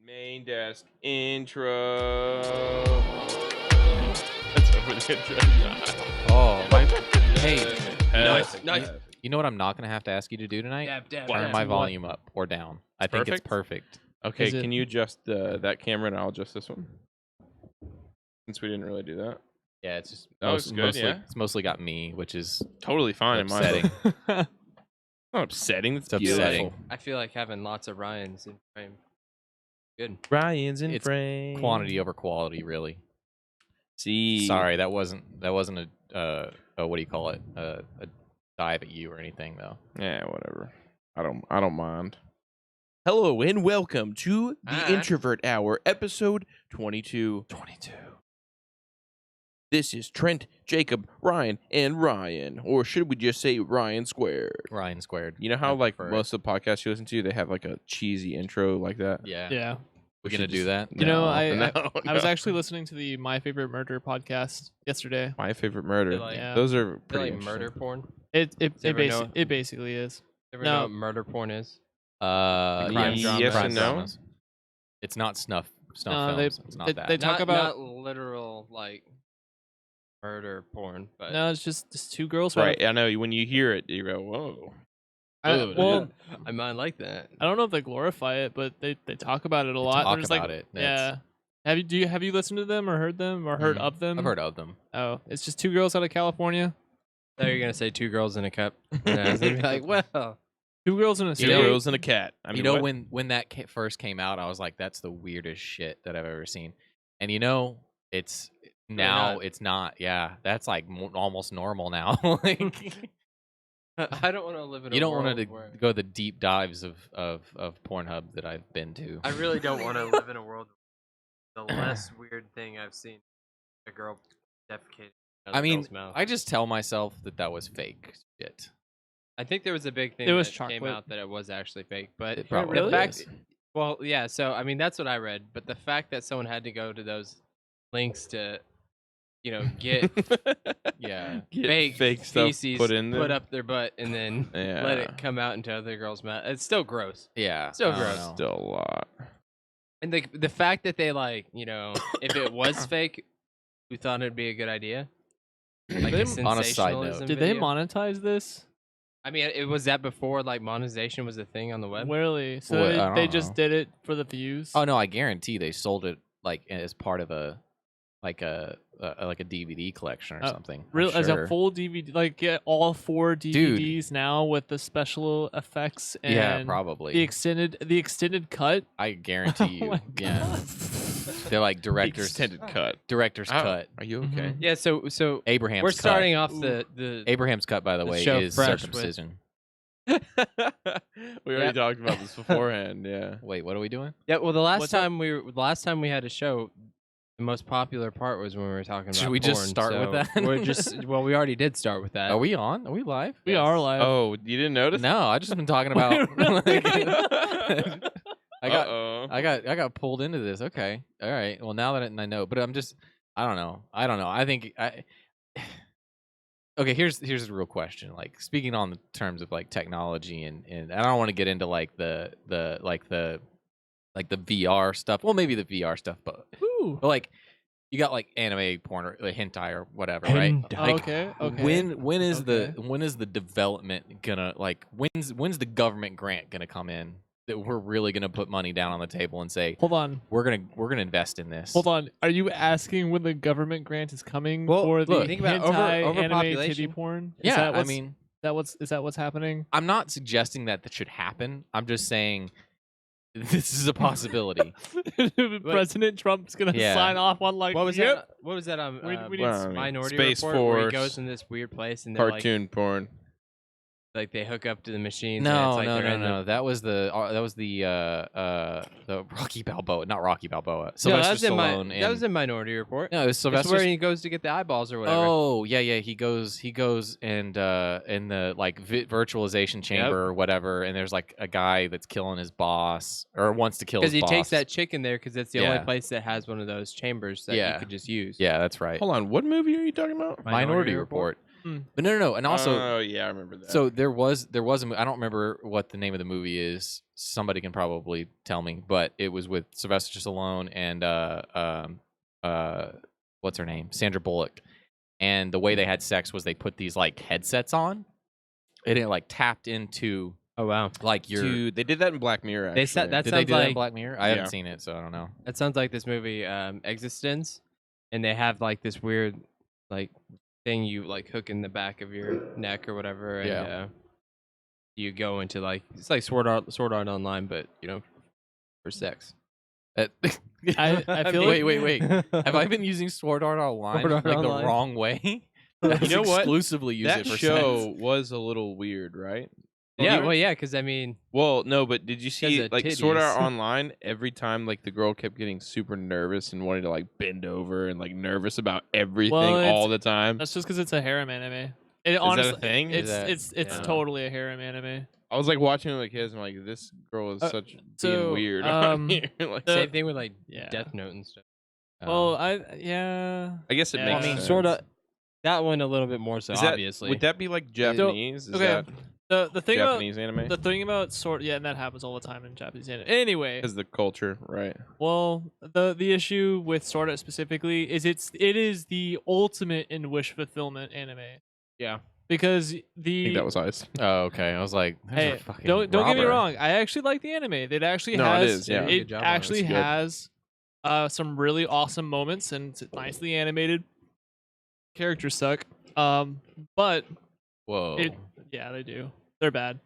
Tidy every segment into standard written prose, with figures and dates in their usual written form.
Main desk intro. That's over the intro. Oh, my. Hey, Nice. you know what I'm not going to have to ask you to do tonight? Turn my volume up or down. I think it's perfect. Okay, can you adjust that camera and I'll adjust this one? Since we didn't really do that. Yeah, it's just it's mostly got me, which is totally fine upsetting. in my book. Not upsetting. It's upsetting. I feel like having lots of Ryans in frame. Good. Ryan's in It's frame. quantity over quality, really. See. Sorry, that wasn't a what do you call it? A dive at you or anything, though. Yeah, whatever. I don't mind. Hello and welcome to the Introvert Hour, episode 22. 22. This is Trent, Jacob, Ryan, and Ryan. Or should we just say Ryan squared? Ryan squared. You know how most of the podcasts you listen to, they have like a cheesy intro like that? Yeah. We're going to do that? You know, No. I was actually listening to the My Favorite Murder podcast yesterday. My Favorite Murder. Yeah. Those are pretty like murder porn. It basically is. Ever know what murder porn is? Crime yes dramas. and no. Dramas. It's not snuff films. It's not that. They talk about not literal like murder porn, but no, it's just two girls. Right, I know. When you hear it, you go, whoa. I might like that. I don't know if they glorify it, but they talk about it a lot. Talk There's about it. Yeah. Have you listened to them or heard them or heard of them? I've heard of them. Oh, it's just two girls out of California. I thought you were gonna say two girls in a cup. And I was gonna be like, well, Two girls in a Two girls and a cat. I mean, when that first came out, I was like, that's the weirdest shit that I've ever seen. And it's now it's not. Yeah, that's like almost normal now. Like, I don't want to live in. You don't want to go the deep dives of Pornhub that I've been to. I really don't want to live in a world. The less weird thing I've seen, a girl defecating. I mean, I just tell myself that was fake shit. I think there was a big thing came out that it was actually fake, but it probably the fact, is. well, yeah. So I mean, that's what I read. But the fact that someone had to go to those links to, get fake stuff feces put up their butt and then let it come out into other girls' mouth. It's still gross. Yeah, still gross. Still a lot. And the fact that they if it was fake, we thought it'd be a good idea. Like on a side note, did they monetize this? I mean, it was that before monetization was a thing on the web. Really? So they just did it for the views? Oh no, I guarantee they sold it as part of a DVD collection or something. Really, as a full DVD, get all 4 DVDs now with the special effects and probably the extended cut. I guarantee you. God. They're like director's extended cut. Director's cut. Are you okay? Yeah. So Abraham's. We're cut. starting off the Abraham's cut, by the way, is circumcision. We already talked about this beforehand. Yeah. Wait, what are we doing? Yeah. Well, the last time we had a show, the most popular part was when we were talking about. Should we just start with that? We already did start with that. Are we on? Are we live? We are live. Oh, you didn't notice? No, I just been talking about. I got pulled into this. Okay, all right. Well, now that I know, but I don't know. I think Okay, here's the real question. Like, speaking on the terms of like technology and I don't want to get into like the VR stuff. Well, maybe the VR stuff, but like you got like anime porn or like hentai or whatever, right? Like, okay. When is the development gonna when's the government grant gonna come in that we're really gonna put money down on the table and say, hold on, we're gonna invest in this? Hold on, are you asking when the government grant is coming for the think about hentai anime titty porn? Is that what's happening? I'm not suggesting that should happen. I'm just saying this is a possibility. President Trump's gonna sign off on like what was that? What was that? We need Minority Space Report where he Force, goes in this weird place and cartoon porn. like they hook up to the machines. and it's No, like no, they're no, in no. That was the Rocky Balboa, not Rocky Balboa. No, Sylvester Stallone. that was in Minority Report. No, it was That's Sylvester. where he goes to get the eyeballs or whatever. Oh yeah, he goes and in the like virtualization chamber or whatever, and there's like a guy that's killing his boss or wants to kill his Because boss. he takes that chick in there because it's the only Yeah. place that has one of those chambers that you could just use. Yeah, that's right. Hold on, what movie are you talking about? Minority Report. Hmm. But no, and also Oh yeah, I remember that. so there was I don't remember what the name of the movie is. Somebody can probably tell me, but it was with Sylvester Stallone and what's her name? Sandra Bullock. And the way they had sex was they put these like headsets on. And it like tapped into Oh wow. like your Dude, they did that in Black Mirror. Actually. They said that Did they sounds do that in like Black Mirror? I haven't Yeah. seen it, so I don't know. that sounds like this movie Existence, and they have like this weird like thing you like hook in the back of your neck or whatever, and Yeah. you go into like it's like Sword Art Online, but for sex. I feel like Wait. Have I been using Sword Art Online Sword Art like Online? the wrong way? You know what? Exclusively use that it for show sex. was a little weird, right? Yeah, because I mean, Well, no, but did you see of like Sword Art titties. Online? Every time like the girl kept getting super nervous and wanted to like bend over and like nervous about everything it's- all the time. that's just because it's a harem anime. It Is honestly, that a thing? It's Yeah. totally a harem anime. I was like watching it with kids and like this girl is such so, being weird. on here. Like, the- same thing with like yeah. Death Note and stuff. Well, Um, I guess it yeah. makes I mean, sense. Sort of that one a little bit more so, Is that- obviously. Would that be like Japanese? Is okay, that the thing Japanese anime? about the thing about sword, yeah, and that happens all the time in Japanese anime. Anyway, Because the culture, right? well, the issue with Sword Art specifically is it is the ultimate in wish fulfillment anime. Yeah. Because I think that was ice. Oh, okay. I was like, hey, there's a fucking don't get me robber. wrong. I actually like the anime. It actually No, it has is, yeah. Good it job on it. actually It's good. has some really awesome moments and it's nicely animated. Characters suck. But Whoa. yeah, they do. They're bad.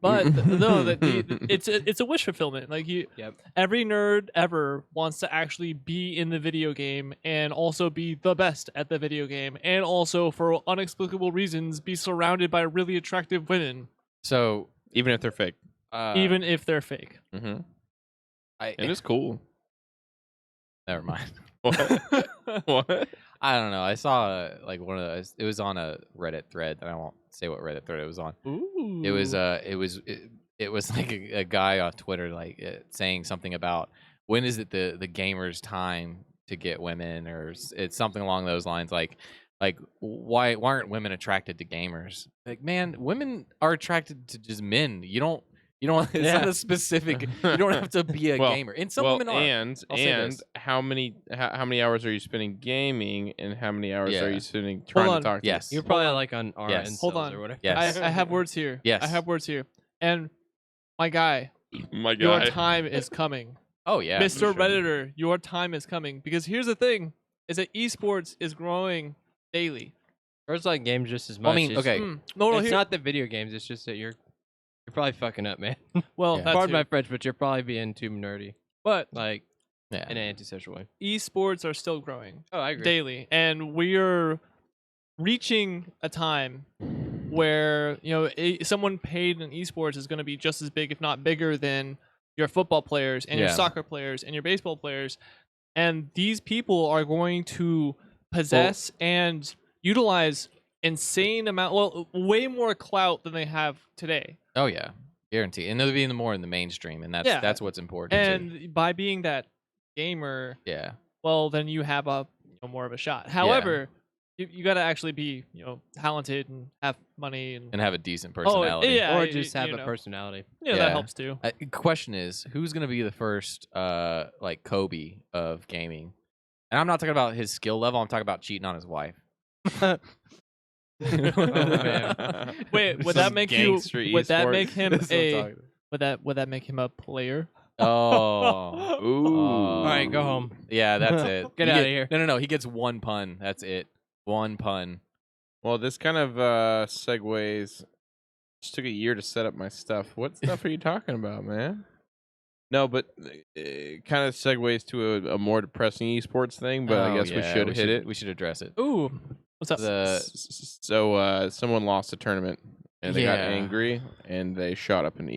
But no, it's a wish fulfillment. Like every nerd ever wants to actually be in the video game and also be the best at the video game and also for unexplicable reasons be surrounded by really attractive women, So, Even if they're fake. even if they're fake. Mm-hmm. I And it's cool. never mind. What? What? I don't know. I saw like one of those. It was on a Reddit thread, and I won't say what Reddit thread it was on. Ooh. It was like a guy on Twitter like saying something about when is it the gamer's time to get women, or it's something along those lines. Like why aren't women attracted to gamers? Like, man, women are attracted to just men. You don't. It's not a specific. You don't have to be a Well- gamer. And some well, women are. and I'll say and this. how many hours are you spending gaming, and how many hours Yeah. are you spending trying on. to talk to? Yes. You're probably like on RN Yes. Hold cells on. or whatever. Yes. I have words here. Yes. I have words here. And my guy, My your God. time is coming. Oh yeah. Mr. sure. Redditor, your time is coming. Because here's the thing, is that esports is growing daily. Or it's like games just as much. Well, I mean, it's- okay. No, It's here, not the video games. It's just that you're probably fucking up, man. well, Yeah. that's Pardon it. my French, but you're probably being too nerdy, But like Yeah. in an antisocial way. esports are still growing Oh, I agree. daily. And we're reaching a time where, someone paid in esports is going to be just as big, if not bigger, than your football players and your Yeah. soccer players and your baseball players. And these people are going to possess and utilize insane amount, way more clout than they have today. Oh yeah. Guarantee. And they'll be more in the mainstream, and Yeah. that's what's important. too. And by being that gamer, yeah. well, then you have more of a shot. However, you got to actually be talented and have money and And have a decent personality. yeah, Or just have you a know. personality. That Yeah. helps too. Question is, who's gonna be the first like Kobe of gaming? And I'm not talking about his skill level. I'm talking about cheating on his wife. man. Wait, would Some that make you? gangster Would that esports. make him That's what I'm a? talking Would that make him a player? Oh. Ooh. All right, go home. Yeah, that's it. Get You outta here. No. He gets one pun. That's it. One pun. Well, this kind of segues. Just took a year to set up my stuff. What stuff are you talking about, man? No, but it kind of segues to a more depressing esports thing. But I Oh, guess we yeah, should hit it. We should address it. Ooh, what's up? The So someone lost a tournament, and they got Yeah. angry, and they shot up an Yeah.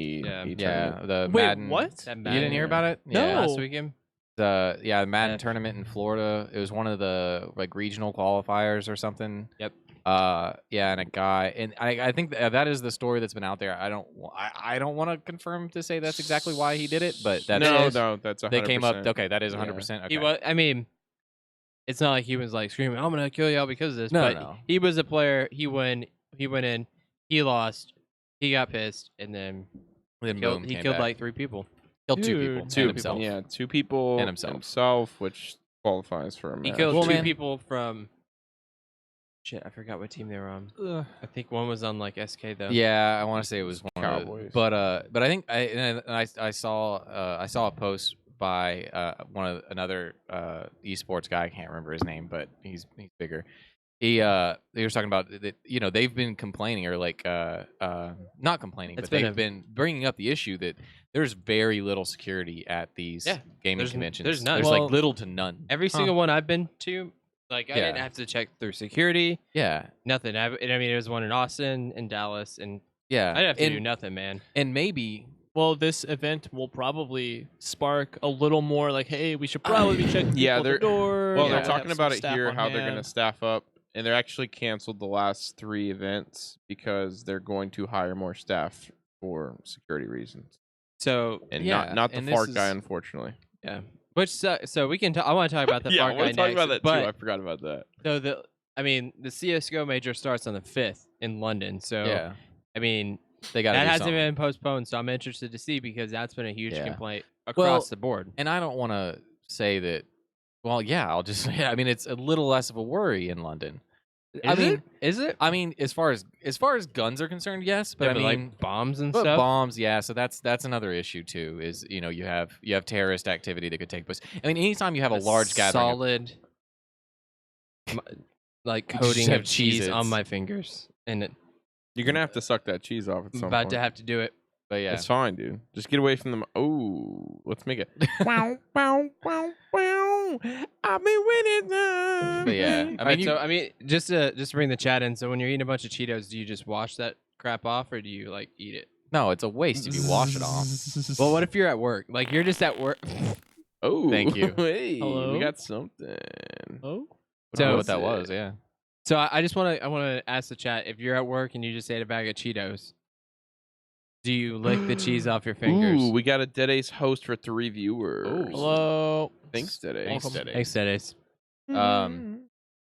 E Yeah, tournament. the Wait, Madden. what? That You didn't hear about it? No. Yeah. Last weekend. The Madden Yeah. tournament in Florida. It was one of the like regional qualifiers or something. Yep. And a guy, and I think that is the story that's been out there. I don't want to confirm to say that's exactly why he did it, but that's No, that's 100%. they came up. Okay, that is Yeah. 100%. Okay. He was. I mean, it's not like he was like screaming, "I'm gonna kill y'all because of this." No, but no. he was a player. He went in. He lost. He got pissed, and then Then killed, boom, he came killed back. like 3 people. Killed 2 Dude. people. Two and people. himself. Yeah, 2 people And himself. which qualifies for a match. He killed Well, 2 man. people from. Shit, I forgot what team they were on. Ugh. I think one was on like SK though. Yeah, I want to say it was one Cowboys. But I think I saw a post by another esports guy. I can't remember his name, but he's bigger. They were talking about that. They've been complaining or like not complaining, It's but been they've been bringing up the issue that there's very little security at these gaming there's conventions. there's none. There's Well, like little to none. Every single one I've been to, like I Yeah. didn't have to check through security. Yeah, Nothing. I mean, it was one in Austin and Dallas, and yeah. I didn't have to and, do nothing, man. and maybe Well, this event will probably spark a little more like, hey, we should probably be checking people Yeah, at the they're- door. Well, Yeah. they're have talking some about it staff here, on how they're going to hand. staff up, and they're actually canceled the last 3 events because they're going to hire more staff for security reasons, So and Yeah, not the and fart this guy, is- unfortunately. yeah, which so we can. I want to talk about the yeah, fart I guy want to talk next, about that but too. I forgot about that. so the CS:GO major starts on the 5th in London. So yeah, I mean they got that do hasn't something. been postponed. So I'm interested to see because that's been a huge Yeah. complaint Well, across the board. And I don't want to say that. Well, yeah, I'll just say. I mean, it's a little less of a worry in London. Is it? I mean, as far as guns are concerned, yes. But Yeah, I mean, like bombs and but stuff. bombs, yeah. So that's another issue too. Is you have terrorist activity that could take place. I mean, anytime you have a large gathering, solid, like You just coating have of cheese on Cheez-Its. my fingers, and You're going to have to suck that cheese off at I'm some about point. to have to do it. but yeah, It's fine, dude. Just get away from them. Oh, let's make it. Wow, wow, wow, wow. I've been waiting. But yeah, I Alright, mean, so I mean, just to bring the chat in. So when you're eating a bunch of Cheetos, do you just wash that crap off, or do you like eat it? no, it's a waste if you wash it off. Well, what if you're at work? Like you're just at work. Oh, Thank you. Hey, Hello? we got something. Oh, I don't know So- what that was. Yeah, So I just want to ask the chat, if you're at work and you just ate a bag of Cheetos, do you lick the cheese off your fingers? Ooh, we got a Dead Ace host for 3 viewers. hello. Thanks, Dead Ace. Thanks, Welcome. Dead Ace. Thanks, Dennis.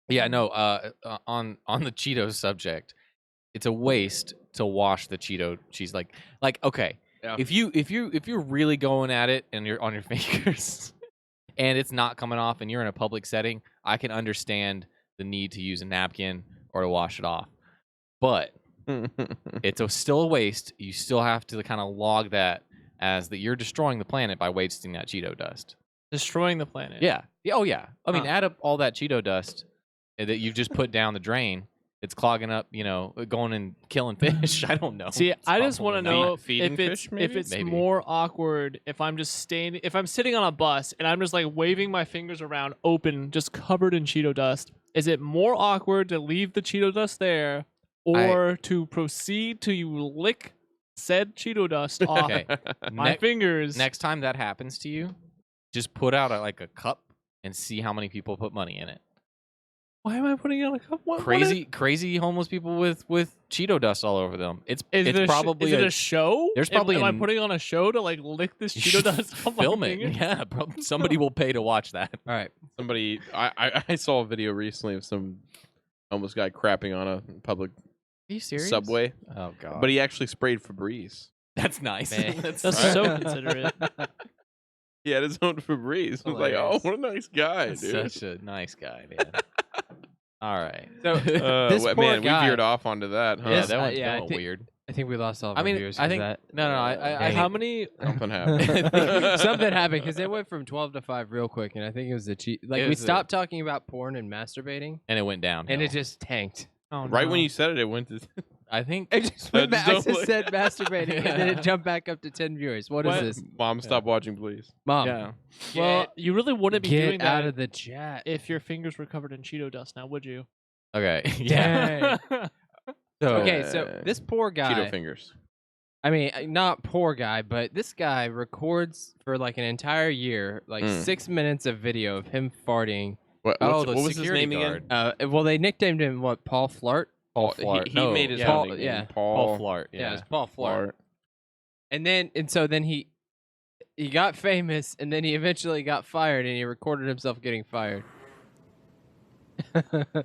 Yeah, no. On the Cheetos subject, it's a waste to wash the Cheeto cheese. Like okay, Yeah. if you're really going at it and you're on your fingers, and it's not coming off, and you're in a public setting, I can understand the need to use a napkin or to wash it off. But it's still a waste. You still have to kind of log that as that you're destroying the planet by wasting that Cheeto dust. Destroying the planet. Yeah. Oh yeah. I mean, Huh. add up all that Cheeto dust that you've just put down the drain. It's clogging up, going and killing fish. I don't know. See, It's I just want to probably know not. feeding if it's fish, maybe? if it's Maybe. more awkward if I'm just staying if I'm sitting on a bus and I'm just like waving my fingers around open, just covered in Cheeto dust. Is it more awkward to leave the Cheeto dust there, or to proceed to lick said Cheeto dust off Okay. my Ne- fingers? Next time that happens to you, just put out a cup and see how many people put money in it. Why am I putting it on a cup? What Crazy homeless people with Cheeto dust all over them. It's is it probably is it a show? there's probably am I an- putting on a show to like lick this You Cheeto should dust off my film it. fingers? Yeah, somebody will pay to watch that. All right. Somebody, I saw a video recently of some homeless guy crapping on a public Are you serious? subway, Oh god. but he actually sprayed Febreze. That's nice. Man. That's Right. so considerate. He had his own Febreze. I was like, oh, Hilarious. what a nice guy, That's dude. such a nice guy, man. All right. So this What- poor man, guy- we veered off onto that, huh? yeah, Yes, that went, yeah, that I went think- weird. I think we lost all of I our mean, viewers. I 'cause think that, no. I Hey. How many? Something I happened. think something happened because it went from 12 to 5 real quick, and I think it was the cheat. Like It we was stopped talking about porn and masturbating, and it went down. and it just tanked. Oh, Right when no. you said it, it went to. I think It just went just back. I don't just look- said masturbating, and then it jumped back up to 10 viewers. What What? is this, Mom, stop watching, please. Mom? yeah. Well, you really wouldn't be get doing out that of the chat. if your fingers were covered in Cheeto dust. Now, would you? Okay. Yeah. Dang. So Okay, so this poor Cheeto guy. fingers. I mean, not poor guy, but this guy records for like an entire year, like 6 minutes of video of him farting. What the was his security name guard. again? Well, they nicknamed him what? Paul Flart. Paul Flart. He made his Paul- own nickname. yeah, Paul Flart. Yeah, Yeah. it's Paul Flart. Flart. And so then he got famous, and then he eventually got fired, and he recorded himself getting fired.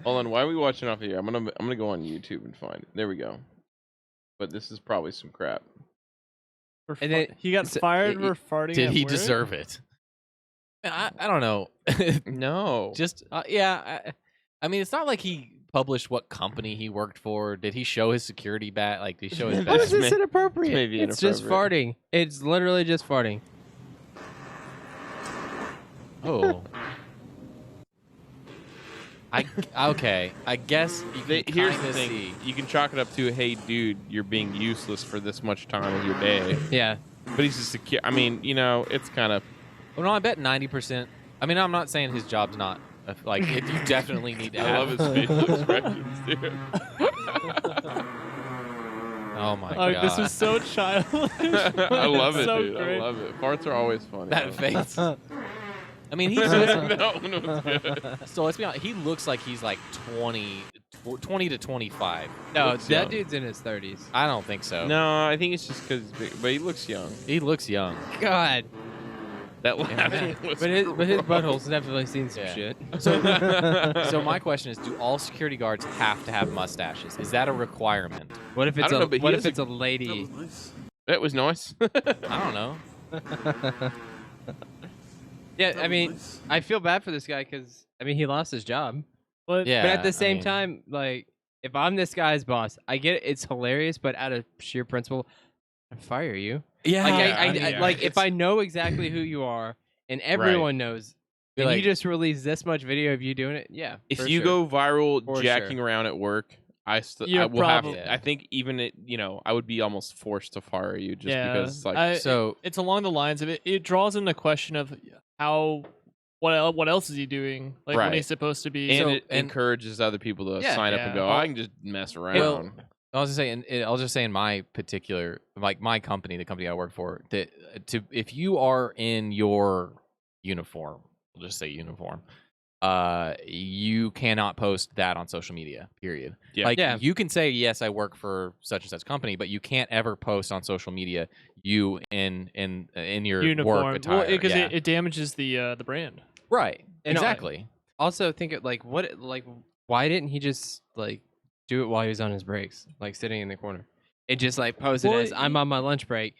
Hold on, why are we watching off of here? I'm gonna go on YouTube and find it. There we go. But this is probably some crap. And then he got fired for farting. Did at he work? deserve it? I don't know. No. Just yeah. I mean, it's not like he published what company he worked for. Did he show his security badge? Like, did he show his How is badge? this inappropriate? maybe It's just inappropriate. farting. It's literally just farting. Oh. Okay. I guess you can Here's the kinda thing. see. You can chalk it up to, hey, dude, you're being useless for this much time of your day. Yeah. But he's a secure. I mean, it's kind of. Well, no, I bet 90%. I mean, I'm not saying his job's not like you definitely need to have. I love his facial expressions, dude. Oh my Oh, god. this was so childish. I love it, so dude. Great. I love it. Farts are always funny. That face. I mean, he's That one was good. so let's be honest. He looks like he's like 20 to 25. No, Looks that young. dude's in his 30s. I don't think so. No, I think it's just because, but he looks young. He looks young. God. That man. laugh was But his gross. butthole's definitely seen some Yeah. shit. So my question is, do all security guards have to have mustaches? Is that a requirement? What if I it's don't know, but he what has if it's a lady? That was nice. I don't know. Yeah, I mean, I feel bad for this guy because I mean he lost his job. But Yeah. But at the I same mean- time, like if I'm this guy's boss, I get it, it's hilarious, but out of sheer principle, I'd fire you. Yeah. Like, like if I know exactly who you are and everyone knows, Be and you like- just release this much video of you doing it, yeah. If for you sure. go viral For jacking sure. around at work, I You're will have. probably- I think even I would be almost forced to fire you just yeah, because like So it's along the lines of it. It draws in the question of how what else is he doing? Like when Right. he's supposed to be. and So- it and- encourages other people to Yeah, sign up and yeah. go. I can just mess around. Well, I was just saying. I'll just say in my particular, like my company, the company I work for, that if you are in your uniform, we'll just say uniform, you cannot post that on social media. Period. Yeah. Like Yeah. you can say yes, I work for such and such company, but you can't ever post on social media you in your uniform work attire. because yeah. it damages the brand. Right. And Exactly. also think it like why didn't he just like do it while he was on his breaks, like sitting in the corner? It just like post it Well, as I'm on my lunch break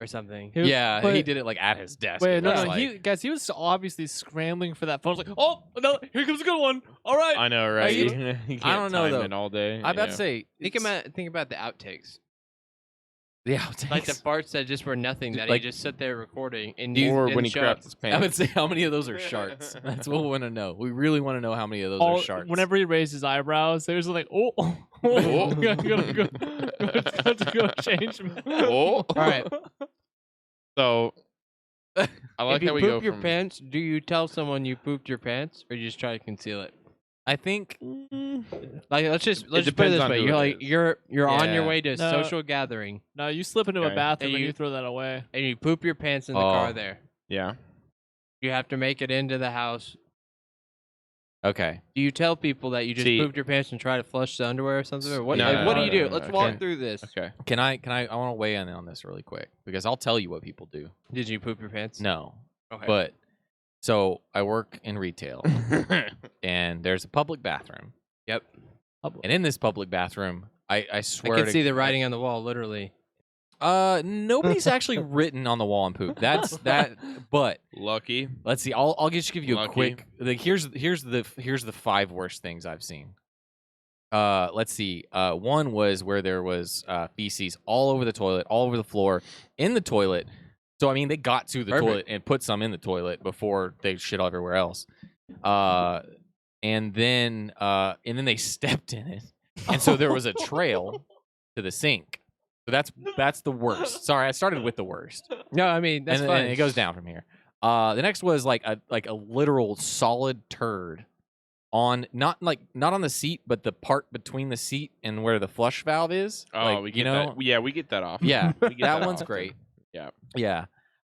or something. He- Yeah, he but- did it like at his desk. Wait, It no, looks no, like. he was obviously scrambling for that phone. Like, oh no, here comes a good one. All right. I know, right? you- You can't I don't know, time though. it all day. I'm about to say. Think about the outtakes. the Like the outtakes. farts that just were nothing that Like- he just sat there recording and or didn't when he show crapped up. his I pants. would say how many of those are sharks. That's what we want to know. We really want to know how many of those All, are sharks. whenever he raised his eyebrows, there's like, oh, Oh. gotta go change. Oh. All right. So I like if you how we poop go your from pants, do you tell someone you pooped your pants, or you just try to conceal it? I think Like let's just put it depends this on way: who you're it like is. you're on your Yeah. way to a No. social gathering, No, you slip into a Okay. bathroom And and you- you throw that away. and you poop your pants in the Oh. car. There, yeah. you have to make it into the house. okay. Do you tell people that you just See- pooped your pants and try to flush the underwear or something? Or what? No, like, no, what do no, you do? no, Let's no, walk okay. through this. Okay. Can I want to weigh in on this really quick because I'll tell you what people do. Did you poop your pants? No, Okay. but so I work in retail and there's a public bathroom. Yep. And in this public bathroom, I I swear can to see the writing on the wall, literally. nobody's actually written on the wall and poop. That's that. But Lucky. let's see. I'll just give you a Lucky. quick. Like here's the 5 worst things I've seen. Let's see. One was where there was feces all over the toilet, all over the floor, in the toilet. So I mean, they got to the Perfect. toilet and put some in the toilet before they shit everywhere else. And then they stepped in it, and so there was a trail to the sink. So that's the worst. Sorry, I started with the worst. No, I mean that's and fine. then it goes down from here. The next was like a literal solid turd on not on the seat, but the part between the seat and where the flush valve is. Oh, like, we get you know, that. Yeah, we get that often. yeah, We get that one's often. great. Yeah. Yeah.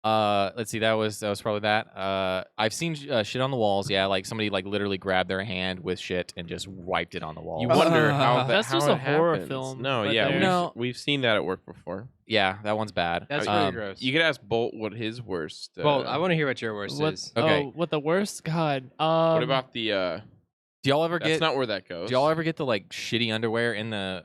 Let's see. That was probably that. I've seen shit on the walls. Yeah, like somebody like literally grabbed their hand with shit and just wiped it on the wall. You wonder how That's how just it a horror happens. film No, right yeah, there. No. we've seen that at work before. Yeah, that one's bad. That's I- pretty gross. You could ask Bolt what his worst. Well, I want to hear what your worst What, is. Okay. Oh, what the worst? God. What about the? Do y'all ever That's get? not where that goes. Do y'all ever get the like shitty underwear in the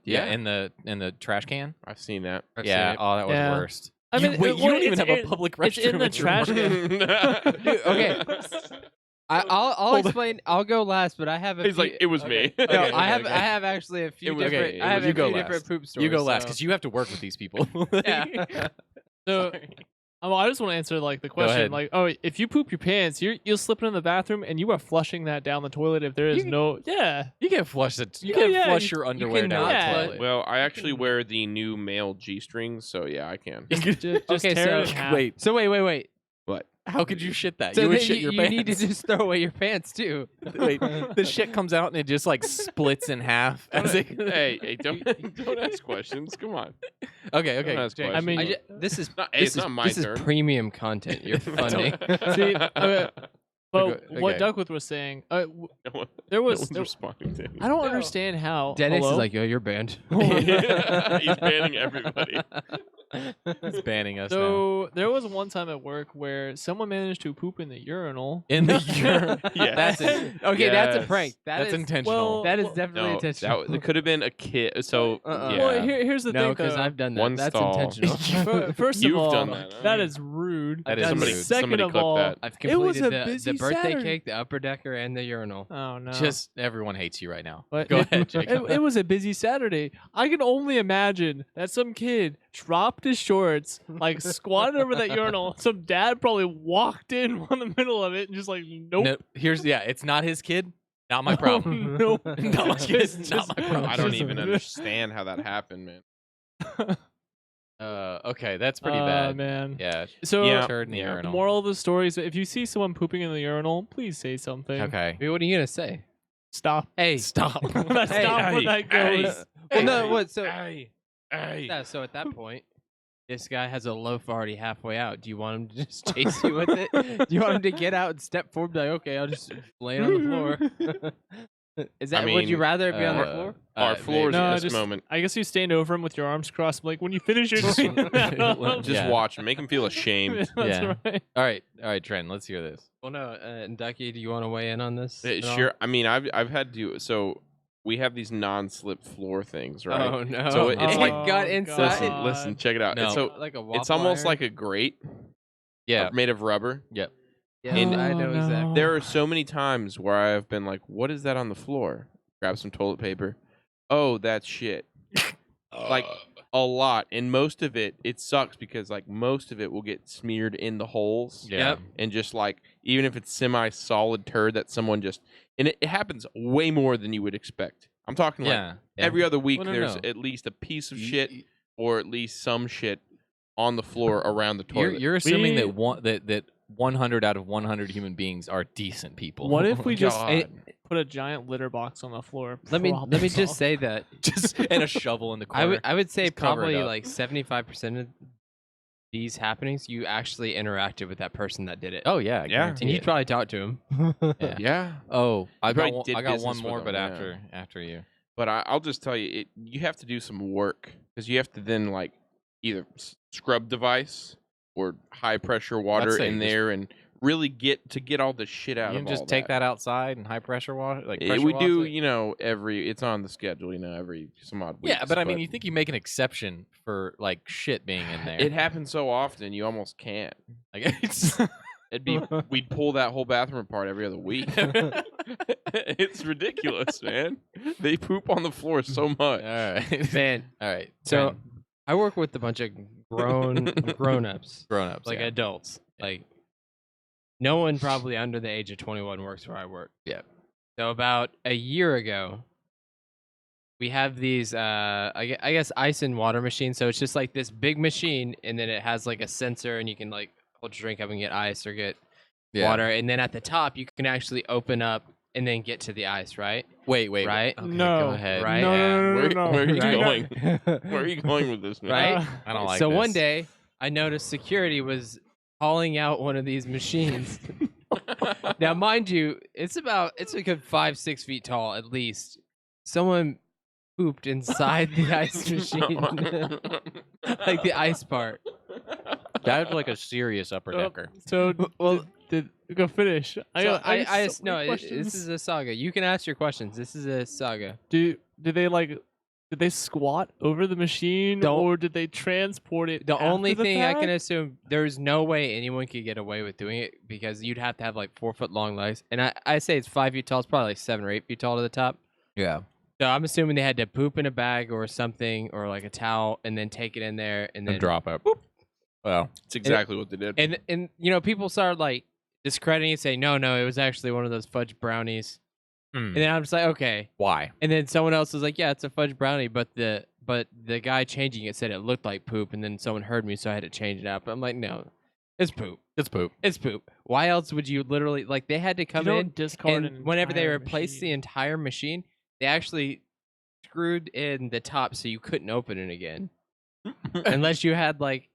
Yeah. in the trash can? I've seen that. I've Yeah. seen it. Oh, that was Yeah. worst. I mean, wait, you don't even have a it's public It's in restroom the at your trash work. can. Okay. I'll Hold on. explain. I'll go last, but I have a He's few, like, it was me. No, Okay, I have okay. I have actually a few It was- different. okay, I have you a go few last. different poop stories. You go last so- because you have to work with these people. Yeah. So, Sorry. I just want to answer like the ahead. question, like, oh, if you poop your pants, you'll slip it in the bathroom, and you are flushing that down the toilet if there is You- yeah. You can't flush it. You Oh, can't yeah, flush you- your underwear down cannot the flush- toilet. Well, I actually wear the new male G-strings, so yeah, I can. Just Okay, tear it so- in half. Wait, So wait. What? how could you shit that? So you would then shit your you pants. need to just throw away your pants too. Wait, the shit comes out and it just like splits in half. As it... Hey, don't ask questions. Come on. Okay, Don't ask Jake. I mean, questions. This is Hey, it's not my this turn. is premium content. You're funding. See, but Okay. what Duckworth was saying, No one- there no was. one's responding to him. I don't No. understand how. Dennis Hello? is like, yo, you're banned. He's banning everybody. He's banning us now. So there was one time at work where someone managed to poop in the urinal. In the urine. Yes. That's it. Okay, that's a Yes. prank. That's is intentional. well, That is well, definitely No, intentional. that could have been a kid. So Uh-uh. yeah. Well, here's the no, thing, because though. I've done that. One That's stall. intentional. First You've of all, done that, huh? that is rude. That is somebody, rude. Second somebody of clip all, that. I've It was completed a busy the birthday Saturday. cake, the upper decker, and the urinal. Oh no! Just everyone hates you right now. But Go it, ahead, Jacob. it was a busy Saturday. I can only imagine that some kid dropped his shorts, like squatted over that urinal. Some dad probably walked in on the middle of it and just like, nope. No, it's not his kid. Not my Oh, problem. no. Not my kid. Not my problem. I don't even understand how that happened, man. Okay, that's pretty bad. Man. Yeah. So, Yeah. Turd in the Yeah. the urinal. moral of the story is if you see someone pooping in the urinal, please say something. Okay. I mean, what are you gonna say? Stop. Hey, Stop. That's Hey, not where hey, that goes. well, Hey, no, what? So, Hey. yeah, so at that point, this guy has a loaf already halfway out. Do you want him to just chase you with it? Do you want him to get out and step forward? And be like, okay, I'll just lay it on the floor. Is that? Would you mean, rather it be on the floor? Our floors No, at this just- moment. I guess you stand over him with your arms crossed, like when you finish your Just Yeah. watch him. Make him feel ashamed. That's Yeah. right. All right, Trent. Let's hear this. Well, no, and Ducky, do you want to weigh in on this? at all? Sure. I mean, I've had to. So we have these non-slip floor things, right? Oh no! So it's it like- got Oh, inside. God. Listen, check it out. No. So Like a it's waffle almost iron? like a grate Yeah. made of rubber. Yep. Yeah, and- I know Oh, exactly. no. There are so many times where I have been like, "What is that on the floor?" Grab some toilet paper. Oh, that's shit. Like a lot, and most of it sucks because like most of it will get smeared in the holes. Yeah. Yep. And just like even if it's semi-solid turd that someone just and it happens way more than you would expect. I'm talking like Yeah. every other week Well, no, there's no. at least a piece of Y- shit y- or at least some shit on the floor around the You're, toilet. you're assuming We- that 100 out of 100 human beings are decent people. What if we just God. put a giant litter box on the floor? Let me Problem just solved. say that just and a shovel in the corner? I would say Just cover it probably up. like 75% of these happenings you actually interacted with that person that did it. Oh yeah, I Yeah. guarantee and you it. probably talked to him. Yeah. Yeah. Oh, I probably got one, did I got one business with more, them, but yeah. after you. But I'll just tell you, you have to do some work because you have to then like either scrub device or high pressure water say in just- there and really get all the shit out You of can just all take that outside and high pressure water, like Eh, pressure we wash do, it? it's on the schedule, every some odd weeks. Yeah, but I mean, you think you make an exception for like shit being in there? it happens so often you almost can't. Like, it's We'd pull that whole bathroom apart every other week. It's ridiculous, man. They poop on the floor so much. all right, Man, all right. so I work with a bunch of grown-ups, grown ups, like yeah. adults. Like no one probably under the age of 21 works where I work. Yeah. So about a year ago, we have these I guess ice and water machines. So it's just like this big machine, and then it has like a sensor, and you can like hold your drink up and get ice or get Yeah. water. And then at the top, you can actually open up and then get to the ice, right? Wait. Right? Okay, No. go ahead. Right? No, Yeah. no, no, no, no. Where are you Right? going? Where are you going with this, man? Right? I don't like So this. one day, I noticed security was hauling out one of these machines. Now, mind you, it's a good 5-6 feet tall at least. Someone pooped inside the ice machine, like the ice part. That's like a serious upper decker. So Well, did go finish? I have so many no, questions. this is a saga. You can ask your questions. This is a saga. Did they squat over the machine Don't- or did they transport it? The after only the thing I can fact? assume, there's no way anyone could get away with doing it because you'd have to have like 4 foot long legs. And I say it's 5 feet tall. It's probably like 7 or 8 feet tall to the top. Yeah. So I'm assuming they had to poop in a bag or something or like a towel and then take it in there and then And drop it. Well, It's exactly what they did. And people started like discrediting it, saying no, it was actually one of those fudge brownies. And then I'm just like, okay. why? And then someone else was like, yeah, it's a fudge brownie, but the guy changing it said it looked like poop, and then someone heard me, so I had to change it out. But I'm like, no, it's poop. It's poop. It's poop. Why else would you literally like? They had to come You don't in, discard and an whenever they entire replaced the machine. entire machine, they actually screwed in the top so you couldn't open it again, unless you had like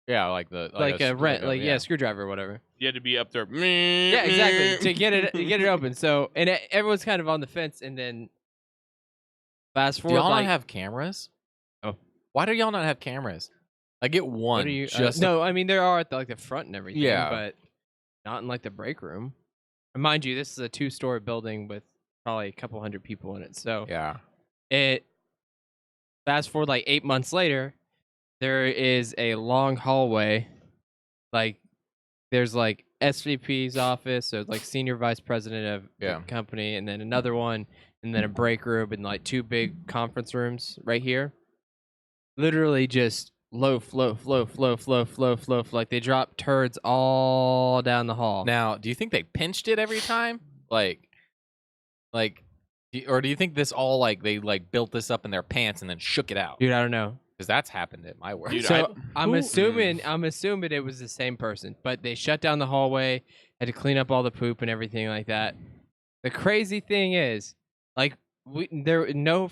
Yeah, like the screwdriver or whatever. You had to be up there. Yeah, exactly. to get it open. So everyone's kind of on the fence, and then fast Do forward. y'all like, not have cameras? Oh. Why do y'all not have cameras? I get what one. are you? Just no, I mean there are at the front and everything. Yeah. But not in like the break room. And mind you, this is a 2-story building with probably a couple hundred people in it. So yeah. it fast forward like 8 months later, there is a long hallway. Like there's like SVP's office, so like senior vice president of Yeah. the company, and then another one, and then a break room, and like 2 big conference rooms right here. Literally just loaf. Like they drop turds all down the hall. Now, do you think they pinched it every time? Or do you think this all they built this up in their pants and then shook it out? Dude, I don't know. Because that's happened at my work. Dude, So I'm Who- assuming it was the same person, but they shut down the hallway, had to clean up all the poop and everything like that. The crazy thing is, like there were no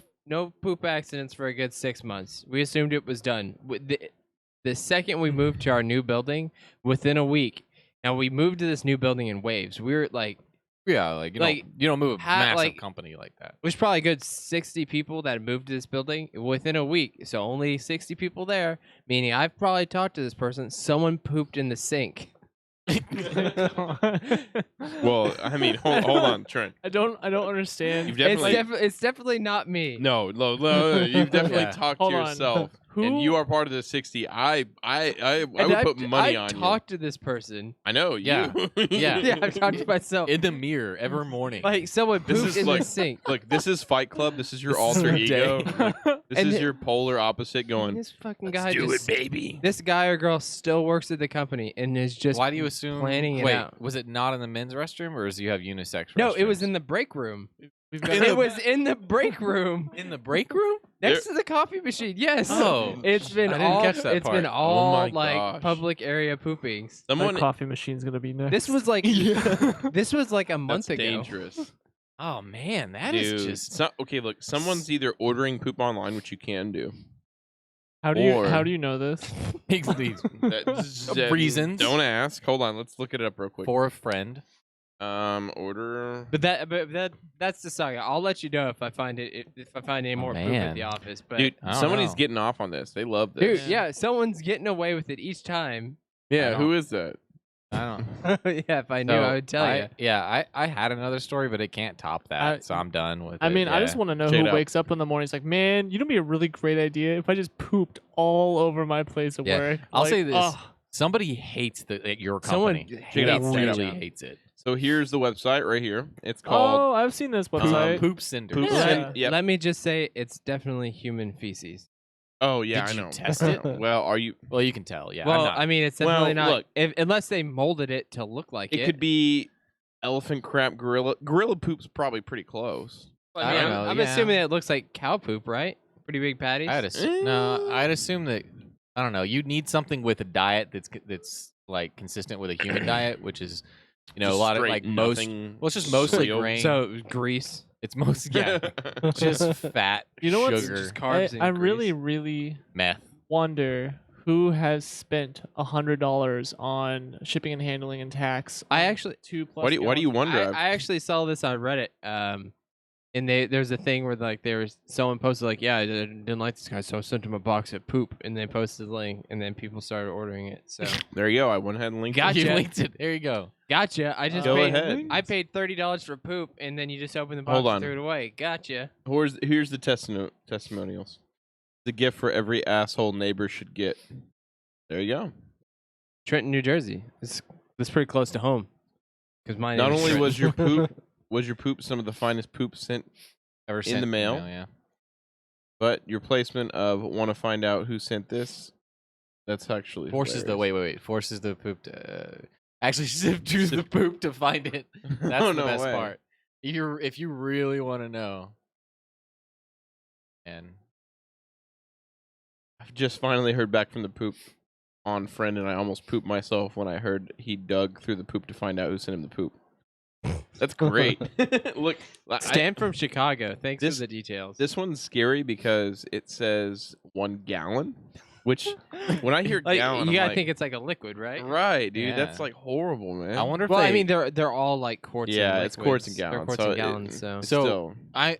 poop accidents for a good 6 months. We assumed it was done. The second we moved to our new building, within a week. Now we moved to this new building in waves. We were like, Yeah, you don't move a massive company like that. there's probably a good 60 people that moved to this building within a week. So only 60 people there, meaning I've probably talked to this person. Someone pooped in the sink. Well, I mean, hold on, Trent. I don't understand. You've definitely It's definitely not me. no. You've definitely Yeah. talked Hold to on. yourself, Who? and you are part of the 60. I And would put money I've on you. talked to this person. I know. Yeah. You. Yeah. Yeah, I've talked to myself. In the mirror every morning. Like someone This pooped is in like- the sink. Look, this is Fight Club. This is your This is alter my ego. day. This And is it- your polar opposite going. This fucking guy baby. This guy or girl still works at the company and is just Why do you assume? planning it Wait, out. was it not in the men's restroom, or do you have unisex? No, it was restrooms? in the break room. We've got It was in the break room in the break room. next to the coffee machine. Yes. Oh, It's been I didn't all catch that it's been part. all my like gosh. public area poopings. my Someone. coffee machine's gonna be next. This was like this was like a month That's ago. dangerous. Oh man, that is Dude, just. okay. Look, someone's either ordering poop online, which you can do. how or- do you know this? That's Reasons. Don't ask. Hold on. Let's look it up real quick. For a friend. Order. But that's the saga. I'll let you know if I find it if I find any more poop at man. the office. But Dude, I don't somebody's know. getting off on this. They love this. dude, yeah, someone's getting away with it each time. Yeah, I who is that? I don't. Yeah, if I knew, I would tell you. Yeah, I had another story, but it can't top that, so I'm done with it. I mean, I yeah. just want to know Straight who up. wakes up in the morning. It's like, man, you know, be a really great idea if I just pooped all over my place of Yeah, work. I'll Like, say this. ugh. Somebody hates your Someone company. Check it out, check it out. Really hates it. So here's the website right here. It's called. Oh, I've seen this website. Poop Cinder. Poop Yeah. Cinder. Yep. Let me just say, it's definitely human feces. Oh yeah, Did I you know. test it? Well, are you? Well, you can tell. Yeah. Well, I'm not, I mean, it's Well, definitely not. look. Unless they molded it to look like it. It could be elephant crap, gorilla. Gorilla poop's probably pretty close. I don't know, I'm yeah. assuming that it looks like cow poop, right? Pretty big patties. I'd assume, no, I'd assume that. I don't know. You'd need something with a diet that's like consistent with a human diet, which is You know, a lot of like most. Well, it's just mostly grain. So grease. It's most just fat. You know what's sugar, just carbs and I grease. really meth. wonder who has spent $100 on shipping and handling and tax. I on actually 2+ Why do you gallons. wonder? I actually saw this on Reddit. And there's a thing where like someone posted like, yeah, I didn't like this guy, so I sent him a box of poop, and they posted the link, and then people started ordering it. So There you go. I went ahead and linked Gotcha. You it. linked it. There you go. gotcha. I just Go paid. ahead. I paid $30 for poop, and then you just open the box Hold and on. threw it away. Gotcha. Here's the testimonials. The gift for every asshole neighbor should get. There you go. Trenton, New Jersey. That's pretty close to home. Because my Not name is only was Trenton. your poop some of the finest poop sent, Ever In sent the mail? Yeah. but your placement of want to find out who sent this, that's actually Forces the hilarious. wait. Forces the poop to actually sift through the poop to find it. That's Oh, the no best way. part. If you really want to know, and I've just finally heard back from the poop on friend, and I almost pooped myself when I heard he dug through the poop to find out who sent him the poop. That's great. Look, Stan from Chicago. Thanks This- for the details. this one's scary because it says 1 gallon, which when I hear like, gallon, you I'm gotta like, think it's like a liquid, right? right, dude. Yeah. That's like horrible, man. I wonder if Well, they. I mean, they're all like quarts. Yeah, and it's quarts and liquids. They're gallons, quarts so and it- gallons. So It's So- still, I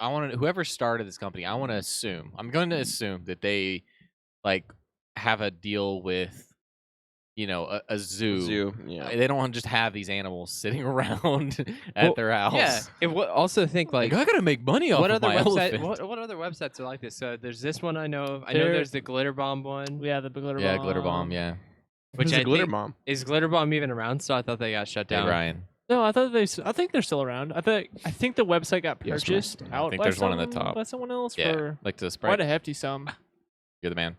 want to. Whoever started this company, I want to assume. I'm going to assume that they like have a deal with, you know, a zoo. yeah. They don't want to just have these animals sitting around at their house. yeah. Also think Like, like I gotta make money off what of other my website? elephant. What other websites are like this? So there's this one I know of. I know There- there's the Glitter Bomb one. Yeah, the glitter Yeah, bomb. glitter bomb. Yeah, Which Who's I the glitter think- mom? Is Glitter Bomb even around? So I thought they got shut hey, down. Ryan. No, I think they're still around. I think the website got Yes, ma'am. purchased I out think by there's one on the top. by someone else Yeah, for like the quite sprite. a hefty sum. You're the man.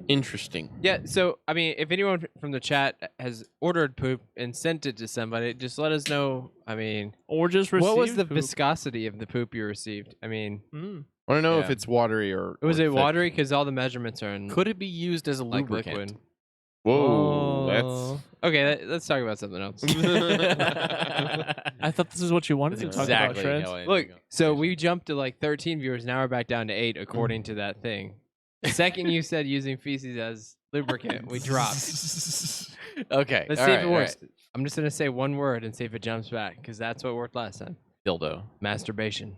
Interesting. Yeah. So I mean, if anyone from the chat has ordered poop and sent it to somebody, just let us know. I mean, Or just received what was the poop. viscosity of the poop you received? I mean, Mm. I want to know if Yeah. it's watery or. was or it thick. watery? Because all the measurements are in Could it be used as a like lubricant? liquid. Whoa, Oh. Okay, let's talk about something else. I thought this is what you wanted to That's talk exactly about, Trent. how I Look, go. so we jumped to like 13 viewers. Now we're back down to 8, according to that thing. The second you said using feces as lubricant, we dropped. Okay, Let's all see right, if it all works. right. I'm just gonna say one word and see if it jumps back, because that's what worked last time. Dildo. Masturbation.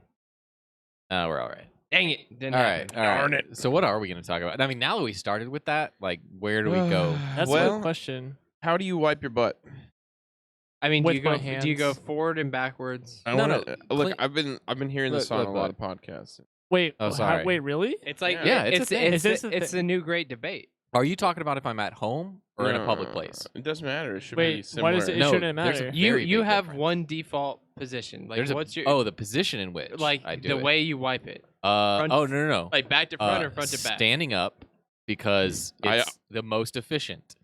We're all right. Dang it! Didn't All happen. right, all right. So what are we going to talk about? I mean, now that we started with that, like, where do we go? That's a Well, good question. how do you wipe your butt? I mean, do With you my go hands. forward and backwards? I No, wanna, no, look. clean- I've been hearing this Look, on look, a lot look. of podcasts. Wait. Oh, sorry. Wait, really? It's like Yeah, it's a it's thing. Is this a it's thing? a new great debate. Are you talking about if I'm at home or in a public place? It doesn't matter. It should Wait, be similar. why does it? It No, shouldn't there's a matter. very You big have difference. one default position. Like, There's what's your the position in which like I do the it. way you wipe it? Oh no. Like back to front or front to back? Standing up because it's the most efficient.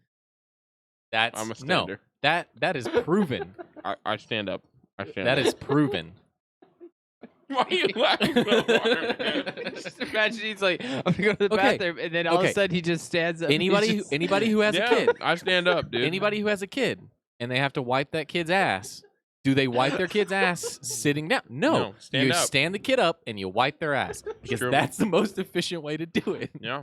That's I'm a no. stander. That is proven. I stand up. I stand That up. is proven. Why are you laughing so hard, man? Just imagine he's like, I'm gonna go to the Okay. bathroom, and then all of Okay. a sudden he just stands up. and he's Anybody who has Yeah, a kid. I stand up, dude. Anybody who has a kid and they have to wipe that kid's ass. Do they wipe their kid's ass sitting down? No. stand you up. stand the kid up and you wipe their ass because True. that's the most efficient way to do it. Yeah.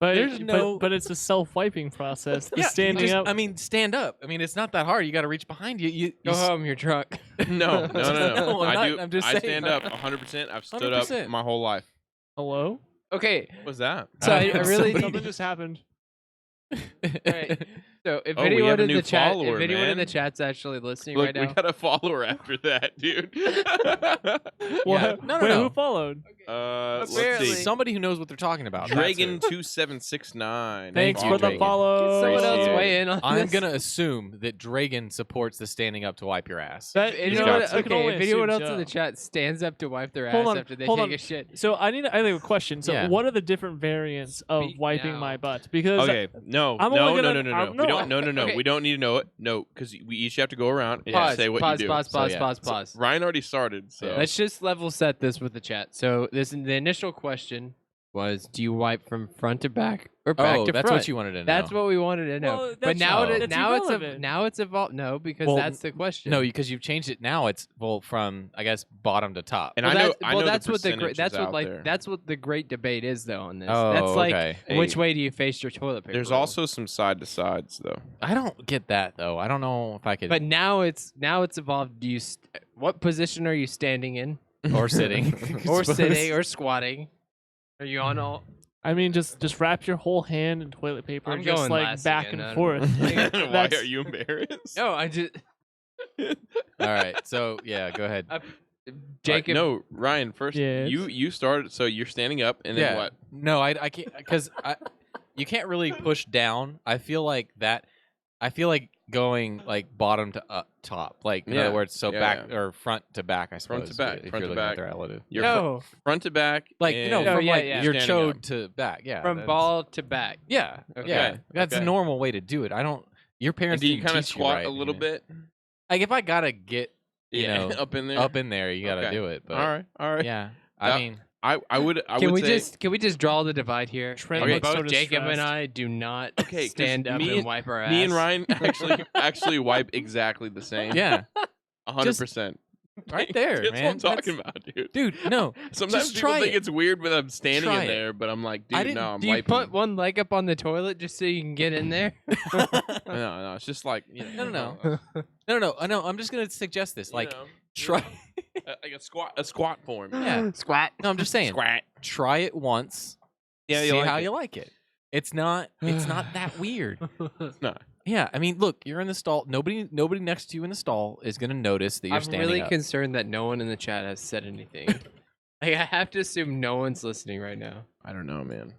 But There's no- but it's a self-wiping process. The Yeah, standing just- up. I mean, stand up. I mean, it's not that hard. You got to reach behind you. You go home. You're drunk. No. No, I'm I not- do. I'm just I saying. stand up 100%. I've stood up 100%. my whole life. Hello. Okay, What was that? so I really Something just happened. Alright, so if Oh, we anyone have a in new the chat, follower, if anyone in the man. chat's actually listening Look, right we now, got a follower after that, dude. What? No, no, Wait, no. who followed? Let's Apparently- see. Somebody who knows what they're talking about. That's Dragon who. 2769. Thanks you, for the Dragon. follow. someone else Appreciate it. weigh in on I'm this. gonna assume that Dragon supports the standing up to wipe your ass. That, If you know anyone, what? I can okay, only if anyone assume else in the so. chat stands up to wipe their Hold ass on, after they hold take on. a shit, So I have a question. So Yeah. what are the different variants of Speak wiping now. my butt? Because Okay, no, I'm no, only no, gonna- no, no, I'm- no. We don't. no, No, no, no. okay. We don't need to know it. No, because we each have to go around and pause, say what pause, you do. pause, So, pause, yeah. pause, pause. Ryan already started, so Yeah. Let's just level set this with the chat. So this is the initial question. was, do you wipe from front to back or back to that's front? what you wanted to know. That's what we wanted to know. Well, but now, that's irrelevant. now it's evolved. No, because Well, that's the question. No, because you've changed it now. It's from I guess bottom to top. And well, I know, that's, I know well, the that's what the percentages that's what out like there. that's what the great debate is though on this. Oh, that's like okay. which Hey. way do you face your toilet paper? There's roll? also some side to sides though. I don't get that though. I don't know if I could. But now it's evolved. Do you what position are you standing in? or sitting, Or sitting or squatting? Are you on all? I mean, just wrap your whole hand in toilet paper I'm and just going like last back again, I and don't forth. know. Why That's- are you embarrassed? No, I just All right. So yeah, go ahead. Jacob. No, Ryan. First, Yes. you started. So you're standing up, and then yeah. what? No, I can't because you can't really push down. I feel like going like bottom to up top, like in Yeah, other words, so yeah, back yeah. or front to back. I suppose Front to back, if front you're to looking at back. the relative. You're No, front to back, Like and no, No, from yeah, like yeah. your Standing chode up. to back. Yeah, from that's- ball to back. Yeah, Okay. yeah. That's okay. a normal way to do it. I don't. Your And parents do you didn't kind of teach squat right, a little know? bit? Like if I gotta get you know up in there. up in there, you gotta Okay. do it. But all right. yeah, That- I mean, I would Can would we say, can we just draw the divide here? Trent And looks both sort of Jacob and stressed. I do not Okay, 'cause stand up me and and- wipe our ass. me and Ryan actually wipe exactly the same. yeah, 100%. right there, That's man. what I'm talking about, dude. Dude, no. Sometimes just people try think it. it's weird when I'm standing Try in it. there, but I'm like, I dude, didn't- no, I'm Do you wiping. put one leg up on the toilet just so you can get in there? No, it's just like No. No. I'm just gonna suggest this. Like, try. like a squat form. Yeah. Squat. No, I'm just saying. Squat. Try it once. Yeah, see you like how it. you like it. It's not that weird. No. Yeah, I mean, look, you're in the stall. Nobody next to you in the stall is gonna notice that you're I'm standing really up. concerned that no one in the chat has said anything. Like, I have to assume no one's listening right now. I don't know, man.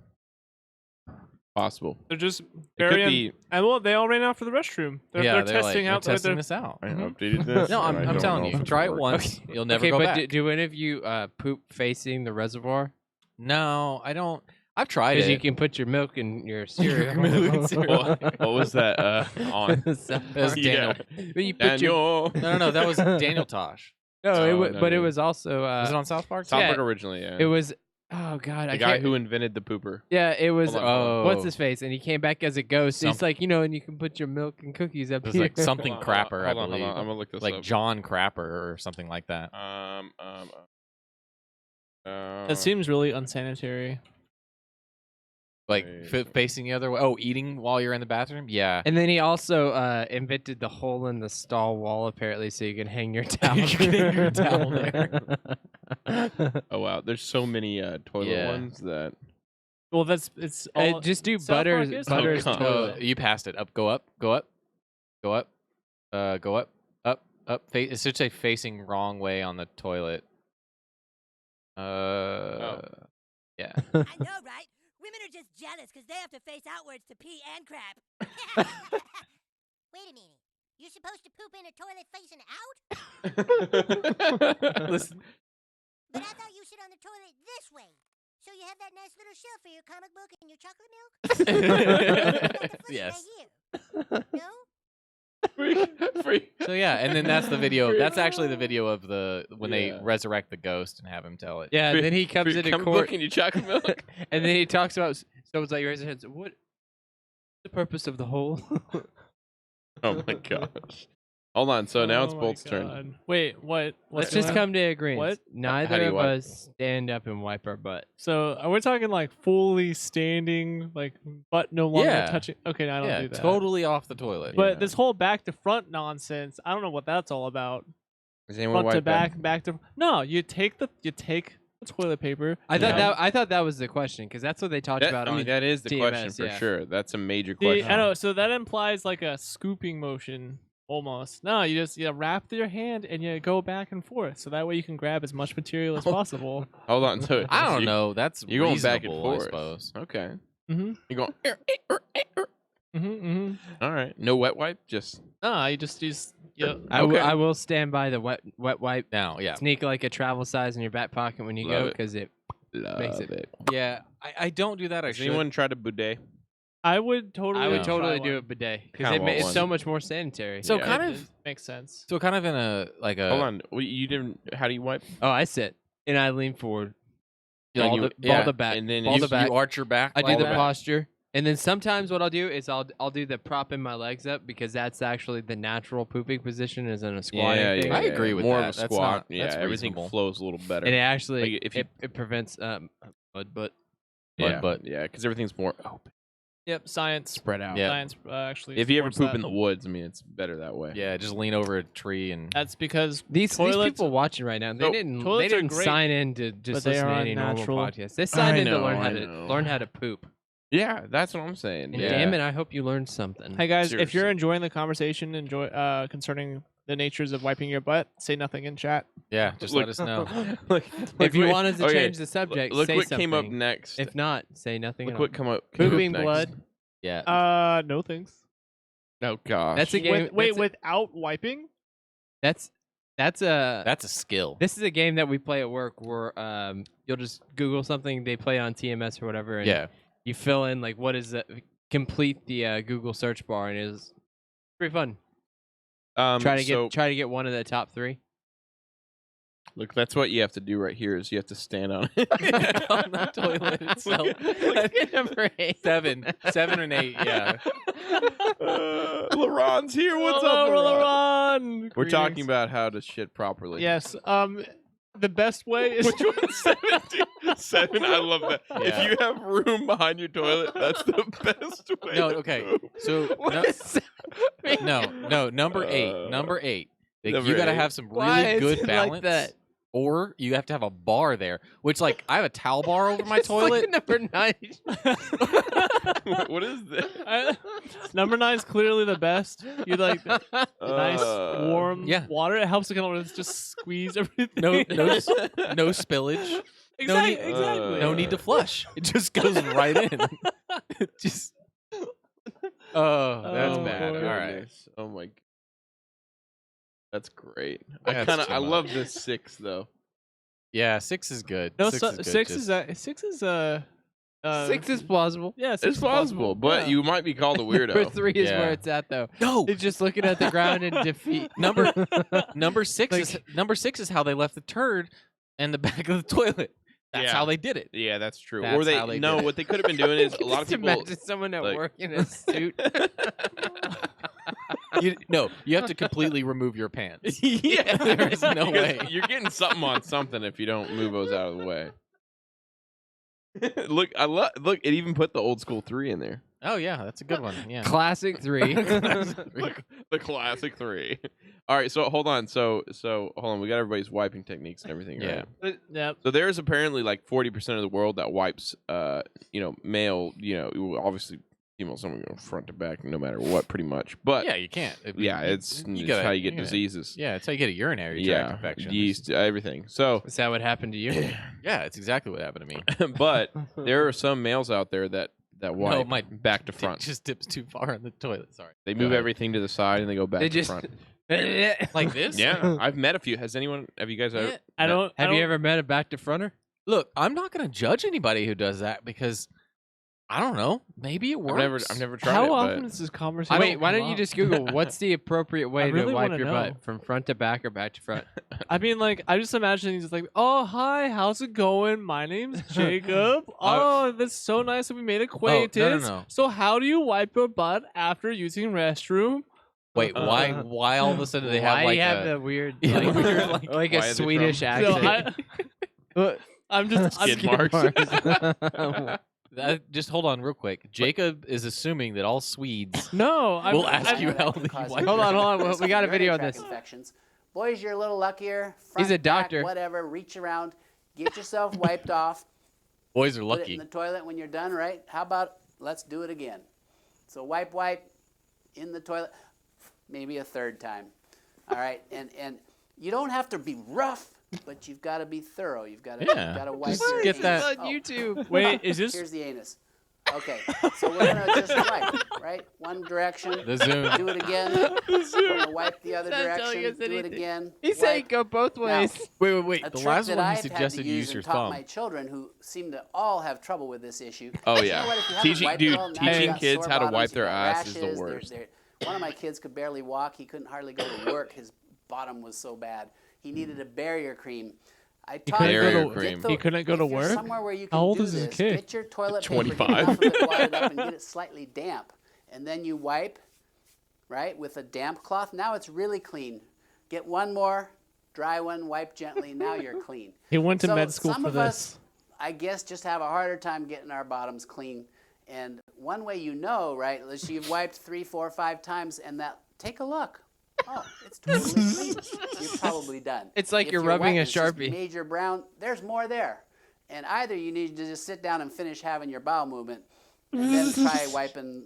Possible. They're just It very. could be. And well, they all ran out for the restroom. They're testing out. They're testing they're- this out. I Mhm. updated this. No, and I I'm don't telling know you, if it's try it working. once. You'll never Okay, go but back. do any of you poop facing the reservoir? No, I don't. I've tried Because it. you can put your milk in your cereal. Milk in cereal. What was that on? South That was Park. Daniel. But you put your, Daniel. No, that was Daniel Tosh. no, No, but it no. was also Was it on South Park? South Yeah. Park originally, yeah. it was oh god, the I guy can't, who invented the pooper. yeah, it was Hold on. what's his face, and he came back as a ghost. He's Some- like, and you can put your milk and cookies up It was here. like something Hold on, crapper, I hold on, believe. I'm gonna look this Like up. John Crapper or something like that. That seems really unsanitary. Like Wait. facing the other way. Oh, eating while you're in the bathroom? Yeah. And then he also invented the hole in the stall wall, apparently, so you can hang your towel. You can hang your towel there. Oh wow, there's so many toilet Yeah. ones that. Well, it's all. Just do South Park Butters. is Butters South Park. toilet. You passed it. Up, go up, go up, go up, go up, up. It should say facing wrong way on the toilet. Yeah. I know, right? Women are just jealous because they have to face outwards to pee and crap. Wait a minute. You're supposed to poop in a toilet facing out? Listen, But I thought you sit on the toilet this way. So you have that nice little shelf for your comic book and your chocolate milk? Got the footy Yes. right here. No? Free. So yeah, and then that's the video. That's actually the video of when they Yeah. resurrect the ghost and have him tell it. Yeah, and then he comes into Come court, look in your chocolate milk. and then he talks about someone's like, raise their hands. What's the purpose of the hole? Oh my gosh. Hold on. So now it's Oh my Bolt's turn. God. Wait, what? Let's what's just going on? come to agreement. What? How Neither do you of wipe? us stand up and wipe our butt. So are we talking like fully standing, like butt no longer Yeah. touching? Okay, no, I don't Yeah, do that. totally off the toilet. But Yeah. this whole back to front nonsense, I don't know what that's all about. Does anyone Front to wipe back, back to no. You take the toilet paper. I thought Yeah. I thought that was the question because that's what they talked that? about I on mean, that is the TMS, question for yeah. sure. That's a major See, question. I know. So that implies like a scooping motion almost. No, you just wrap your hand and you go back and forth, so that way you can grab as much material as possible. Hold on. So I don't you- know. That's You're going back and reasonable, forth. I suppose. Okay. Mm-hmm. You're going. Mm-hmm. All right. No wet wipe. Just. No, you just yeah. Okay. I will stand by the wet wipe. Now, yeah, Sneak like a travel size in your back pocket when you Love go it. because it Love Makes it. it- yeah. I don't do that. I Has should. anyone tried a bidet? I would totally. I would Yeah. totally try do one. a bidet because Kinda want it's one. so much more sanitary. So Yeah. kind It of. makes sense. So kind of in a like a. Hold on. You didn't. How do you wipe? Oh, I sit and I lean forward. Ball the back. and then Ball you- the back. You arch your back. I do like the that. posture, and then sometimes what I'll do is I'll do the propping my legs up because that's actually the natural pooping position is in a squatting Yeah, thing. yeah, I agree with more that. of a That's squat. not- Yeah, that's everything reasonable. flows a little better. And it actually Like, if you- it prevents mud butt. yeah, but- yeah, because everything's more open, Yep, science. spread out. Yeah. Science actually. If you ever supports poop that. in the woods, I mean, it's better that way. Yeah, just lean over a tree and. That's because These toilets, people watching right now, they So, didn't toilets are great, sign in to just they listen to are any normal unnatural. podcast. They signed I in to know, learn how to poop. Yeah, that's what I'm saying. And yeah. damn it, I hope you learned something. Hey guys, if you're Seriously. enjoying the conversation, concerning the natures of wiping your butt, say nothing in chat. Yeah, just Look- let us know. Look, If you wait, want us to okay, change the subject, look say what something. came up next. If not, say nothing. Look at what all. come up. Pooping next. blood. Yeah. No thanks. Oh gosh. That's a game. Wait, without wiping? That's a That's a skill. This is a game that we play at work where you'll just Google something they play on TMS or whatever, and Yeah. you fill in like what is that, complete the Google search bar, and it's pretty fun. Try to get one of the top 3. Look, that's what you have to do right here. Is you have to stand on it On the toilet itself. Number 8. 7 and 8. Yeah. LaRon's here. What's up, Hello, LaRon? Laron. We're talking Greetings. about how to shit properly. Yes. The best way is Which one's 7? Dude? 7. I love that. Yeah. If you have room behind your toilet, that's the best way. No, to okay. poop. So no, number 8. Number 8. Like, Number you got to 8. have some Why really is good it balance. like that? Or you have to have a bar there, which like I have a towel bar over my Just look toilet. at number 9. What is this? number 9 is clearly the best. You like nice warm yeah. water. It helps to kind of just squeeze everything. No spillage. exactly. need- exactly. No need to flush. It just goes right in. It just. Oh, that's Oh, bad. boy. All right. Goodness. Oh my. That's great. That's too I love much. this 6 though. Yeah, 6 is good. No, 6 so, is good. 6 Just- is 6 is 6 is plausible. yeah, 6 It's is plausible, but yeah. you might be called a Number weirdo. 3 is Yeah. where it's at though. no. It's just looking at the ground in defeat. Number 6 is Like- number 6 is how they left the turd in the back of the toilet. That's Yeah. how they did it. Yeah, that's true. That's or they how they no, did it. what they could have been doing is a lot of Just people. imagine someone at like- work in a suit. You have to completely remove your pants. Yeah, There's no because way. You're getting something on something if you don't move those out of the way. Look, look. It even put the old school 3 in there. Oh yeah, that's a good one. Yeah. Classic 3. Look, the classic 3. All right, so hold on. So hold on. We got everybody's wiping techniques and everything. Yeah. Right? Yep. So there's apparently like 40% of the world that wipes, male, obviously female, someone going front to back, no matter what, pretty much. But Yeah, you can't. yeah, it's how you get diseases. Yeah, it's how you get a urinary tract Yeah, infection. yeast, everything. So, Is that what happened to you? Yeah, it's exactly what happened to me. but there are some males out there that wipe my back to It front. just dips too far in the toilet. Sorry. They Go move ahead. everything to the side and they go back They to just front. Like this? Yeah, I've met a few. Have you guys ever? Yeah. I don't. Have you ever met a back to fronter? Look, I'm not going to judge anybody who does that because I don't know. Maybe it works. I've never tried How it. often But is this conversation? Wait, why come don't you up? just Google what's the appropriate way really to wipe wanna your know. butt from front to back or back to front? I mean, like, I just imagine he's just like, "Oh, hi, how's it going? My name's Jacob. Oh, that's so nice that we made acquaintance. no. So, how do you wipe your butt after using restroom?" Wait, why all of a sudden they have Why like you have a... the weird, Yeah, like, weird, like, like why a are they Swedish from- So accent? I'm just Skid I'm- marks. Just hold on real quick. Jacob is assuming that all Swedes No, I'm, will ask I'm- you how they Cause wipe. Hold on, hold on. There's We got a some video on urinary this. tract infections. Boys, you're a little luckier. He's Front, a doctor. Back, whatever. Reach around. Get yourself wiped off. Boys are Put it lucky. in the toilet when you're done, right? How about let's do it again? So wipe in the toilet, maybe a third time. All right, and you don't have to be rough, but you've got to be thorough. You've got to wipe Just your get anus. that- on YouTube. Wait, is this? Here's the anus. Okay, so we're gonna just wipe, right? One direction. The zoom. Do it again. We're gonna wipe the other Not telling direction. us Do it anything. again. He's saying wipe. go both ways. Wait. A The trick last that one he I've had suggested to you use use your and taught thumb. my children, who seem to all have trouble with this issue. Oh You yeah, know what? If you haven't teaching wiped dude, well, now you've teaching got kids sore how to bottoms, wipe you've their got ass is the rashes, worst. one of my kids could barely walk. He couldn't hardly go to work. His bottom was so bad. He needed a barrier cream. I He taught couldn't you go to to- cream. get he couldn't go to if you're work? somewhere where you can How old do is this this, kid? get your toilet paper, 25. get enough of it watered up, and get it slightly damp, and then you wipe, right, with a damp cloth. Now it's really clean. Get one more, dry one, wipe gently. Now you're clean. He went to So med school some for of this. us, I guess, just have a harder time getting our bottoms clean. And one way you know, right, is you've wiped 3, 4, 5 times, and that take a look. Oh, it's totally clean. You're probably done. It's like If you're your rubbing wipe a is just Sharpie. Major brown. There's more there, and either you need to just sit down and finish having your bowel movement, and then try wiping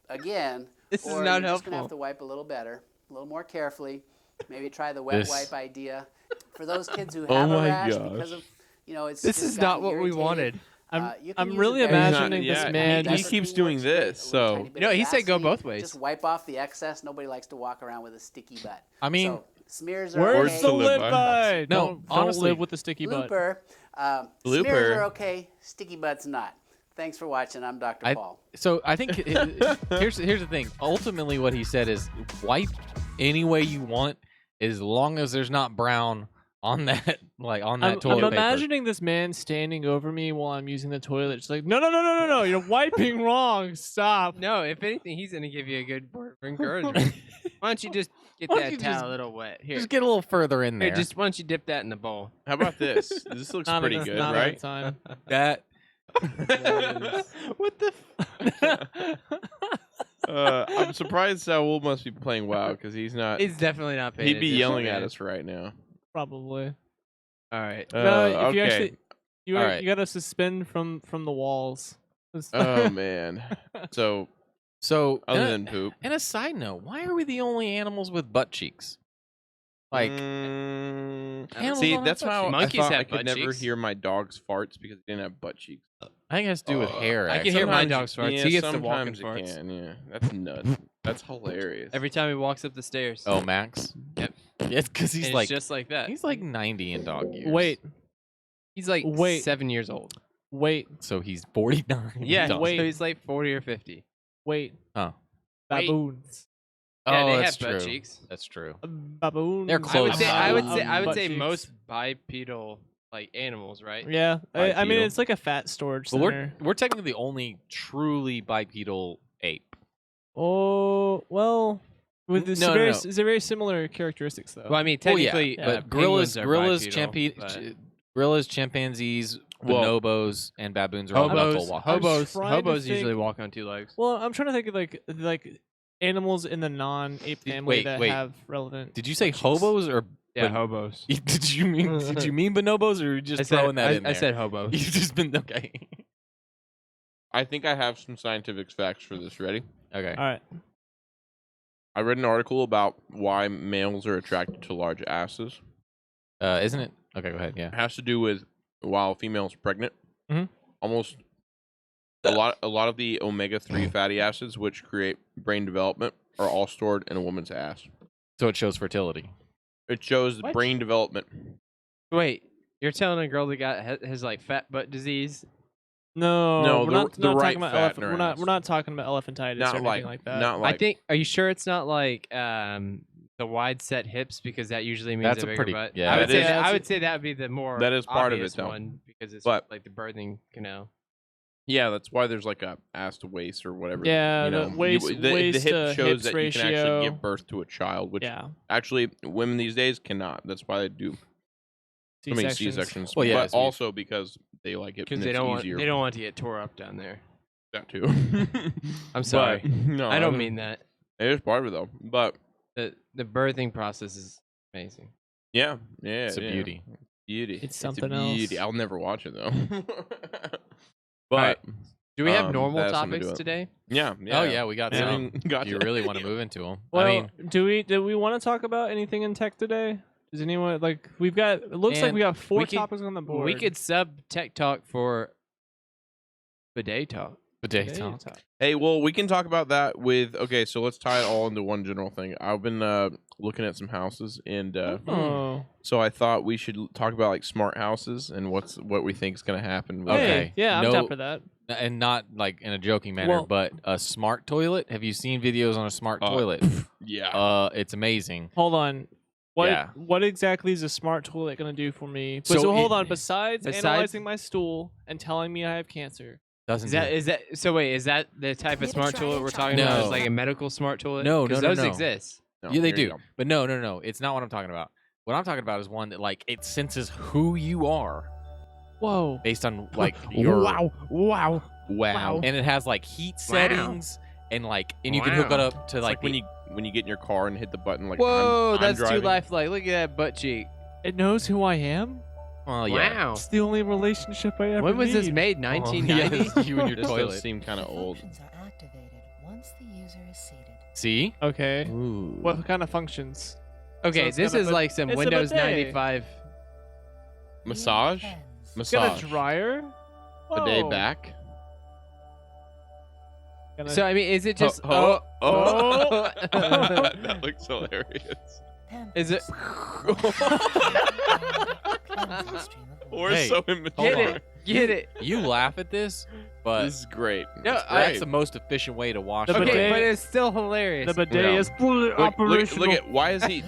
again. This is or not you're just gonna helpful. have to wipe a little better, a little more carefully. Maybe try the wet This- wipe idea. For those kids who Oh have a my rash gosh. because of, it's This just is not gotten what we irritated. wanted. You can I'm use really a very imagining tiny this bit of man- Vaseline he keeps doing works great, this, a little so- tiny bit No, of he said go Vaseline, both ways. Just wipe off the excess. Nobody likes to walk around with a sticky butt. I mean, So, smears are Where's Words okay. to the live live by. by? No, Don't honestly, live with the sticky butt. Blooper. Blooper. Smears are okay. Sticky butts not. Thanks for watching. I'm Dr. Paul. So I think here's the thing. Ultimately, what he said is wipe any way you want, as long as there's not brown on that I'm toilet paper. imagining this man standing over me while I'm using the toilet. It's like, no, you're wiping wrong. Stop. No, if anything, he's gonna give you a good word of encouragement. Why don't you just get Why don't that you towel just- a little wet? Here, Just get a little further in there. here, why don't you dip that in the bowl? How about this? This looks Not pretty enough- good, not right? enough time. that. What the? I'm surprised Saul must be playing WoW because he's not. He's definitely not paying He'd be attention, yelling man. at us right now. Probably. All right. No, if you okay. actually, you All right. you gotta suspend from the walls. Oh man. So So, other and, than poop, and a side note, why are we the only animals with butt cheeks? Like, animals see, don't have that's butt how cheeks. Monkeys I thought have I could butt never cheeks. hear my dog's farts because he didn't have butt cheeks. I think it has to do with hair. I can Actually. hear my Sometimes- dog's farts. Yeah, He gets the walking sometimes it farts. can, yeah, that's nuts. That's hilarious. Every time he walks up the stairs. Oh, Max. Yep. It's because And he's it's like just like that. he's like 90 in dog years. Wait, He's like Wait. 7 years old. wait, So he's 49. Yeah. Dog. Wait. So he's like 40 or 50. wait. Oh. Wait. Baboons. Yeah, Oh, they that's have butt true. cheeks. That's true. Baboons. They're I would close. say. I would say. I would butt say cheeks. most bipedal like animals, right? Yeah, I mean Bipedal. it's like a fat storage But center. we're technically the only truly bipedal ape. Oh well, with this No, no, no. It's a very similar characteristics though. Well, I mean, Well, yeah, technically, but penguins are bipedal, gorillas, chimpanzees, Well- bonobos, and baboons are but all knuckle hobos, walkers. hobos, trying to hobos usually think- walk on 2 legs. Well, I'm trying to think of like animals in the non-ape family wait, that wait. have relevant. Did you say butt cheeks. hobos or Yeah, But- hobos. did you mean bonobos or are you just I said, throwing that in there? I said hobos. You've just been okay. I think I have some scientific facts for this. Ready? Okay. All right. I read an article about why males are attracted to large asses. Isn't it? Okay, go ahead. Yeah. It has to do with while females pregnant, Mhm. almost a lot of the omega-3 fatty acids which create brain development are all stored in a woman's ass. So it shows fertility. It shows What? brain development. Wait, you're telling a girl that has like fat butt disease? No, No, we're the- not, the not right talking about fat elephant. in her We're not. ass. We're not talking about elephantitis or Not anything like that. not like. I think. Are you sure it's not like the wide set hips because that usually means That's a a bigger pretty- butt? yeah, I would that say is- that, I would say that would be the more That is part of it, obvious though. one because it's But- like the birthing canal. Yeah, that's why there's like a ass to waist or whatever. Yeah, you the know, waist- the waist hip to shows hips that you can actually ratio. give birth to a child, which Yeah. actually women these days cannot. That's why they do so many C-sections. C-sections. Well, yeah, but it's weird. also because they like it Because and they it's don't easier. want to get tore up down there. that too. I'm sorry. But, no, I don't mean that. it is part of it though. But The birthing process is amazing. yeah, It's a yeah. beauty. Beauty. It's a something beauty. else. I'll never watch it though. Right. but Do we have that normal has something to do topics with it. today? yeah, Oh yeah, we got I some. mean, gotcha. You really want to move into them? Well, I mean, do we want to talk about anything in tech today? Does anyone like we've got? It looks like And we got 4 we could- topics on the board. We could sub tech talk for bidet talk. bidet Today. talk. Hey, well, we can talk about that with. Okay, so let's tie it all into one general thing. I've been looking at some houses, and Oh, so I thought we should talk about like smart houses and what we think is going to happen. With Okay. Hey, yeah, I'm No- down for that. And not like in a joking manner, Well- but a smart toilet. Have you seen videos on a smart toilet? Yeah. It's amazing. Hold on. What exactly is a smart toilet going to do for me? So So hold it- on. Besides analyzing my stool and telling me I have cancer. Doesn't Is do that it. is that so? Wait, is that the type of Maybe smart try toilet it, we're try talking it. about? No. Is like a medical smart toilet? No, 'Cause no, those no. exist. No, Yeah, they here you do. go. But no. It's not what I'm talking about. What I'm talking about is one that like it senses who you are Whoa. based on like your wow. Wow. and it has like heat settings and you can hook it up to It's like, like when you get in your car and hit the button like Whoa, I'm that's too driving. lifelike. Look at that butt cheek. It knows who I am. well, yeah. Wow. It's the only relationship I ever When was this need. made? Oh, yeah, 1990. it's you and your This does toilet. seem kind of old. Functions are activated once the user is seated. See? Okay. Ooh. What kind of functions? Okay, So it's this got a is bid- like some it's a Windows bidet. 95. Massage? Depends. It's got Massage. a dryer. A day Whoa. back. Gonna- So I mean, is it just Oh, oh? That looks hilarious. Depends. Is it? Cleansing stream of Or water. Hey, so Get immature. it? Get it? You laugh at this, but This is great. No, It's that's great. the most efficient way to wash The a bidet- Okay, toilet. but it's still hilarious. The bidet No. is fully Look, operational. look at why is he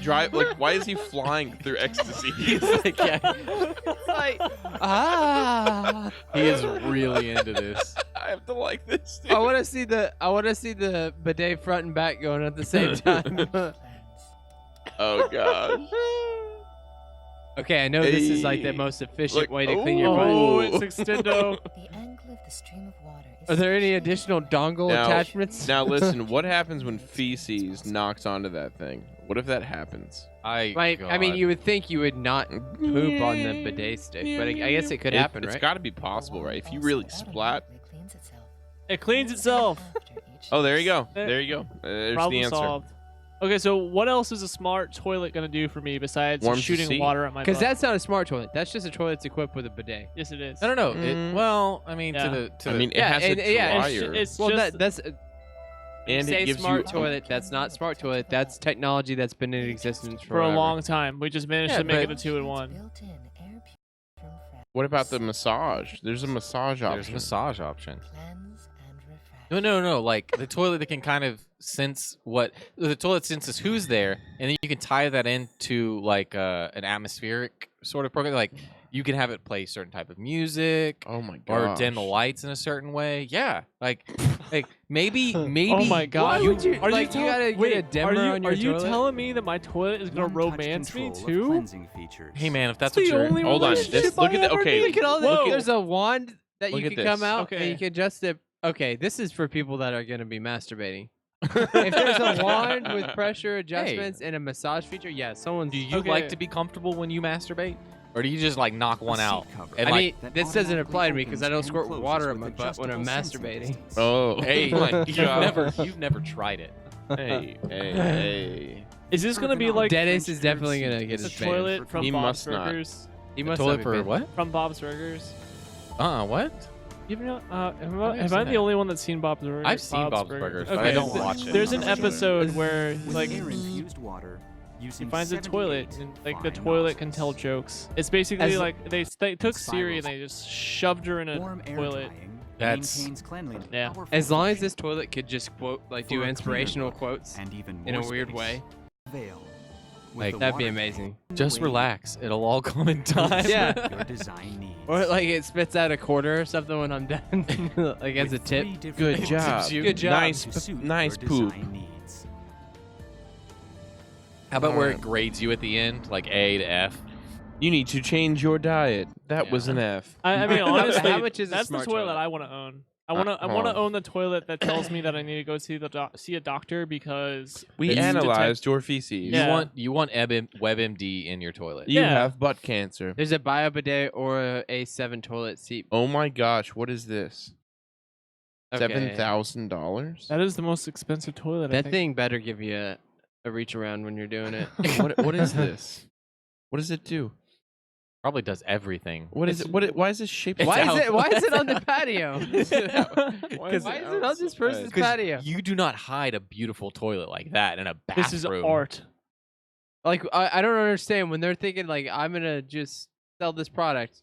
why is he flying through ecstasy? He's like, yeah, It's like he is really into this. I have to like this. Dude. I want to see the bidet front and back going at the same time. Cleanse. Oh gosh. Okay, I know this is like the Hey, most efficient look- way to clean your butt. Oh, Ooh. it's extendo. The angle of the stream of water is Are there any specially additional determined. dongle Now- attachments? Now listen, what happens when feces knocks onto that thing? What if that happens? I mean, God. you would think you would not poop on the bidet stick, but I guess it could happen, It's right? got to be possible, right? If you really splat. Automatically cleans itself It cleans itself. after each Oh, there you go. Eh, There you go. There's Problem the answer. solved. Okay, so what else is a smart toilet gonna do for me besides Warms the shooting seat. water at my Because butt? that's not a smart toilet. That's just a toilet that's equipped with a bidet. Yes, it is. I don't know. Mm. Well, I mean, Yeah. to I the mean, it Yeah, has a and- yeah, dryer. It's Well, just that's and say it gives smart you toilet. That's not smart toilet. That's technology that's been in existence for a forever. long time. We just managed Yeah, to make it but- a 2-in-1. built-in air from What about the massage? There's a massage there's option. massage option. cleanse and refresh. No. Like the toilet that can kind of sense the toilet senses who's there, and then you can tie that into like an atmospheric sort of program. Like you can have it play certain type of music Oh my or god. dim the lights in a certain way. Yeah, like maybe. Oh my god! Why would you- Are like, you tell- gotta get wait, a dimmer are you, on your Are you toilet? telling me that my toilet is gonna One-touch romance me control of too? cleansing features. Hey man, if that's It's what the you're only Hold on, relationship this- look I at the- ever okay, need. Look at all this. Whoa. There's a wand that Look you at can come this. out Okay. and you can adjust it. Okay, this is for people that are going to be masturbating. If there's a wand with pressure adjustments and a massage feature, yeah, someone's. Do you Okay. like to be comfortable when you masturbate, or do you just like knock one A seat out? cover. And I like, mean, that this doesn't apply to me because I don't automatically squirt opens and water up closes my with butt when I'm adjustable masturbating. sensing Oh, hey, my god. you've never tried it. Hey. Is this gonna be like Dennis is definitely going to get the his banned. toilet from He Bob's must not. Burgers? He The must toilet have it for banned. what? From Bob's Burgers. What? You know, I've am seen I the that. only one that's seen Bob's Burgers? I've seen Bob's Burgers, but I Okay, don't th- watch it. There's an Not much of it. episode where With like air-infused water, he using finds a toilet 78 and like the fine toilet can nozzles. tell jokes. It's basically As- like they took Siri and they just shoved her in a Warm air toilet. drying That's- maintains cleanliness. Yeah. Powerful As long as flushing this toilet could just quote, like, for do a cleaner inspirational look quotes and even in a more weird space. way. Veil. With Like, the that'd be water amazing. Just away relax. It'll all come in time. Yeah. your design needs. Or like it spits out a quarter or something when I'm done, like as a With tip. 3 different Good tips job. you. Good job. Nice, to suit nice your poop. design needs. How about where it grades you at the end, like A to F? You need to change your diet. That Yeah. was an F. I mean, How- honestly, how much is a that's the smart toilet toilet? I want to own. I want to oh. own the toilet that tells me that I need to go see a doctor because We it's analyzed your feces. Yeah. You want WebMD in your toilet. You Yeah. have butt cancer. There's a bio bidet or a A7 toilet seat. Oh my gosh, what is this? Okay. $7,000? That is the most expensive toilet. I That think. thing better give you a reach around when you're doing it. What is this? What does it do? Probably does everything. What is it? Why is this shaped? It's Why is out. it? Why is it on the patio? Why Why is it on this person's outside? patio? You do not hide a beautiful toilet like that in a bathroom. This is art. Like I don't understand when they're thinking like I'm gonna just sell this product.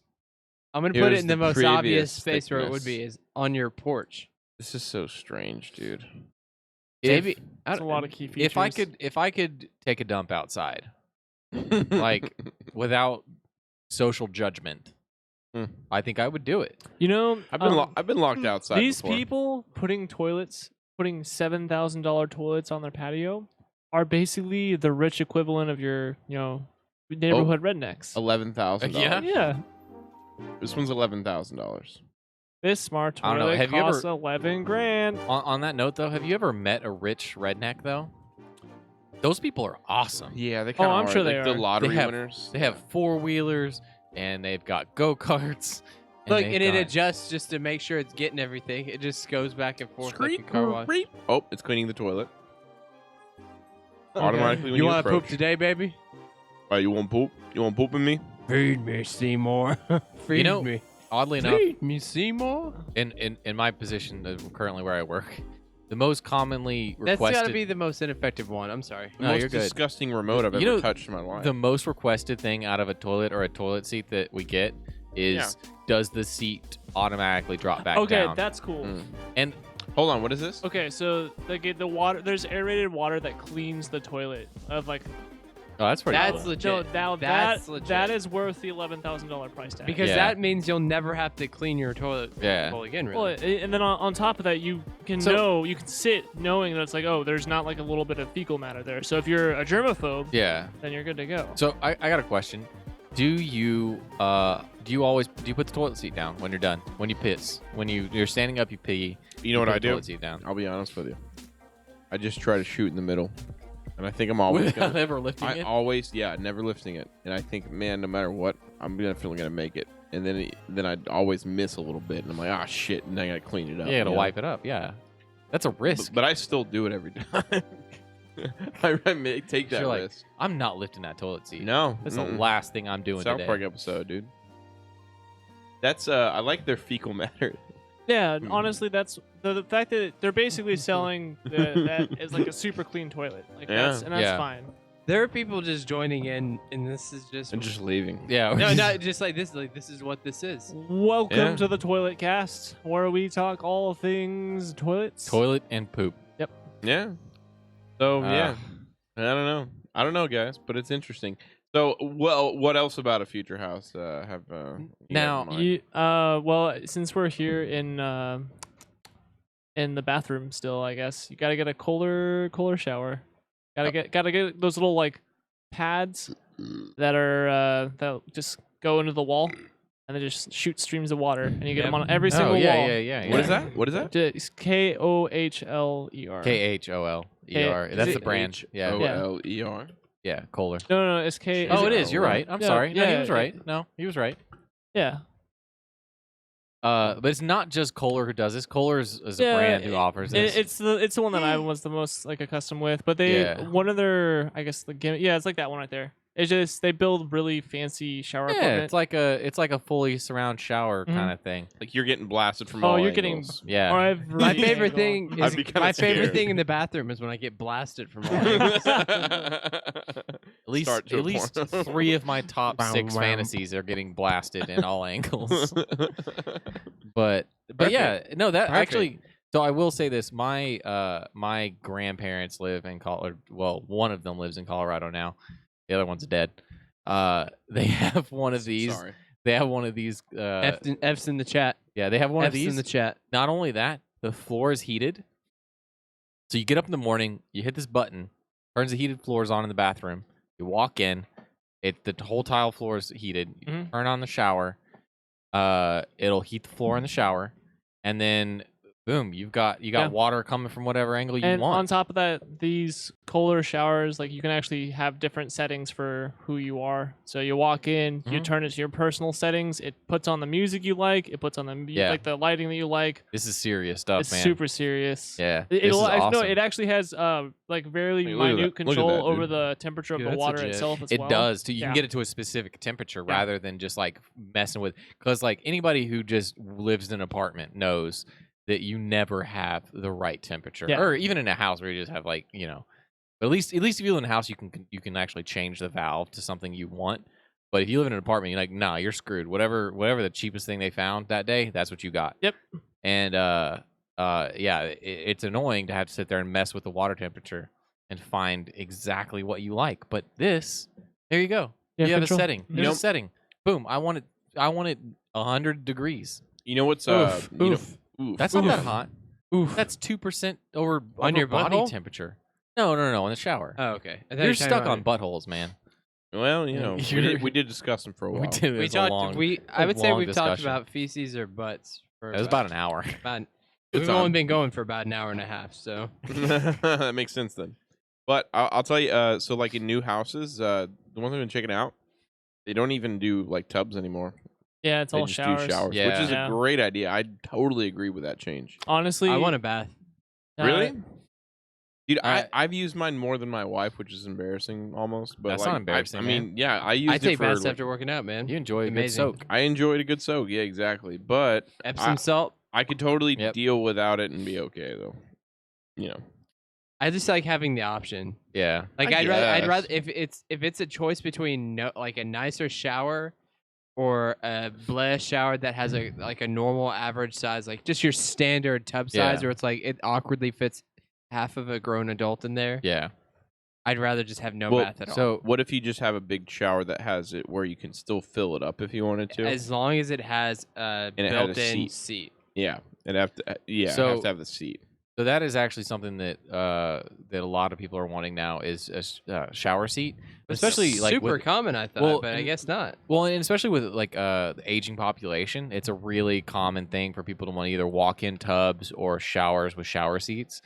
I'm gonna put Here's it in the the most previous obvious space where it would thickness. be is on your porch. This is so strange, dude. Maybe That's a lot of key features. If I could take a dump outside, like without social judgment, Hmm. I think I would do it. You know, I've been locked outside. these before. people putting $7,000 toilets on their patio are basically the rich equivalent of your, neighborhood rednecks. $11,000. Yeah? Yeah. This one's $11,000. This smart I don't know, toilet have you ever- costs 11 grand. On that note, though, have you ever met a rich redneck though? Those people are awesome. Yeah, they kind of I'm sure they like the are. lottery They have- winners. They have 4-wheelers and they've got go-karts. Look, they've and it got- adjusts just to make sure it's getting everything. It just goes back and forth like a Screep, car wash. screep. Oh, it's cleaning the toilet. Automatically when You you want to approach. poop today, baby? Oh, you want poop? You want poop in me? Feed me, Seymour. Feed know, me. Oddly enough, Feed me, Seymour. in my position, currently where I work, the most commonly That's requested, got to be the most ineffective one. I'm sorry. The No, most you're good. disgusting remote I've You ever know, touched in my life. the most requested thing out of a toilet or a toilet seat that we get is, does the seat automatically drop back Okay, down? that's cool. Mm. And Hold on, what is this? Okay, so the water, there's aerated water that cleans the toilet of like. oh, that's pretty That's cool. legit. No, now That's that legit. that is worth the $11,000 price tag. Because Yeah. that means you'll never have to clean your toilet Yeah. bowl again, Well, really. and then on top of that, you can you can sit knowing that it's like, oh, there's not like a little bit of fecal matter there. So if you're a germaphobe, Yeah. then you're good to go. So I got a question. Do you put the toilet seat down when you're done? When you piss? When you're standing up, you pee. You know what put I the do? Toilet seat down. I'll be honest with you. I just try to shoot in the middle. And I think I'm always Without gonna... ever lifting I it. always, never lifting it. And I think, man, no matter what, I'm definitely going to make it. And then I always miss a little bit. And I'm like, ah, shit. And then I got to clean it up. Yeah, to you know? wipe it up. Yeah, that's a risk. But I still do it every time. I may take that You're like, risk. I'm not lifting that toilet seat. No. That's the mm-mm. last thing I'm doing South today. Park episode, dude. That's, I like their fecal matter. Yeah, Hmm. honestly, that's the fact that they're basically selling that as like a super clean toilet. Like Yeah. that's Yeah. fine. There are people just joining in, and this is just. And just leaving. Yeah. no, not just like this. Like this is what this is. Welcome Yeah. to the Toilet Cast, where we talk all things toilets. Toilet and poop. Yeah. So, yeah. Ah. I don't know, guys, but it's interesting. So, well, what else about a future house have you Now, have in mind? Well, since we're here in the bathroom still, I guess you gotta get a Kohler shower. Gotta get those little like pads that are that just go into the wall and they just shoot streams of water, and you get them on every single oh, yeah, wall. yeah. What is that? What is that? Just KOHLER. KHOLER. That's Is the it brand. Yeah. Kohler. Yeah. Kohler. No, it's K. Oh, it it is. You're Kohler? right. I'm Yeah, sorry. No, he yeah, was right. No, he was right. Yeah. But it's not just Kohler who does this. Kohler is a Yeah, brand who offers this. It's the one that I was the most like accustomed with, but they Yeah. one of their I guess the gimmick, it's like that one right there. It's just they build really fancy shower yeah, equipment. it's like a fully surround shower Mhm. kind of thing. Like you're getting blasted from Oh, all you're getting- angles. Yeah. Every My favorite angle. thing I'd is be kinda my favorite scared. thing in the bathroom is when I get blasted from all angles. At least Start to a at least porno. 3 of my top Wow, 6 wow. fantasies are getting blasted in all angles. But yeah, no, that Perfect. actually. So I will say this: my my grandparents live in Colorado. Well, one of them lives in Colorado now. The other one's dead. They have one of these. Sorry. They have one of these. F's in the chat. Yeah, they have one of F's these. in the chat. Not only that, the floor is heated. So you get up in the morning, you hit this button, turns the heated floors on in the bathroom. You walk in, the whole tile floor is heated. You Mhm. turn on the shower. It'll heat the floor in the shower, and then boom, you got Yeah. water coming from whatever angle you And on want. top of that, these Kohler showers, like you can actually have different settings for who you are. So you walk in, you Mhm. turn it to your personal settings. It puts on the music you like. It puts on the Yeah. like the lighting that you like. This is serious stuff, It's man. super serious. Yeah, It, this it'll is actually, awesome. no, it actually has like very Hey, look at minute that. Look at control that, over dude. the temperature Dude, of the that's water legit. itself as It well. does too. You Yeah. can get it to a specific temperature Yeah. rather than just like messing with. Because like anybody who just lives in an apartment knows that you never have the right temperature, Yeah. or even in a house where you just have like But at least if you live in a house, you can actually change the valve to something you want. But if you live in an apartment, you're like, nah, you're screwed. Whatever the cheapest thing they found that day, that's what you got. Yep. And yeah, it's annoying to have to sit there and mess with the water temperature and find exactly what you like. But this There you go. Yeah, You have control. a setting. You There's know- a setting. Boom. I want it 100 degrees. You know what's Oof, you know- oof. oof. That's not that Oof. hot. Oof. That's 2% over On your body butthole? temperature. No, in the shower. Oh, okay. I thought you You're were talking stuck about on buttholes, man. Well, you know, You're- we did discuss them for a while. We did. It We was a talked. long. I would say long we've talked discussion. about feces or butts for It was about an hour. about- Good We've only time. been going for about an hour and a half. So That makes sense then. But I'll tell you. So like in new houses, the ones I've been checking out, they don't even do like tubs anymore. Yeah, it's They all just showers. do showers, which Yeah. is Yeah. a great idea. I totally agree with that change. Honestly, I want a bath. Really? Dude, I- I've used mine more than my wife, which is embarrassing almost. But That's like, not embarrassing, I man. mean, yeah, I used I it take for. baths like- after working out, man. You enjoy a good Amazing. soak. I enjoyed a good soak. Yeah, exactly. But Epsom salt. I could totally Yep. deal without it and be okay though. You know. I just like having the option. Yeah. Like I I'd rather guess. if it's a choice between like a nicer shower or a blessed shower that has a normal average size, like just your standard tub size, Yeah. where it's like it awkwardly fits half of a grown adult in there. Yeah. I'd rather just have no Well, bath at all. So What if you just have a big shower that has it where you can still fill it up if you wanted to? As long as it has a it had a built-in seat. seat. Yeah, and have to. Yeah, So- have to have the seat. So that is actually something that that a lot of people are wanting now is a shower seat, especially like super with, common, I thought, well, but I and- guess not. well, and especially with like the aging population, it's a really common thing for people to want to either walk in tubs or showers with shower seats.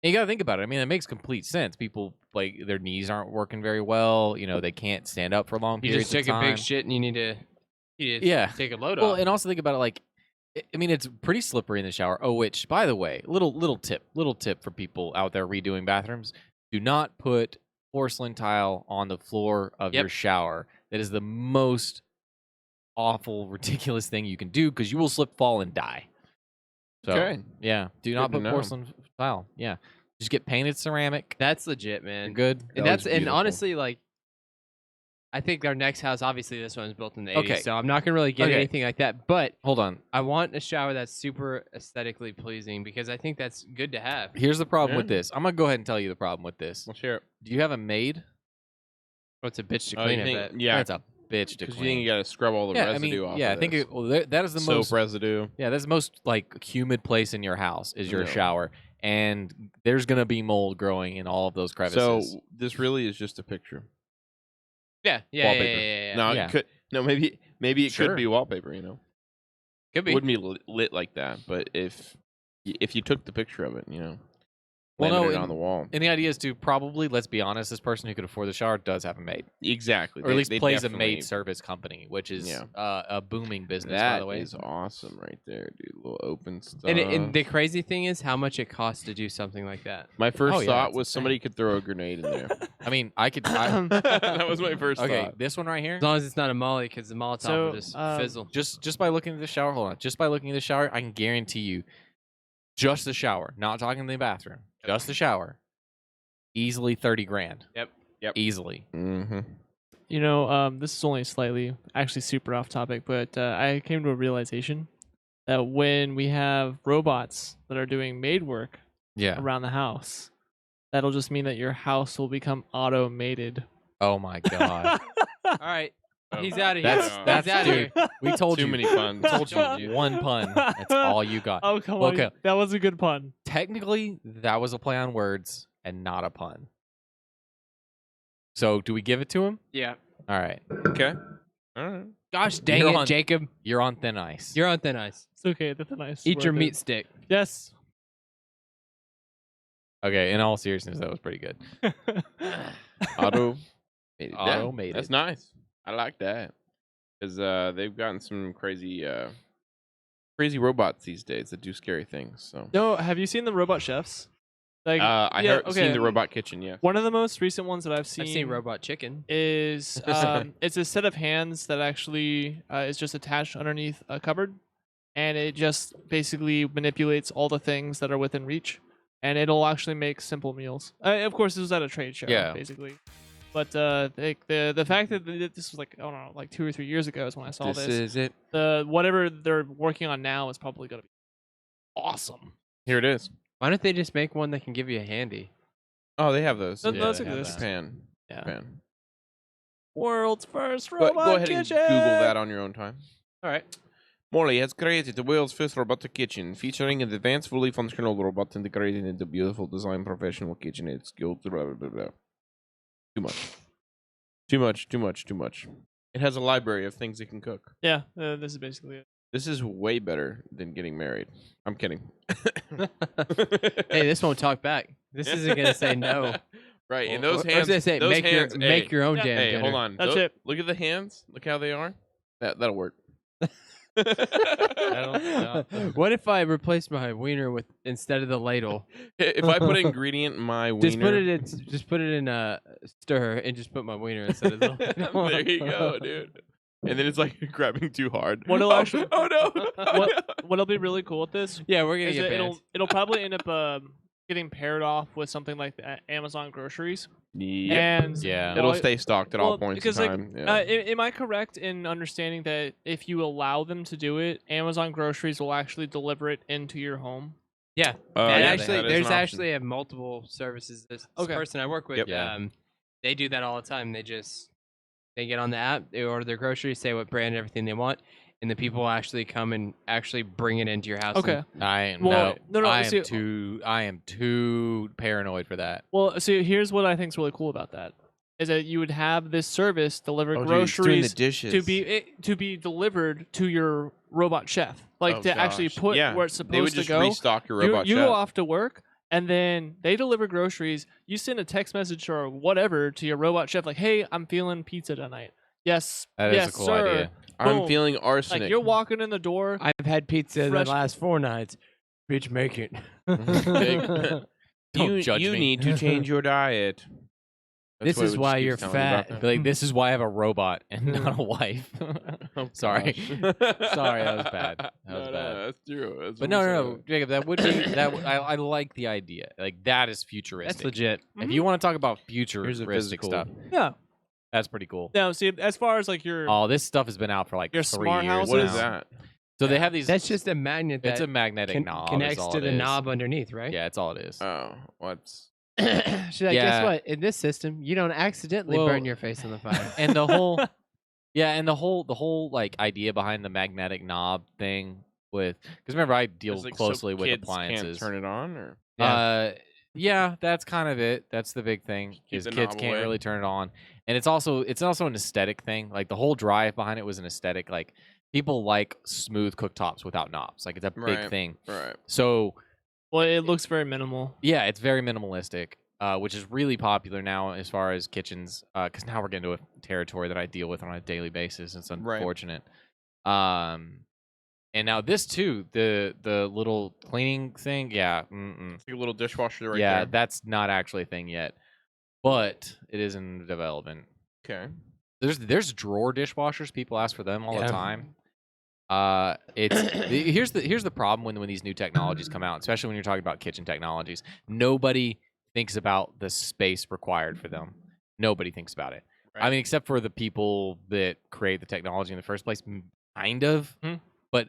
And you got to think about it. I mean, it makes complete sense. People like their knees aren't working very well. You know, they can't stand up for long You periods just took of a time. big shit and you need to Yeah. take a load Well, off. and also think about it like, I mean, it's pretty slippery in the shower. Oh, which, by the way, little tip for people out there redoing bathrooms: do not put porcelain tile on the floor of Yep. your shower. That is the most awful, ridiculous thing you can do because you will slip, fall, and die. So, Okay. yeah, do not Good to put know. porcelain tile. Yeah, just get painted ceramic. That's legit, You're man. good. And That looks and beautiful. honestly, like, I think our next house, obviously, this one's built in the 80s, Okay. so I'm not gonna really get Okay. anything like that. But Hold on. I want a shower that's super aesthetically pleasing because I think that's good to have. Here's the problem with Yeah. this. I'm gonna go ahead and tell you the problem with this. We'll share it. Do you have a maid? Oh, it's a bitch to Oh, clean you it, think- but yeah, That's a bitch to because clean. you think you got to scrub all the yeah, I residue mean, off. yeah, of I think this. that is the soap most residue. Yeah, that's the most like humid place in your house is your Yeah. shower, and there's gonna be mold growing in all of those crevices. So this really is just a picture. yeah, Wallpaper. No, Yeah. it could. No, maybe it Sure. could be wallpaper. You know, could be. it wouldn't be lit like that. But if you took the picture of it, you know, Well, landed no, it and- on the wall. and the idea is to probably, let's be honest, this person who could afford the shower does have a maid, Exactly. or at least They plays a definitely- maid service company, which is Yeah. a booming business, That by the way. is awesome right there, dude. Little open stuff. And the crazy thing is how much it costs to do something like that. My first Oh, yeah, thought it's was insane. somebody could throw a grenade in there. I mean, I could. That was my first okay, thought. this one right here. As long as it's not a molly, because the Molotov So, will just fizzle. Just by looking at the shower, hold on. Just by looking at the shower, I can guarantee you, just the shower, not talking the bathroom, just the shower, easily 30 grand. Yep. Easily. Mm-hmm. You know, this is only slightly, actually super off topic, but I came to a realization that when we have robots that are doing maid work Yeah. around the house, that'll just mean that your house will become automated. Oh my god. All right, he's out of here. That's He's out of dude. here. We told Too you. many puns. Told you one pun. That's all you got. Oh, come Well, on. okay. That was a good pun. Technically, that was a play on words and not a pun. So, do we give it to him? Yeah. All right. Okay. All right. Gosh dang You're it, on- Jacob. You're on thin ice. You're on thin ice. It's okay. That's a nice. Eat your worth it. meat stick. Yes. Okay, in all seriousness, that was pretty good. Automated. Automated. That's nice. I like that because they've gotten some crazy robots these days that do scary things. So No, have you seen the robot chefs? Like, I yeah, heard okay. seen the robot kitchen. Yeah. One of the most recent ones that I've seen, I've seen Robot Chicken. is it's a set of hands that actually is just attached underneath a cupboard, and it just basically manipulates all the things that are within reach, and it'll actually make simple meals. Of course, this was at a trade show, Yeah. basically. But the fact that this was like, I don't know, like 2 or 3 years ago is when I saw this. is it. The whatever they're working on now is probably gonna be awesome. Here it is. Why don't they just make one that can give you a handy? Oh, they have those. Those Yeah, they have exist. that. Japan. Yeah. Japan. World's first Go robot ahead and kitchen. Google that on your own time. All right. Morley has created the world's first robotic kitchen, featuring an advanced, fully functional robot integrated into beautiful design, professional KitchenAid skills. Blah, blah, blah, blah. Too much. Too much. Too much. Too much. It has a library of things it can cook. Yeah, this is basically it. This is way better than getting married. I'm kidding. Hey, this won't talk back. This isn't gonna say no. Right, and Or- those or I was hands. gonna say, those make hands, make your own Yeah. damn Hey, dinner. hold on. That's it. Look at the hands. Look how they are. That'll work. What if I replace my wiener with instead of the ladle? If I put an ingredient in my wiener, Just put it in a stir and just put my wiener instead of the ladle. there you go, dude. And then it's like grabbing too hard. What'll oh, actually- oh no! What'll be really cool with this Yeah, we're gonna is get that banned. it'll probably end up getting paired off with something like Amazon groceries. Yep. And Yeah. It'll well, stay stocked at all well, points because, in like, time. Yeah. am I correct in understanding that if you allow them to do it, Amazon groceries will actually deliver it into your home? Yeah, Oh, and yeah, actually, that is an there's option. actually a multiple services. This Okay. person I work with, Yep. Yeah. they do that all the time. They get on the app, they order their groceries, say what brand, everything they want, and the people actually come and actually bring it into your house. Okay. No, no, I see- am too paranoid for that. Well, see, here's what I think's really cool about that is that you would have this service deliver Oh, dude, it's doing groceries the dishes. to be delivered to your robot chef, like Oh, to actually gosh. put Yeah, where it's They would supposed to just go. restock your You robot go chef. off to work, and then they deliver groceries. You send a text message or whatever to your robot chef, like, "Hey, I'm feeling pizza tonight." Yes, That is yes, a cool sir. idea. I'm Boom. feeling arsenic. Like you're walking in the door. I've had pizza Fresh- the last 4 nights. Bitch, make it. Don't judge you me. need to change your diet. This what it is would why just you're keep telling you about fat. Be like, this is why I have a robot and not a wife. Oh, Sorry. gosh. Sorry, that was bad. That was No, bad. that's true. That's But what no, we no, no, said. Jacob, that would be I like the idea. Like that is futuristic. That's legit. If you want to talk about Here's a futuristic physical- stuff, Yeah. that's pretty cool. Now, see, as far as like your Oh, this stuff has been out for like Your 3 smart years. houses? What now. is that? So they have these. That's just a magnet that it's a magnetic knob. is connects all to it the is. knob underneath, right? Yeah, it's all it is. Oh, what's She's like, Yeah. guess what? In this system, you don't accidentally Well- burn your face on the fire. And the whole, yeah, and the whole like idea behind the magnetic knob thing with because remember I deal It's like, so closely with kids appliances. Can't turn it on, or Yeah, that's kind of it. That's the big thing. Keep Is the kids knob can't away. really turn it on, and it's also an aesthetic thing. Like the whole drive behind it was an aesthetic. Like people like smooth cooktops without knobs. Like it's a big Right. thing. right? So well, it looks very minimal. yeah, it's very minimalistic, which is really popular now as far as kitchens. Because now we're getting to a territory that I deal with on a daily basis. It's Right. unfortunate. And now this too, the little cleaning thing. Yeah. It's like a little dishwasher right yeah, there. that's not actually a thing yet, but it is in development. Okay. There's drawer dishwashers. People ask for them all Yeah. the time. Here's the problem when these new technologies come out, especially when you're talking about kitchen technologies. Nobody thinks about the space required for them. Nobody thinks about it. I Right. mean, except for the people that create the technology in the first place, kind of. But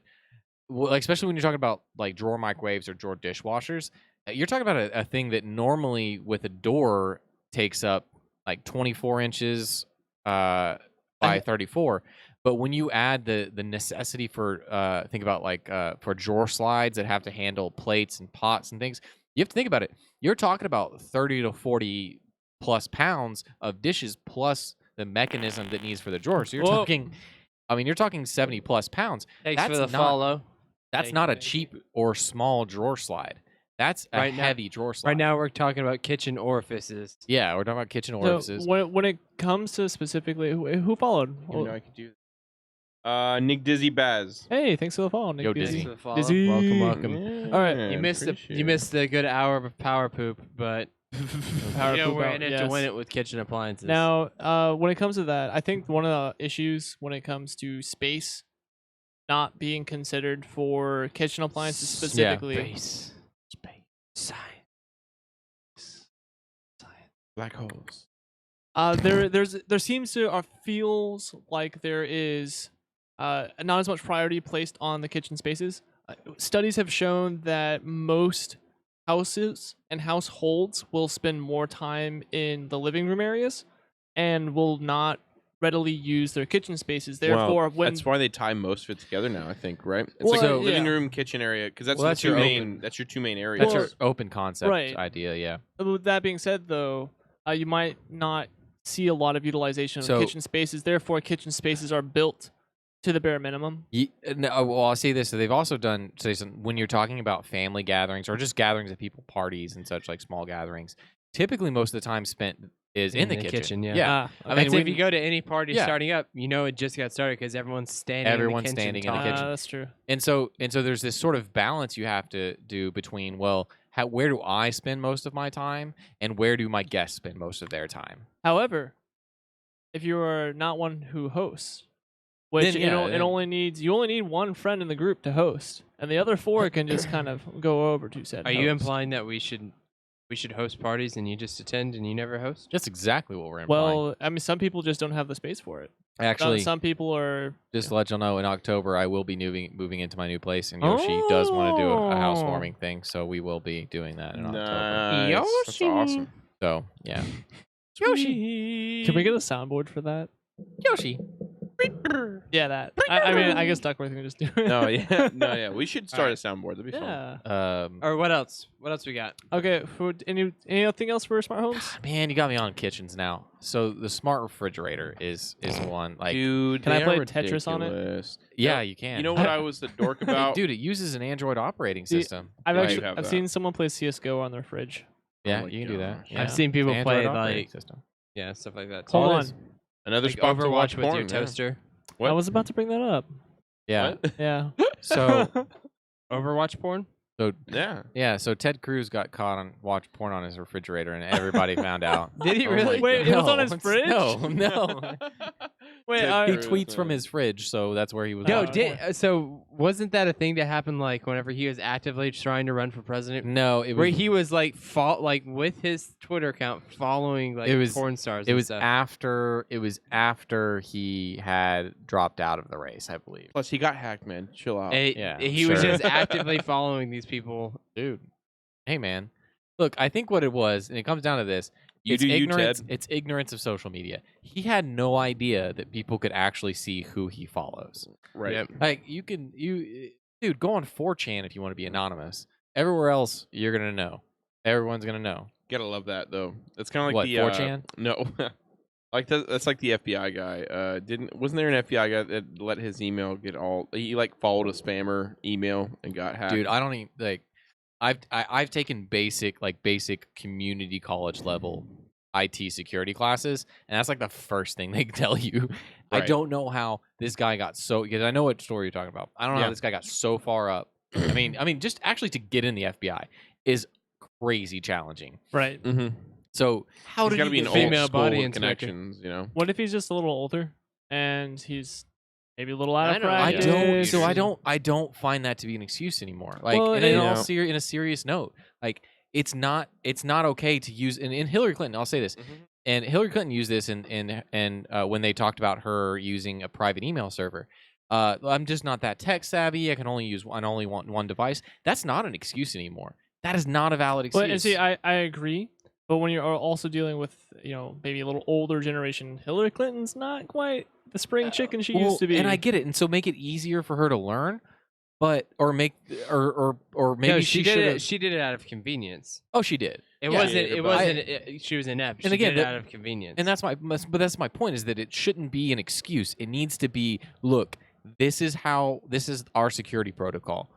like, especially when you're talking about like drawer microwaves or drawer dishwashers, you're talking about a thing that normally with a door takes up like 24 inches by 34. But when you add the necessity for think about like for drawer slides that have to handle plates and pots and things, you have to think about it. You're talking about 30 to 40 plus pounds of dishes plus the mechanism that needs for the drawer. So you're Whoa. talking, I mean, you're talking 70 plus pounds. Thanks for That's the not- follow. That's Thank not you, a thank cheap or small drawer slide. That's a Right now- heavy drawer slide. Right now, we're talking about kitchen orifices. Yeah, we're talking about kitchen So orifices. when it comes to specifically who followed? You know I could do that. Nick Dizzy Baz. Hey, thanks for the follow, Nick Yo, Dizzy. Dizzy. For the follow. Dizzy. Welcome. Yeah, All right, You missed appreciate you it. missed the good hour of power poop, but Power you know, poop we're out, in it to yes. win it with kitchen appliances. Now, when it comes to that, I think one of the issues when it comes to space not being considered for kitchen appliances specifically. Space. Science. Black holes. There seems to or feels like there is not as much priority placed on the kitchen spaces. Studies have shown that most houses and households will spend more time in the living room areas and will not readily use their kitchen spaces. Well, Therefore, when that's why they tie most of it together now. I think, right? It's Well, like so- living yeah. room, kitchen area, because that's Well, the that's two your main. open- That's your two main areas. That's Well, your open concept right. idea, yeah. with that being said, though, you might not see a lot of utilization So- of kitchen spaces. Therefore, kitchen spaces are built to the bare minimum. No, well, I'll say this. So they've also done when you're talking about family gatherings or just gatherings of people, parties and such, like small gatherings. Typically, most of the time spent is in the kitchen. yeah. Yeah. Ah, I mean, That's if you go to any party Yeah. starting up, you know it just got started because everyone's standing. Everyone's in the kitchen standing in the talking. kitchen. That's true. And so there's this sort of balance you have to do between, well, where do I spend most of my time and where do my guests spend most of their time? However, if you are not one who hosts, which Then, yeah, it then- only needs you only need one friend in the group to host, and the other four can just kind of go over to said. Are you host. implying that we should host parties and you just attend and you never host? That's exactly what we're implying. Well, I mean, some people just don't have the space for it. Actually, Some people are. just to let y'all know, in October I will be moving into my new place, and Yoshi does want to do a housewarming thing, so we will be doing that in October. Nice. That's awesome. So yeah, Yoshi. Can we get a soundboard for that? Yoshi. Yeah, that. I mean, I guess Duckworth can just do it. No, yeah. We should start a soundboard. That'd be fun. Yeah. Or what else? What else we got? Okay. For anything else for smart homes? Man, you got me on kitchens now. So the smart refrigerator is one like. Dude, Can I they play are Tetris on it? ridiculous. Yeah, you can. You know what I was the dork about? Dude, it uses an Android operating See, system. I've Yeah, you actually have I've that. seen someone play CS:GO on their fridge. Yeah, my you can do that. gosh. Yeah. I've seen people Android play operating like system. stuff like that. Hold all it on. is. Another Like spot to watch Overwatch with porn, your yeah. toaster. What? I was about to bring that up. Yeah. What? Yeah. So Overwatch porn? Yeah. So Ted Cruz got caught on watch porn on his refrigerator, and everybody found out. Did he Oh really? my Wait, God. it was on his No, fridge? No. Wait, Ted He Cruz, tweets from man. his fridge, so that's where he was. Yo, watching porn. so wasn't that a thing that happened like whenever he was actively trying to run for president? No, it Where was. he was like with his Twitter account following like It was- porn stars. It and was stuff. after. It was after he had dropped out of the race, I believe. Plus, he got hacked, man. Chill out. Yeah, He was sure. just actively following these people. Dude, hey man, look, I think what it was, and it comes down to this: You it's do you, ignorance. Ted. It's ignorance of social media. He had no idea that people could actually see who he follows. Right. Yep. Like dude, go on 4chan if you want to be anonymous. Everywhere else, you're gonna know. Everyone's gonna know. Gotta love that though. It's kind of like What, the 4chan? No, like that's like the FBI guy. Wasn't there an FBI guy that let his email get all? He like followed a spammer email and got hacked. Dude, I don't even like. I've taken basic community college level IT security classes, and that's like the first thing they tell you. I Right. don't know how this guy got so, because I know what story you're talking about. I don't know Yeah. how this guy got so far up. I mean, just actually to get in the FBI is crazy challenging. Right. Mm-hmm. So how He's did got to you be an get old female school body with inspector. connections, you know. What if he's just a little older and he's maybe a little out I of know, I practice? don't. So Years. I don't find that to be an excuse anymore. Like, Well, and it- in a serious note, like it's not okay to use. And in Hillary Clinton, I'll say this, and Hillary Clinton used this in when they talked about her using a private email server. I'm just not that tech savvy. I only want one device. That's not an excuse anymore. That is not a valid excuse. But and see, I agree. But when you're also dealing with maybe a little older generation, Hillary Clinton's not quite the spring chicken she Well, used to be. and I get it. And so make it easier for her to learn, but or maybe No, she did should. it. She did it out of convenience. Oh, she did. It Yeah. wasn't. Yeah, It but wasn't. She was inept. And She again, did it that- out of convenience. And that's my point is that it shouldn't be an excuse. It needs to be, look, this is our security protocol.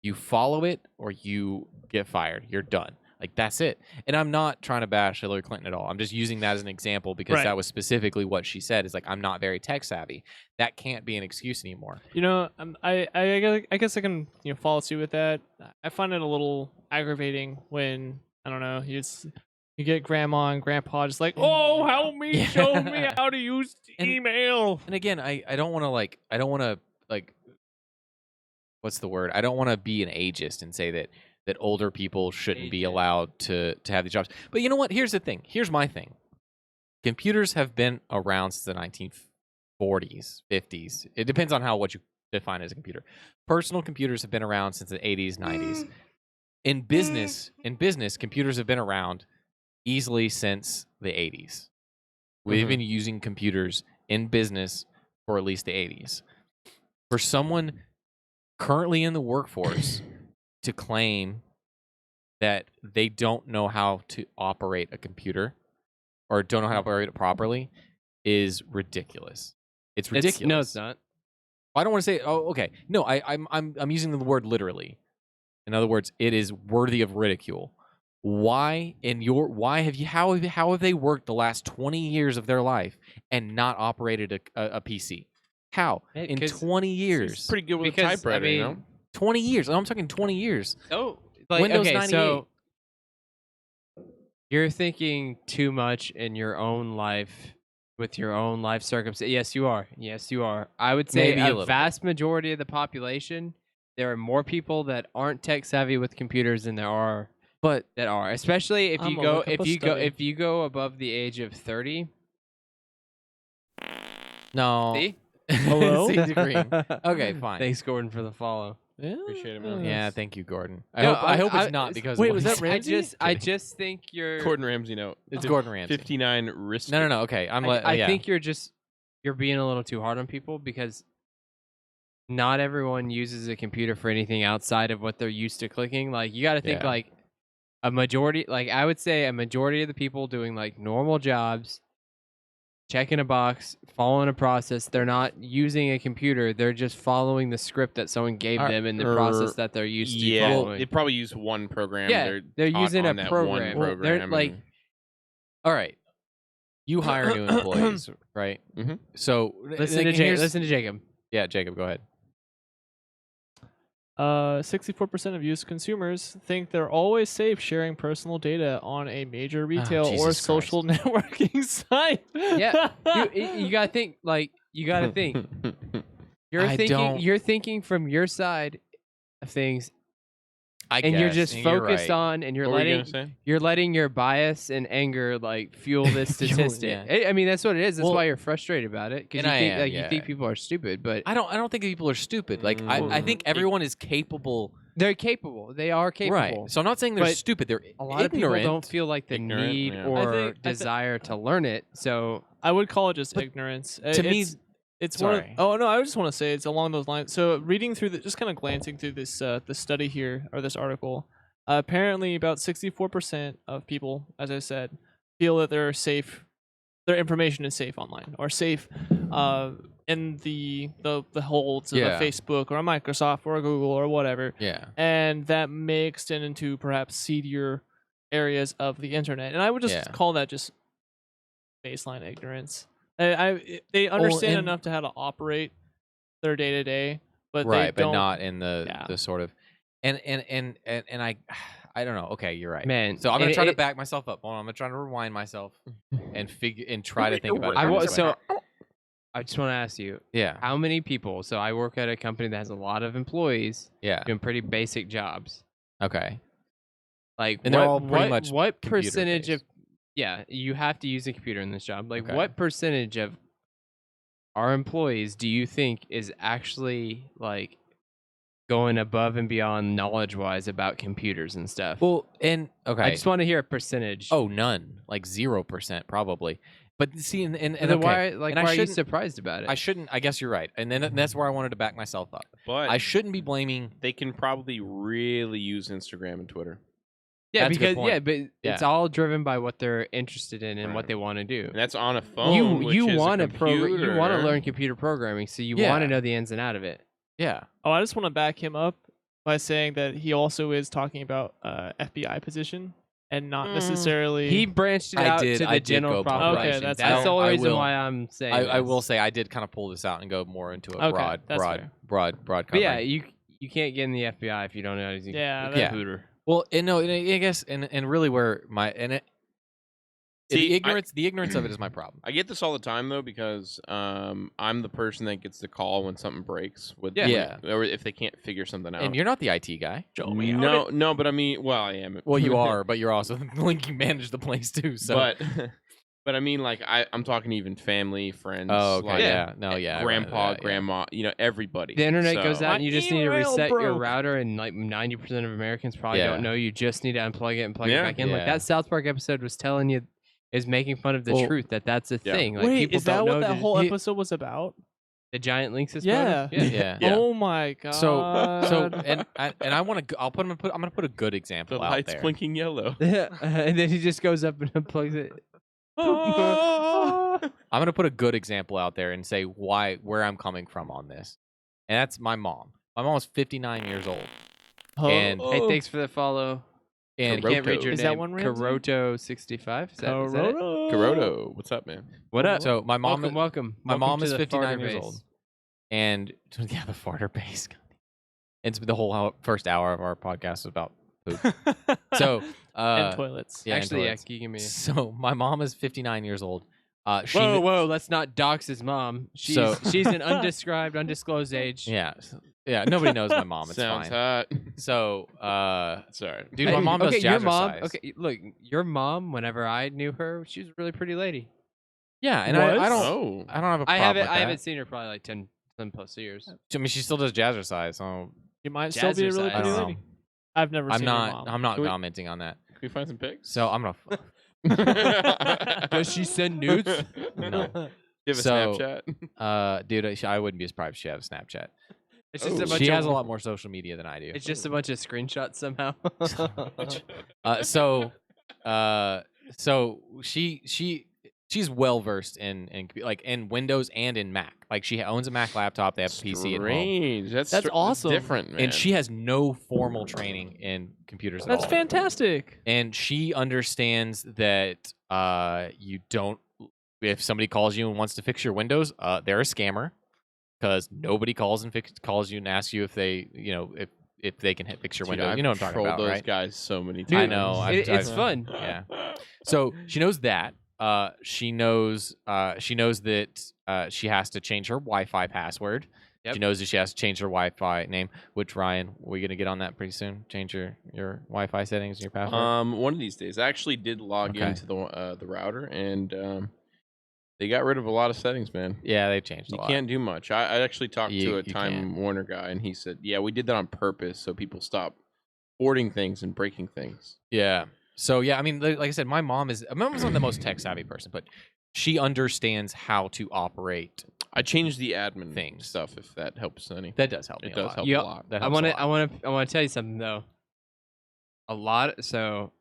You follow it or you get fired. You're done. Like that's it. And I'm not trying to bash Hillary Clinton at all. I'm just using that as an example because Right. that was specifically what she said is like, I'm not very tech savvy. That can't be an excuse anymore. I guess I can follow suit with that. I find it a little aggravating when I don't know you get grandma and grandpa just like, oh, help me, Yeah. show me how to use And- email. And again, I don't want to what's the word? I don't want to be an ageist and say that older people shouldn't be allowed to have these jobs. But you know what? Here's the thing. Here's my thing. Computers have been around since the 1940s, 50s. It depends on what you define as a computer. Personal computers have been around since the 80s, 90s. In business, computers have been around easily since the 80s. We've been using computers in business for at least the 80s. For someone currently in the workforce to claim that they don't know how to operate a computer or don't know how to operate it properly is ridiculous. It's ridiculous. No, it's not. I don't want to say. Oh, okay. No, I'm using the word literally. In other words, it is worthy of ridicule. Why how have they worked the last 20 years of their life and not operated a PC? How in 20 years? He's pretty good with a Because, typewriter, I you mean, know? 20 years. I'm talking 20 years. Oh, like, Windows okay, 98. so you're thinking too much in your own life with your own life circumstances. Yes, you are. Yes, you are. I would say Maybe a little a vast majority of the population, there are more people that aren't tech savvy with computers than there are But that are. Especially if I'm you gonna go look up a study. if you go above the age of 30. no. See? Hello? See, agreeing. Okay, fine. Thanks, Gordon, for the follow. Yeah. Appreciate it, man. Yeah, thank you, Gordon. No, I hope I- it's not because. wait, of what was he that said. Ramsey? I Kidding. just think you're Gordon Ramsay note. It's Gordon Ramsay. 59 wrist. No. Okay, I yeah. think you're being a little too hard on people because not everyone uses a computer for anything outside of what they're used to clicking. Like you got to think Yeah. like a majority, like I would say a majority of the people doing like normal jobs, checking a box, following a process, they're not using a computer. They're just following the script that someone gave them in the process that they're used to Yeah, following. they probably use one program. Yeah, they're taught using a on that program. One Well, they're, program. like- All right. You hire new employees, right? Mhm. So listen to Jacob. Yeah, Jacob, go ahead. 64% of U.S. consumers think they're always safe sharing personal data on a major retail or Jesus social networking site. Yeah, you gotta think. Like you gotta think. You're thinking from your side of things, I and guess, you're just and focused right. on, and What were you gonna say? you're letting your bias and anger like fuel this statistic. Yeah. I mean, that's what it is. That's Well, why you're frustrated about it because and you I think am, you yeah. think people are stupid, but I don't think people are stupid. Like I think everyone is capable. they're capable. They are capable. Right. So I'm not saying they're But stupid. They're a lot ignorant. of people don't feel like the Ignorant, need yeah. or I think- desire to learn it. So I would call it just But ignorance. to me, it's one. sorry. Oh no, I just want to say it's along those lines. So reading through just kind of glancing through this the study here or this article, apparently about 64% of people, as I said, feel that they're safe. Their information is safe online or safe in the holds of Yeah. a Facebook or a Microsoft or a Google or whatever. Yeah. And that may extend into perhaps seedier areas of the internet. And I would just Yeah. call that just baseline ignorance. They understand and- enough to how to operate their day to day, but Right, they but don't. not in the Yeah. the sort of and I don't know. Okay, you're right. man, So I'm gonna and try to it- back myself up. Hold on, I'm gonna try to rewind myself and try to think about it. I from wa- this way. so I just want to ask you, yeah, how many people? So I work at a company that has a lot of employees yeah, doing pretty basic jobs. okay. Like, And they're all pretty much what computer percentage of? based. Yeah, you have to use a computer in this job. Like, Okay. what percentage of our employees do you think is actually like going above and beyond knowledge-wise about computers and stuff? Well, and okay. I just want to hear a percentage. Oh, none. Like 0% probably. But see, and and okay. then why? Like, and I why are you shouldn't- surprised about it? I shouldn't. I guess you're right. And then that's where I wanted to back myself up. But I shouldn't be blaming. they can probably really use Instagram and Twitter. yeah, that's a good because point. but it's Yeah. all driven by what they're interested in and what Right. they want to do. And that's on a phone. which You is a want to you want to computer. learn computer programming, so you Yeah. want to know the ins and out of it. Yeah. Oh, I just want to back him up by saying that he also is talking about FBI position and not necessarily. He branched it I out did- to I the did general go public. population. Okay, that's that's the fair. only I reason will- why I'm saying. I will this. say I did kind of pull this out and go more into a Okay, broad that's fair. broad But yeah, covering. you can't get in the FBI if you don't know how to use a Yeah, Yeah. computer. Well, and no, and I guess, and really where my See, the ignorance of it is my problem. I get this all the time though because I'm the person that gets the call when something breaks with Yeah. or if they can't figure something out. And you're not the IT guy. no, but I mean, well, I am. Well, you are, but you're also like you manage the place too. So, But but I mean, like I'm talking even family, friends. oh, okay, like, yeah, no, yeah, grandpa, yeah. grandma, everybody. The internet goes So- out, and you just need to email reset your broke. router. And like 90% of Americans probably Yeah. don't know. You just need to unplug it and plug it Yeah. back in. Like Yeah. that South Park episode was telling you, is making fun of the Well, truth that's a yeah. thing. Like Wait, people is that don't what know that the, whole episode was about? the giant Linksys Yeah. motor? Yeah. Yeah. Oh my god. So and I want to. I'm gonna put a good The example out light's there. blinking yellow. And then he just goes up and unplugs it. I'm gonna put a good example out there and say where I'm coming from on this, and that's my mom. My mom is 59 years old, and Hey, thanks for the follow. and I can't read your Is name. that one Ramsey? Karoto65. Is that it? Kuroto, what's up, man? What up? so my mom. Welcome. My Welcome mom to is the 59 farter years base. old, and yeah, the farter base. It's the whole first hour of our podcast is about poop. So and toilets. yeah, and Actually, toilets. can you give me? So my mom is 59 years old. She Whoa! Let's not dox his mom. She's So- an undisclosed age. yeah. Nobody knows my mom. It's Sounds fine. hot. So Sorry. dude, my mom does okay, your mom. jazzercise. Okay, look, your mom. Whenever I knew her, she was a really pretty lady. Yeah, and Was? I don't Oh. have a problem I with that. haven't seen her probably like 10 plus years. I mean, she still does jazzercise. So You might still be a really Jazzercise. I pretty don't lady. know. I've never I'm seen your not. mom. I'm not Can we- commenting on that. Can we find some pics? So I'm gonna. Does she send nudes? No. Do you have a So- Snapchat? Dude, I wouldn't be surprised if she had a Snapchat. It's just Oh. a bunch She of, has a lot more social media than I do. It's just a bunch of screenshots somehow. So she's well versed in Windows and in Mac. Like she owns a Mac laptop. They have a PC at home, Strange. That's awesome. different, man. and she has no formal training in computers at That's all. fantastic. And she understands that you don't. If somebody calls you and wants to fix your Windows, they're a scammer because nobody calls you and asks you if they, if they can fix your Dude, Windows. I've You know what I'm talking trolled about, those right? guys so many Dude, I times. know. It's fun. Yeah. So she knows that. She knows that she has to change her Wi-Fi password. Yep. She knows that she has to change her Wi-Fi name. Which Ryan, we're gonna get on that pretty soon. Change your Wi-Fi settings and your password. One of these days, I actually did log Okay. into the router, and they got rid of a lot of settings, man. Yeah, they've changed a You lot. can't do much. I actually talked to a You Time can't. Warner guy, and he said, "Yeah, we did that on purpose so people stop hoarding things and breaking things." Yeah. So yeah, I mean, like I said, my mom's not the most tech savvy person, but she understands how to operate. I changed the admin Things. stuff if that helps any. That does help me It a does lot. help Yep. a lot. That I helps want a to. lot. I want to tell you something though. So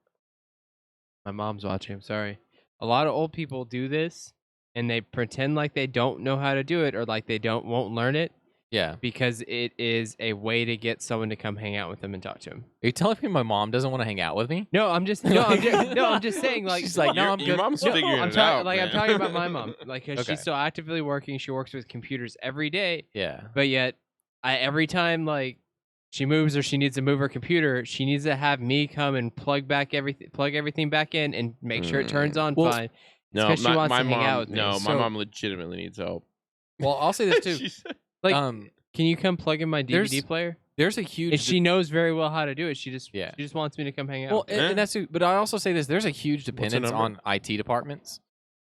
my mom's watching. I'm sorry. A lot of old people do this, and they pretend like they don't know how to do it, or like they won't learn it, Yeah. because it is a way to get someone to come hang out with them and talk to them. Are you telling me my mom doesn't want to hang out with me? No, I'm just I'm just saying like She's like, no, Your- I'm your good. mom's No, figuring I'm it talking out. like I'm man. talking about my mom. Like 'cause Okay. she's still actively working. She works with computers every day, Yeah. but yet every time like she moves or she needs to move her computer, she needs to have me come and plug everything back in and make sure it turns on Well, fine. No, 'cause she wants my to hang mom. out with me. No, my So- mom legitimately needs help. Well, I'll say this too. She said- Like, um, can you come plug in my DVD there's- player? there's a huge. And she knows very well how to do it. She just wants me to come hang out. Well, with her. and that's. But I also say this: there's a huge her dependence number? on IT departments,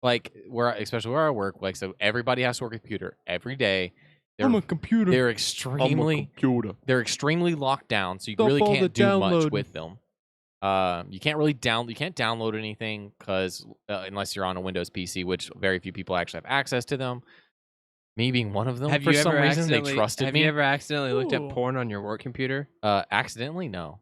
like especially where I work. Like, so everybody has to work a computer every day. They're, computer. they're I'm a extremely computer. they're extremely locked down, so you Stop really all the can't do much downloading. with them. You can't really you can't download anything because unless you're on a Windows PC, which very few people actually have access to them. Me being one of them, Have for you some ever reason they accidentally- trusted Have me. you ever accidentally looked Ooh. at porn on your work computer? Accidentally, no.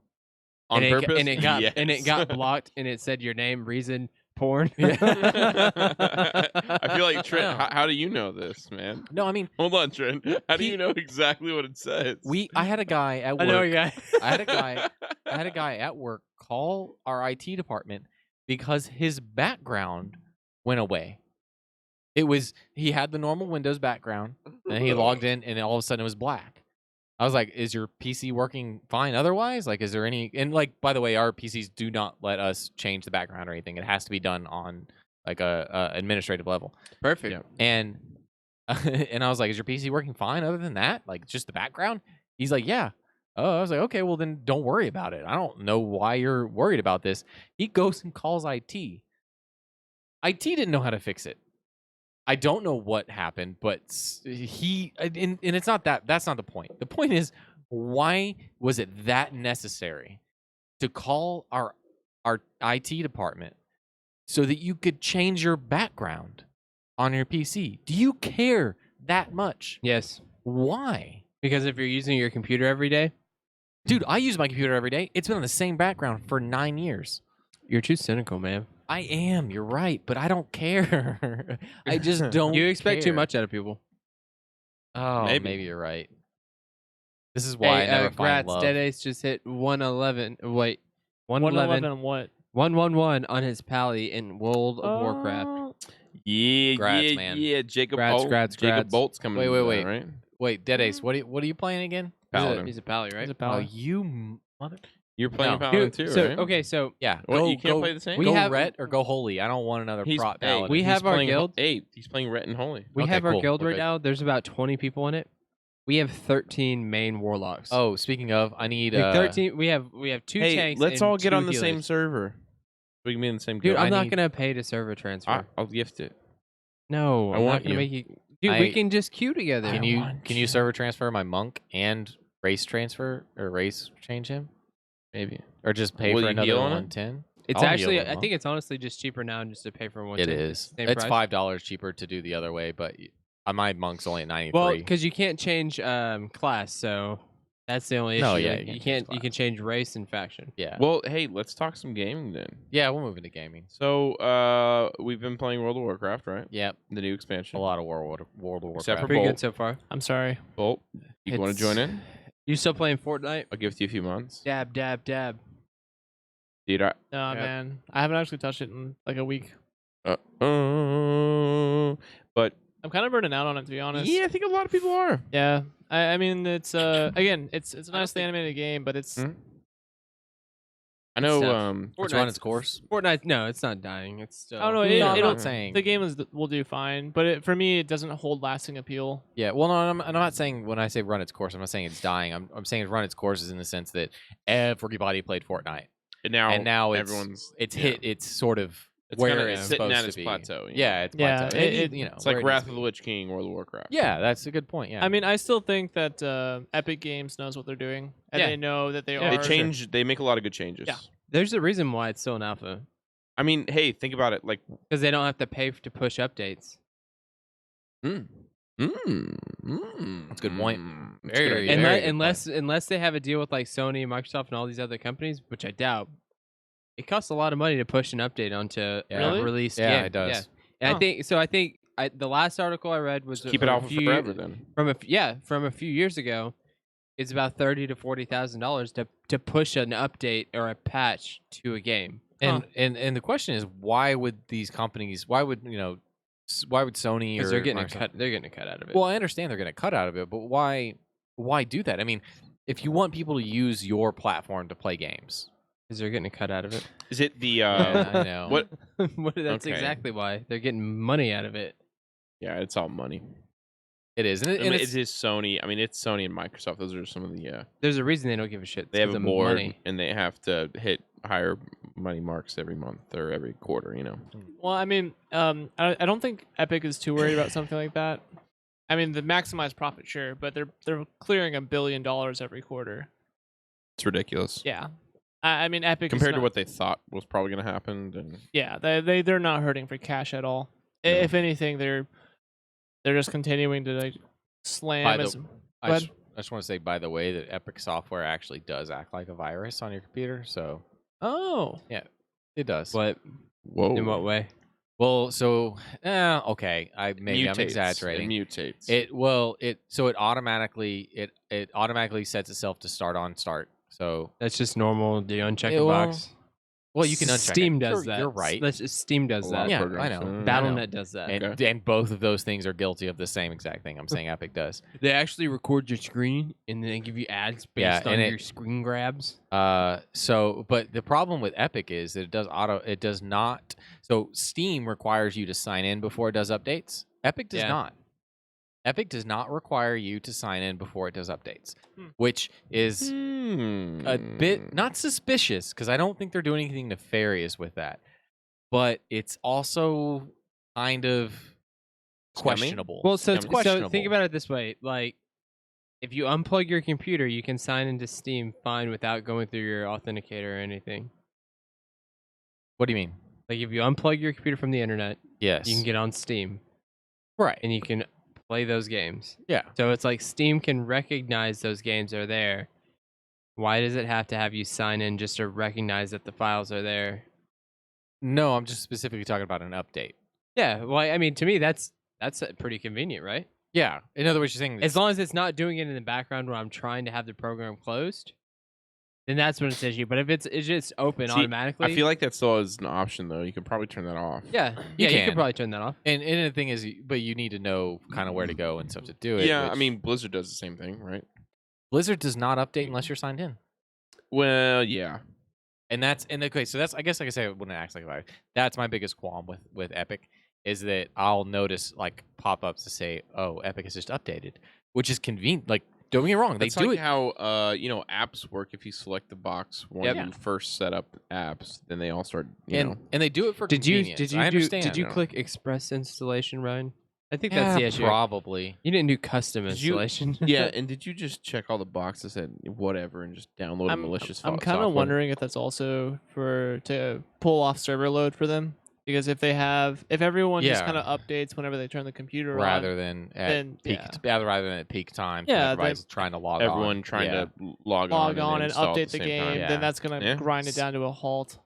On and purpose? and it got and it Yes. got blocked, and it said your name, reason, porn. I feel like Trent. No. How do you know this, man? No, I mean, Hold on, Trent. How do He- you know exactly what it says? I had a guy at work. I know, yeah. I had a guy at work call our IT department because his background went away. He had the normal Windows background, and he logged in, and all of a sudden it was black. I was like, "Is your PC working fine otherwise? Like, is there any?" And like, by the way, our PCs do not let us change the background or anything. It has to be done on like a administrative level. Perfect. Yeah. And and I was like, "Is your PC working fine other than that? Like, just the background?" He's like, "Yeah." Oh, I was like, "Okay, well then don't worry about it. I don't know why you're worried about this." He goes and calls IT. IT didn't know how to fix it. I don't know what happened, but and it's not that. That's not the point. The point is, why was it that necessary to call our IT department so that you could change your background on your PC. Do you care that much? Yes, Why? because if you're using your computer every day, Dude, I use my computer every day. It's been on the same background for 9 years. you're too cynical, man. I am, you're right, but I don't care. I just don't You expect too care. much out of people. Oh, Maybe. maybe you're right. This is why I never find Grats, love. Dead Ace just hit 111. Wait, 111. 111 what? 111 on his pally in World of Warcraft. Oh, Yeah, Grats, man. Jacob Grats, Boldt. grats, Jacob grats. Bolt's coming. Wait, to wait, that, wait. right? Wait, Dead Ace, what are you playing again? Paladin. He's a pally, right? He's a Oh, pally. you mother. You're playing No. Paladin Dude, too, so right? okay, so Yeah, What, go, you can't go, play the same? We go have- Ret or go Holy. I don't want another prot Paladin. we have our guild. He's playing Rhett and Holy. we Okay, have our cool. guild We're right good. now. There's about 20 people in it. We have 13 main warlocks. Oh, speaking of, I need Like 13. We have 2 Hey, tanks. let's and all get 2 on the same healers. server. We can be in the same Dude, guild. I'm I not need- gonna pay to server transfer. I'll gift it. No, I I'm want not gonna you. make you. Dude, we I- can just queue together. Can you server transfer my monk and race transfer or race change him, Maybe. or just pay Will for you another heal on it? 110? It's I'll heal actually, with I monk. think it's honestly just cheaper now just to pay for one. It is. Same It's price. $5 cheaper to do the other way, but my monk's only at 93. Well, because you can't change class, so that's the only issue. No, yeah, Like, you you can't can't. change You can change race and faction. yeah, Well, hey, let's talk some gaming then. yeah, we'll move into gaming. So, we've been playing World of Warcraft, right? Yep, The new expansion. a lot of World of Warcraft. Except for Pretty Bolt. good so far. I'm sorry. Bolt, you want to join in? You still playing Fortnite? I'll gift you a few months. Dab, dab, dab. Dude, No, Yeah. man. I haven't actually touched it in like a week. but I'm kind of burning out on it, to be honest. yeah, I think a lot of people are. Yeah. I mean, it's again, it's a nicely animated game, but it's Hmm? I know. tough. It's run its course. Fortnite. No, it's not dying. It's still. I don't know. No, I'm It'll, not saying. the game will do fine, but for me, it doesn't hold lasting appeal. Yeah, well, no, I'm not saying when I say run its course, I'm not saying it's dying. I'm saying run its course is in the sense that everybody played Fortnite, And and now everyone's it's yeah. hit its sort of It's where kinda it's sitting supposed at to its be. plateau, you know? Yeah, it's Yeah, plateau. it- you know, It's like where it Wrath needs of to the be. Lich King, World of Warcraft. Yeah, that's a good point. Yeah, I mean, I still think that Epic Games knows what they're doing, and Yeah. they know that they Yeah, are. They change. They make a lot of good changes. Yeah. There's a reason why it's still an alpha I mean, hey, think about it. Like, because they don't have to pay to push updates. that's a good point. That's a good Very, idea. very good Unless they have a deal with like Sony, Microsoft, and all these other companies, which I doubt. It costs a lot of money to push an update onto a Really? released Yeah, game. it does. And Huh. I think the last article I read was Keep it from out for forever then. from a few years ago. It's about $30,000 to $40,000 to push an update or a patch to a game. And the question is, why would these companies? Why would why would Sony or Because they're getting Microsoft- They're getting a cut out of it. Well, I understand they're going to cut out of it, but why do that? I mean, if you want people to use your platform to play games, because they're getting a cut out of it. Is it the yeah, I know. what? That's Okay. exactly why they're getting money out of it. Yeah, it's all money. It is, and, I it, mean, and it it's, is Sony. I mean, it's Sony and Microsoft. Those are some of the. There's a reason they don't give a shit. It's They have 'cause a of board money. and they have to hit higher money marks every month or every quarter. You know. Well, I mean, I don't think Epic is too worried about something like that. I mean, the maximized profit, sure, but they're clearing $1 billion every quarter. It's ridiculous. Yeah, I mean, Epic is Compared to not- what they thought was probably going to happen, and Yeah, they're not hurting for cash at all. No. If anything, they're just continuing to like slam. By the- as, I Go just, I just want to say, by the way, that Epic software actually does act like a virus on your computer, so oh, it does. What? whoa, In what way? Well, so okay, I'm Mutates. exaggerating. It mutates. It automatically sets itself to start. So That's just normal. Do you uncheck Yeah, a well, box? well, you can uncheck Steam it. does You're- that. You're right. That's just Steam does A lot that. of Yeah, I programs, know. yeah. Battle.net does that. And both of those things are guilty of the same exact thing. I'm saying Epic does. They actually record your screen and then they give you ads Yeah, based on and your screen grabs. But the problem with Epic is that it does not. So Steam requires you to sign in before it does updates. Epic does Yeah. not. Epic does not require you to sign in before it does updates, Hmm. which is a bit not suspicious because I don't think they're doing anything nefarious with that. But it's also kind of questionable. Well, so It's questionable. think about it this way: like, if you unplug your computer, you can sign into Steam fine without going through your authenticator or anything. What do you mean? Like if you unplug your computer from the internet, Yes. you can get on Steam right. and you can play those games. Yeah. So it's like Steam can recognize those games are there. Why does it have to have you sign in just to recognize that the files are there? No, I'm just specifically talking about an update. Yeah, well, I mean, to me, that's pretty convenient, right? Yeah. In other words, you're saying As long as it's not doing it in the background when I'm trying to have the program closed, then that's when it's an issue. But if it's just open See, automatically, I feel like that still is an option though. You could probably turn that off. yeah, You you can. could probably turn that off. and the thing is, but you need to know kind of where to go and stuff to do it. Yeah, I which mean Blizzard does the same thing, right? Blizzard does not update unless you're signed in. Well, yeah. And okay, so that's I guess like I say I wouldn't act like that. That's my biggest qualm with Epic is that I'll notice like pop-ups to say, "Oh, Epic has just updated," which is convenient. Like, don't get me wrong, That's they do like it. how apps work. If you select the box when Yep. you first set up apps, then they all start. You know. And they do it for Did you convenience. I understand. did you Yeah. click Express installation, Ryan? I think Yeah, that's the issue. probably. You didn't do custom Did you- installation. Yeah, and did you just check all the boxes and whatever, and just download a malicious? I'm kind of wondering if that's also to pull off server load for them, because if everyone just Yeah. kind of updates whenever they turn the computer rather on, than at then, peak, rather than at peak time. Yeah, everybody's trying to log Everyone on. trying Yeah. to log log on on and install at update the same game, time. Yeah. then that's gonna Yeah. grind it down to a halt.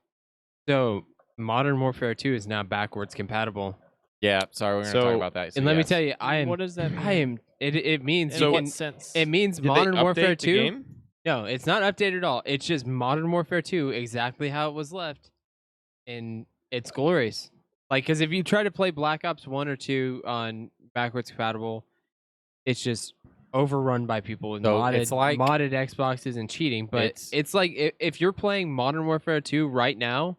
So Modern Warfare 2 is now backwards compatible. Yeah, sorry, we're gonna talk So- about that. So And let me yes. tell you, What does that mean? I am. It means In you what can- sense? It means Did they Modern update Warfare the 2. game? No, it's not updated at all. It's just Modern Warfare 2 exactly how it was left, and it's glorious. Like, because if you try to play Black Ops 1 or 2 on backwards compatible, it's just overrun by people with So it's like- modded Xboxes and cheating. But it's like if you're playing Modern Warfare 2 right now,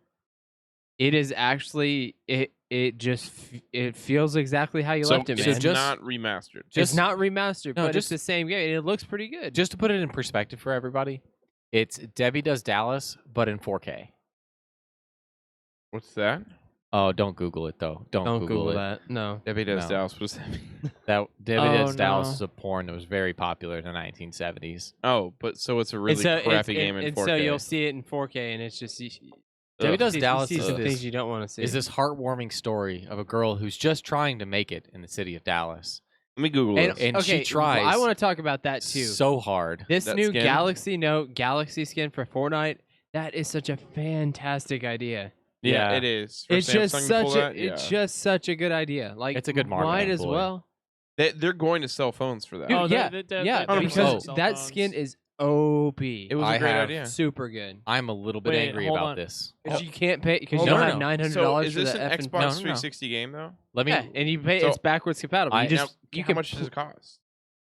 it is actually it feels exactly how you So left it, it's man. just- not remastered. It's not remastered, No, but it's just- the same game, and it looks pretty good. Just to put it in perspective for everybody, it's Debbie Does Dallas, but in 4K. What's that? Oh, don't Google it though. Don't Google it. that. No. Debbie Does No. Dallas. What does that mean? That Debbie Does Oh, Dallas no. is a porn that was very popular in the 1970s. Oh, but so it's a really crappy game in and 4K. so you'll see it in 4K, and it's just Debbie Ugh. Does you Dallas see is some this, things you don't want to see. is this heartwarming story of a girl who's just trying to make it in the city of Dallas. Let me Google and, this. and she okay, tries I want to talk about that too. So hard. This That new skin? Galaxy Note Galaxy skin for Fortnite, that is such a fantastic idea. Yeah, Yeah. it is. For It's Samsung just to such pull a that, it's yeah. just such a good idea. Like It's a good marketing might as ploy. well. They're going to sell phones for that. Dude, Oh, yeah, they because sell that phones. skin is OP. It was I a great have idea. super good. I'm a little bit Wait, angry hold about on. this. Because you can't pay because Hold you don't on. have $900 So is for this the an effing Xbox No, no, no. 360 game though? Let me. Yeah, and you pay So- it's backwards compatible. I- You just Now, you how can much does it cost?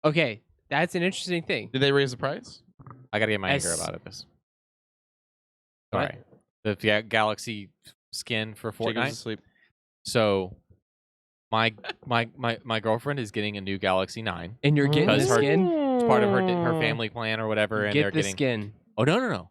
Okay, that's an interesting thing. Did they raise the price? I gotta get my anger S- about it. This. What? Sorry. The Galaxy skin for Jacob's Fortnite. asleep. So, my girlfriend is getting a new Galaxy 9. And you're getting the Because her- skin. It's part of her family plan or whatever, and Get they're the getting. skin. Oh no!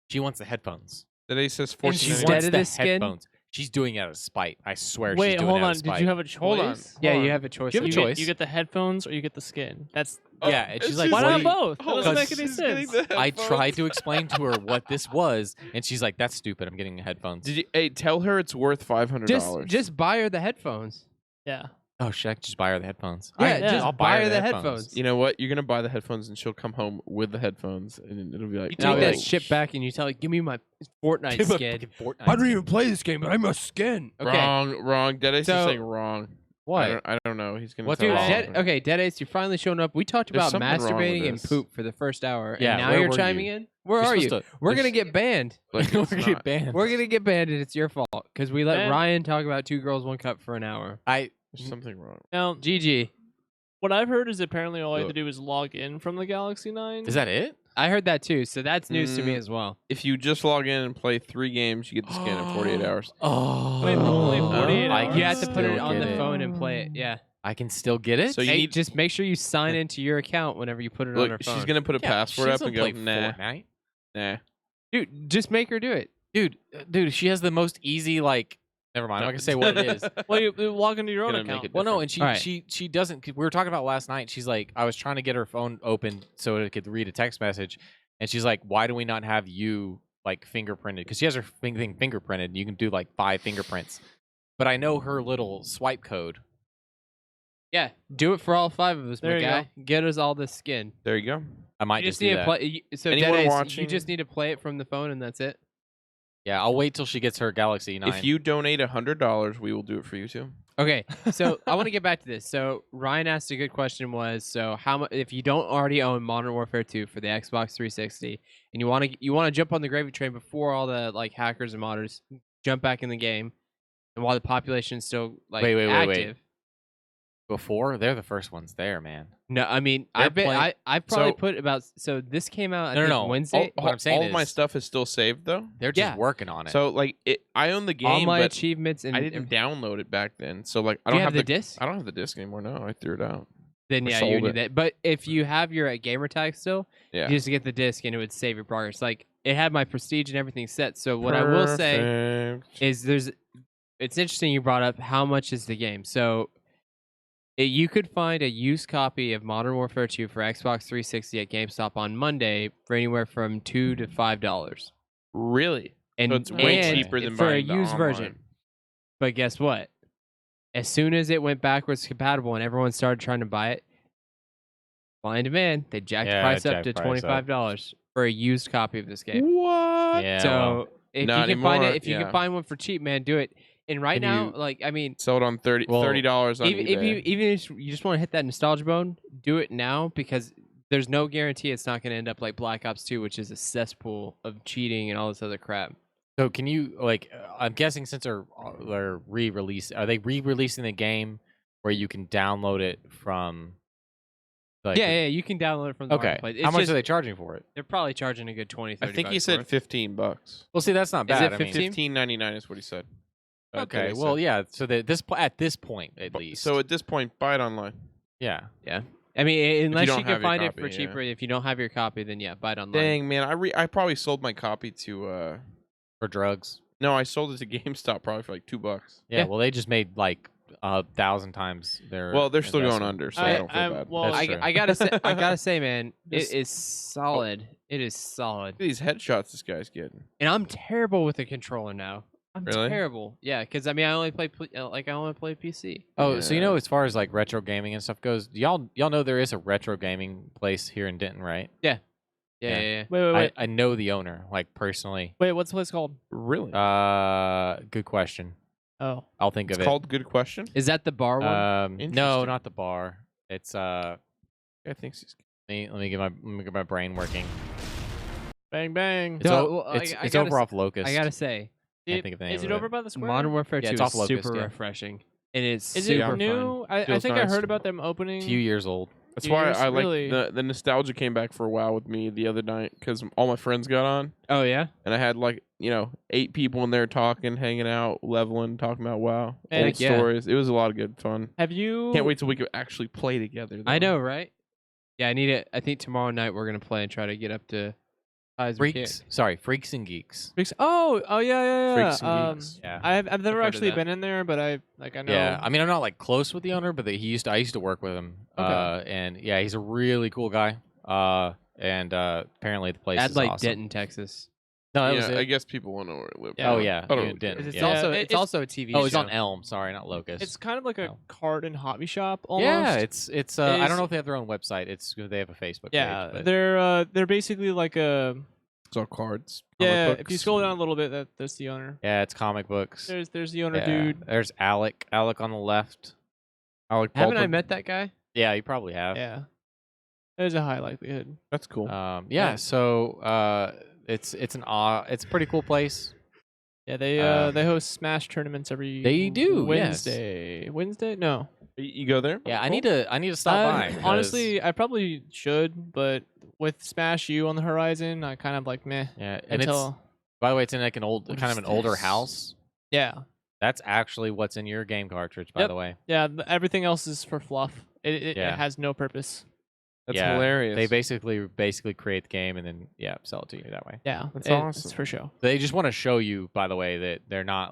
She wants the headphones. Today says And She she's $14.99. dead wants of the the skin? headphones. She's doing it out of spite. I swear. Wait, she's doing hold it out on. of Did spite. you have a choice? Hold on. Yeah, Hold you on. have a choice. You have a You choice. get the headphones or you get the skin. That's Yeah, and she's like, why "What not do you-" both? That Hold doesn't on, make any she's getting sense. the I headphones. tried to explain to her what this was, and she's like, "That's stupid. I'm getting headphones." Did you? Hey, tell her it's worth $500. Just buy her the headphones. Yeah. Oh, should I just buy her the headphones? Yeah, yeah. just I'll buy her the headphones. You know what? You're gonna buy the headphones, and she'll come home with the headphones, and it'll be like, You No, take that like- shit back and you tell her, give me my Fortnite Give a skin. fucking Fortnite I don't skin. even play this game, but I'm a skin. Okay. wrong. Deadace So- is saying wrong. What? I don't know. He's gonna. What's tell Dude, us wrong? something. okay, Deadace, you're finally showing up. We talked There's about something wrong with masturbating and this. poop for the first hour, Yeah, and now where you're were chiming you? in? Where You're are you? supposed to- We're There's- gonna get banned. Like, We're it's gonna not- get banned. We're gonna get banned, and it's your fault because we let Man. Ryan talk about Two Girls, One Cup for an hour. There's something wrong. Now, GG. what I've heard is apparently all I have to Look. do is log in from the Galaxy 9. Is that it? I heard that too, so that's news to me Mm. as well. If you just log in and play 3 games, you get the skin in 48 hours. Oh, Wait, only 48 I hours? can You have to put it still on get the phone and play it. Yeah. I can still get it. So you Hey, need. just make sure you sign into your account whenever you put it on her Look, phone. she's gonna put a Yeah, password she up and go, doesn't play nah, Fortnite. nah. Dude, just make her do it. Dude, she has the most easy like. Never mind. I'm not gonna say what it is. Well, you log into your own Gonna make account. it Well, no, and Alright. she doesn't. We were talking about last night. She's like, I was trying to get her phone open so it could read a text message, and she's like, "Why do we not have you like fingerprinted because she has her thing fingerprinted. You can do like 5 fingerprints, but I know her little swipe code. Yeah, do it for all 5 of us, There my you guy. go. Get us all this skin. There you go. I might You just need do to that. play. So Anyone Deadace, you watching- just need to play it from the phone, and that's it. Yeah, I'll wait till she gets her Galaxy 9. If you donate $100, we will do it for you too. Okay, so I want to get back to this. So Ryan asked a good question: was so how much if you don't already own Modern Warfare 2 for the Xbox 360, and you want to jump on the gravy train before all the like hackers and modders jump back in the game, and while the population's still like Wait. active. Before they're the first ones there, man. No, I mean They're I bet playing- I probably So- put about so this came out I No, think no. Wednesday. What I'm saying all of my is- stuff is still saved though. They're just Yeah. working on it. So like, I own the game, all my but achievements and I didn't download it back then. So like, I Do don't you have have the disc? I don't have the disc anymore. No, I threw it out. Then or yeah, sold you need it. that. But if you have your gamer tag still, Yeah. you just get the disc and it would save your progress. Like it had my prestige and everything set. So what I will say Perfect. is it's interesting you brought up how much is the game. So you could find a used copy of Modern Warfare 2 for Xbox 360 at GameStop on Monday for anywhere from $2 to $5. Really? And So it's way and cheaper than for a buying the used version. online. But guess what? As soon as it went backwards compatible and everyone started trying to buy it, supply and demand, they jacked the Yeah, price up jacked to the price up. $25 for a used copy of this game. What? yeah. So well, if you Not can find it, anymore, if you yeah. can find one for cheap, man, do it. And right Can now, you- like I mean, Sell it on $30 Well, on even eBay. if you just want to hit that nostalgia bone, do it now because there's no guarantee it's not going to end up like Black Ops 2, which is a cesspool of cheating and all this other crap. so can you like? I'm guessing since they're re-release, are they re-releasing the game where you can download it from? Like, Yeah, you can download it from the Okay. marketplace. It's How much just- are they charging for it? They're probably charging a good 20, 30 I think he bucks said for it. $15. Well, see, that's not Is bad. it I mean, 15? $15.99 is what he said. okay. Dennis Well, said. yeah. So at this point, at least. So at this point, buy it online. yeah. I mean, unless don't you have can your find it copy, for yeah. cheaper. If you don't have your copy, then yeah, buy it online. Dang man, I probably sold my copy to For drugs. no, I sold it to GameStop probably for like $2. Yeah, Yeah. Well, they just made like 1,000 times their. Well, they're still going investment. under, so I don't feel bad. well, That's I, true. I gotta say, man, Just- it is solid. It is solid. Look at these headshots this guy's getting. And I'm terrible with the controller now. I'm Really? terrible. Yeah, because I mean, I only play PC. Oh, so you Yeah. know, as far as like retro gaming and stuff goes, y'all know there is a retro gaming place here in Denton, right? Yeah. Wait, wait, wait. I know the owner, like personally. Wait, what's the place called? Really? Good question. Oh. I'll think It's of called Good Question. Is that the bar one? No, Interesting. not the bar. It's I think he's let me get my brain working. Bang, bang. It's, No, o- well, it's, I it's gotta over s- off Locust. I gotta say, Can't think of the name Is of it over by the square? Modern Warfare Yeah, 2 it's is off Locust, super yeah. refreshing, and it's Is super it new? I Feels think I nice. heard about them opening. a few years old. That's why Years, I like really? the nostalgia came back for a while with me the other night because all my friends got on fun. Oh yeah, and I had like 8 people in there talking, hanging out, leveling, talking about WoW, Heck old yeah. stories. It was a lot of good fun. Have you? Can't wait till we could actually play together. I though. know, right? Yeah, I need it. I think tomorrow night we're gonna play and try to get up to highs we can. Freaks and Geeks. Oh, yeah. Freaks and Geeks. Yeah. I've never I've heard of actually that. been in there, but I know. Yeah, I mean, I'm not like close with the owner, but I used to work with him. Okay. And yeah, he's a really cool guy. And apparently the place At is like awesome. Denton, Texas. No, that Yeah, was it. I guess people want to know where I live. Yeah. Oh yeah, I don't yeah, really Denton, care. It's yeah. also it's- also a TV. Oh, it's show. on Elm. Sorry, not Locust. It's kind of like a No. card and hobby shop almost. yeah, it's I Is- don't know if they have their own website. It's they have a Facebook Yeah, page. But they're basically like a It's all cards. comic yeah. If you books. scroll down a little bit, that's the owner. yeah, it's comic books. There's the owner Yeah. dude. There's Alec on the left. Alec Haven't I Baldwin. met that guy? Yeah, you probably have. Yeah, there's a high likelihood. That's cool. Yeah. Yeah. So it's it's a pretty cool place. Yeah, Um, they host Smash tournaments every They do, yes. Wednesday. Wednesday? No. You go there? Yeah, I need to stop by. 'cause- Honestly, I probably should, but with Smash U on the horizon, I kind of like meh. Yeah, and it's Until by the way, it's in like an old, What kind is of an older this? house. yeah, That's actually what's in your game cartridge, by Yep. the way. yeah. Everything else is for fluff. It Yeah. has no purpose. That's Yeah, hilarious. They basically create the game and then sell it to you that way. Yeah, That's it's awesome. for show. They just want to show you, by the way, that they're not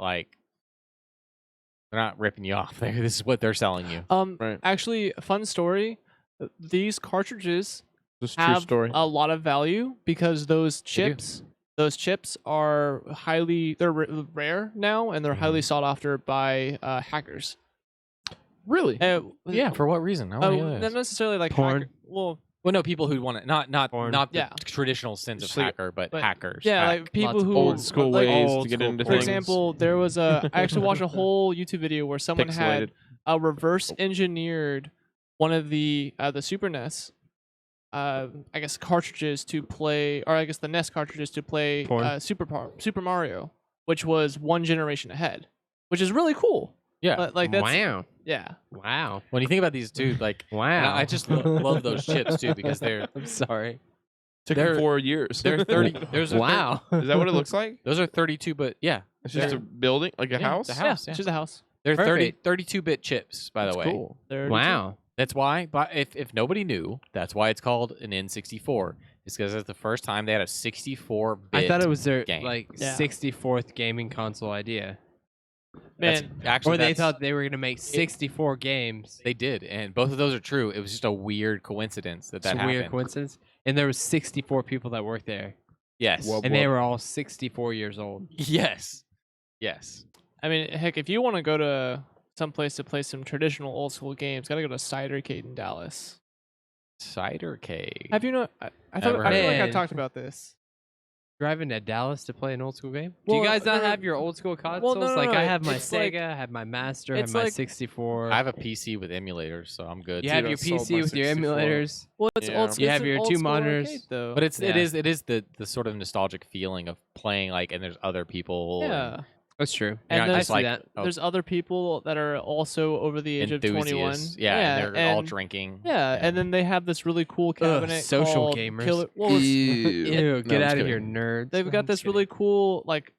ripping you off. This is what they're selling you. Right. Actually, fun story. These cartridges This is a true have story. a lot of value because those They do. chips those chips are they're rare now, and they're highly sought after by hackers. Really? Yeah, for what reason? I wanna hear not this. necessarily like Porn. well, Well, no, people who want it, not Porn. the Yeah. traditional sense Just of like- hacker, but but- hackers. yeah, hack. like people Lots of who Old school like, ways old to get school into For things. example, there was I actually watched a whole YouTube video where someone had Pixelated. reverse engineered one of the Super NES, I guess cartridges to play, or I guess the NES cartridges to play Porn. Super Mario, which was one generation ahead, which is really cool. Yeah. But, like that's Wow. yeah. Wow. When you think about these two, like, and Wow. I just love those chips too because they're I'm sorry. Took they're- 4 years. they're 30. There's Wow. Is that what it looks like? Those are 32, but yeah, It's just a building, like a Yeah, house. the house. Yeah, it's just a house. they're Perfect. 32-bit chips. By the That's way, cool. They're Wow. that's why. But if nobody knew, that's why it's called an N64. It's because it's the first time they had a 64-bit. I thought it was their game. like Yeah. 64th gaming console idea. Man, Actually, Or they that's- thought they were going to make 64 games. they did, and both of those are true. It was just a weird coincidence that It's a happened. weird coincidence. And there was 64 people that worked there. Yes. Well, And they were all 64 years old. Yes. Yes. I mean, heck, if you want to go to some place to play some traditional old school games, gotta go to Cidercade in Dallas. Cider cake. Have you know? I Never feel like I heard. talked about this. Driving to Dallas to play an old school game? Do you Well, guys not no, have your old school consoles? no, like no, I have my it's Sega, like- I have my Master, I have it's my like- 64. I have a PC with emulators, so I'm good. You have Dude, I your sold PC my with your 64. emulators. Well, it's Yeah. old. You it's have an your old two school monitors. arcade, though. But it Yeah. is the sort of nostalgic feeling of playing like, and there's other people. and yeah. That's true. you're And not then just I see like that. oh, There's other people that are also over the age of 21. enthusiasts. Yeah, and they're all and- drinking. Yeah, and then they have this really cool cabinet social called gamers. Killer. Well, it's- Ew, get I'm out just of here, kidding. nerds. they've I'm got this just really cool like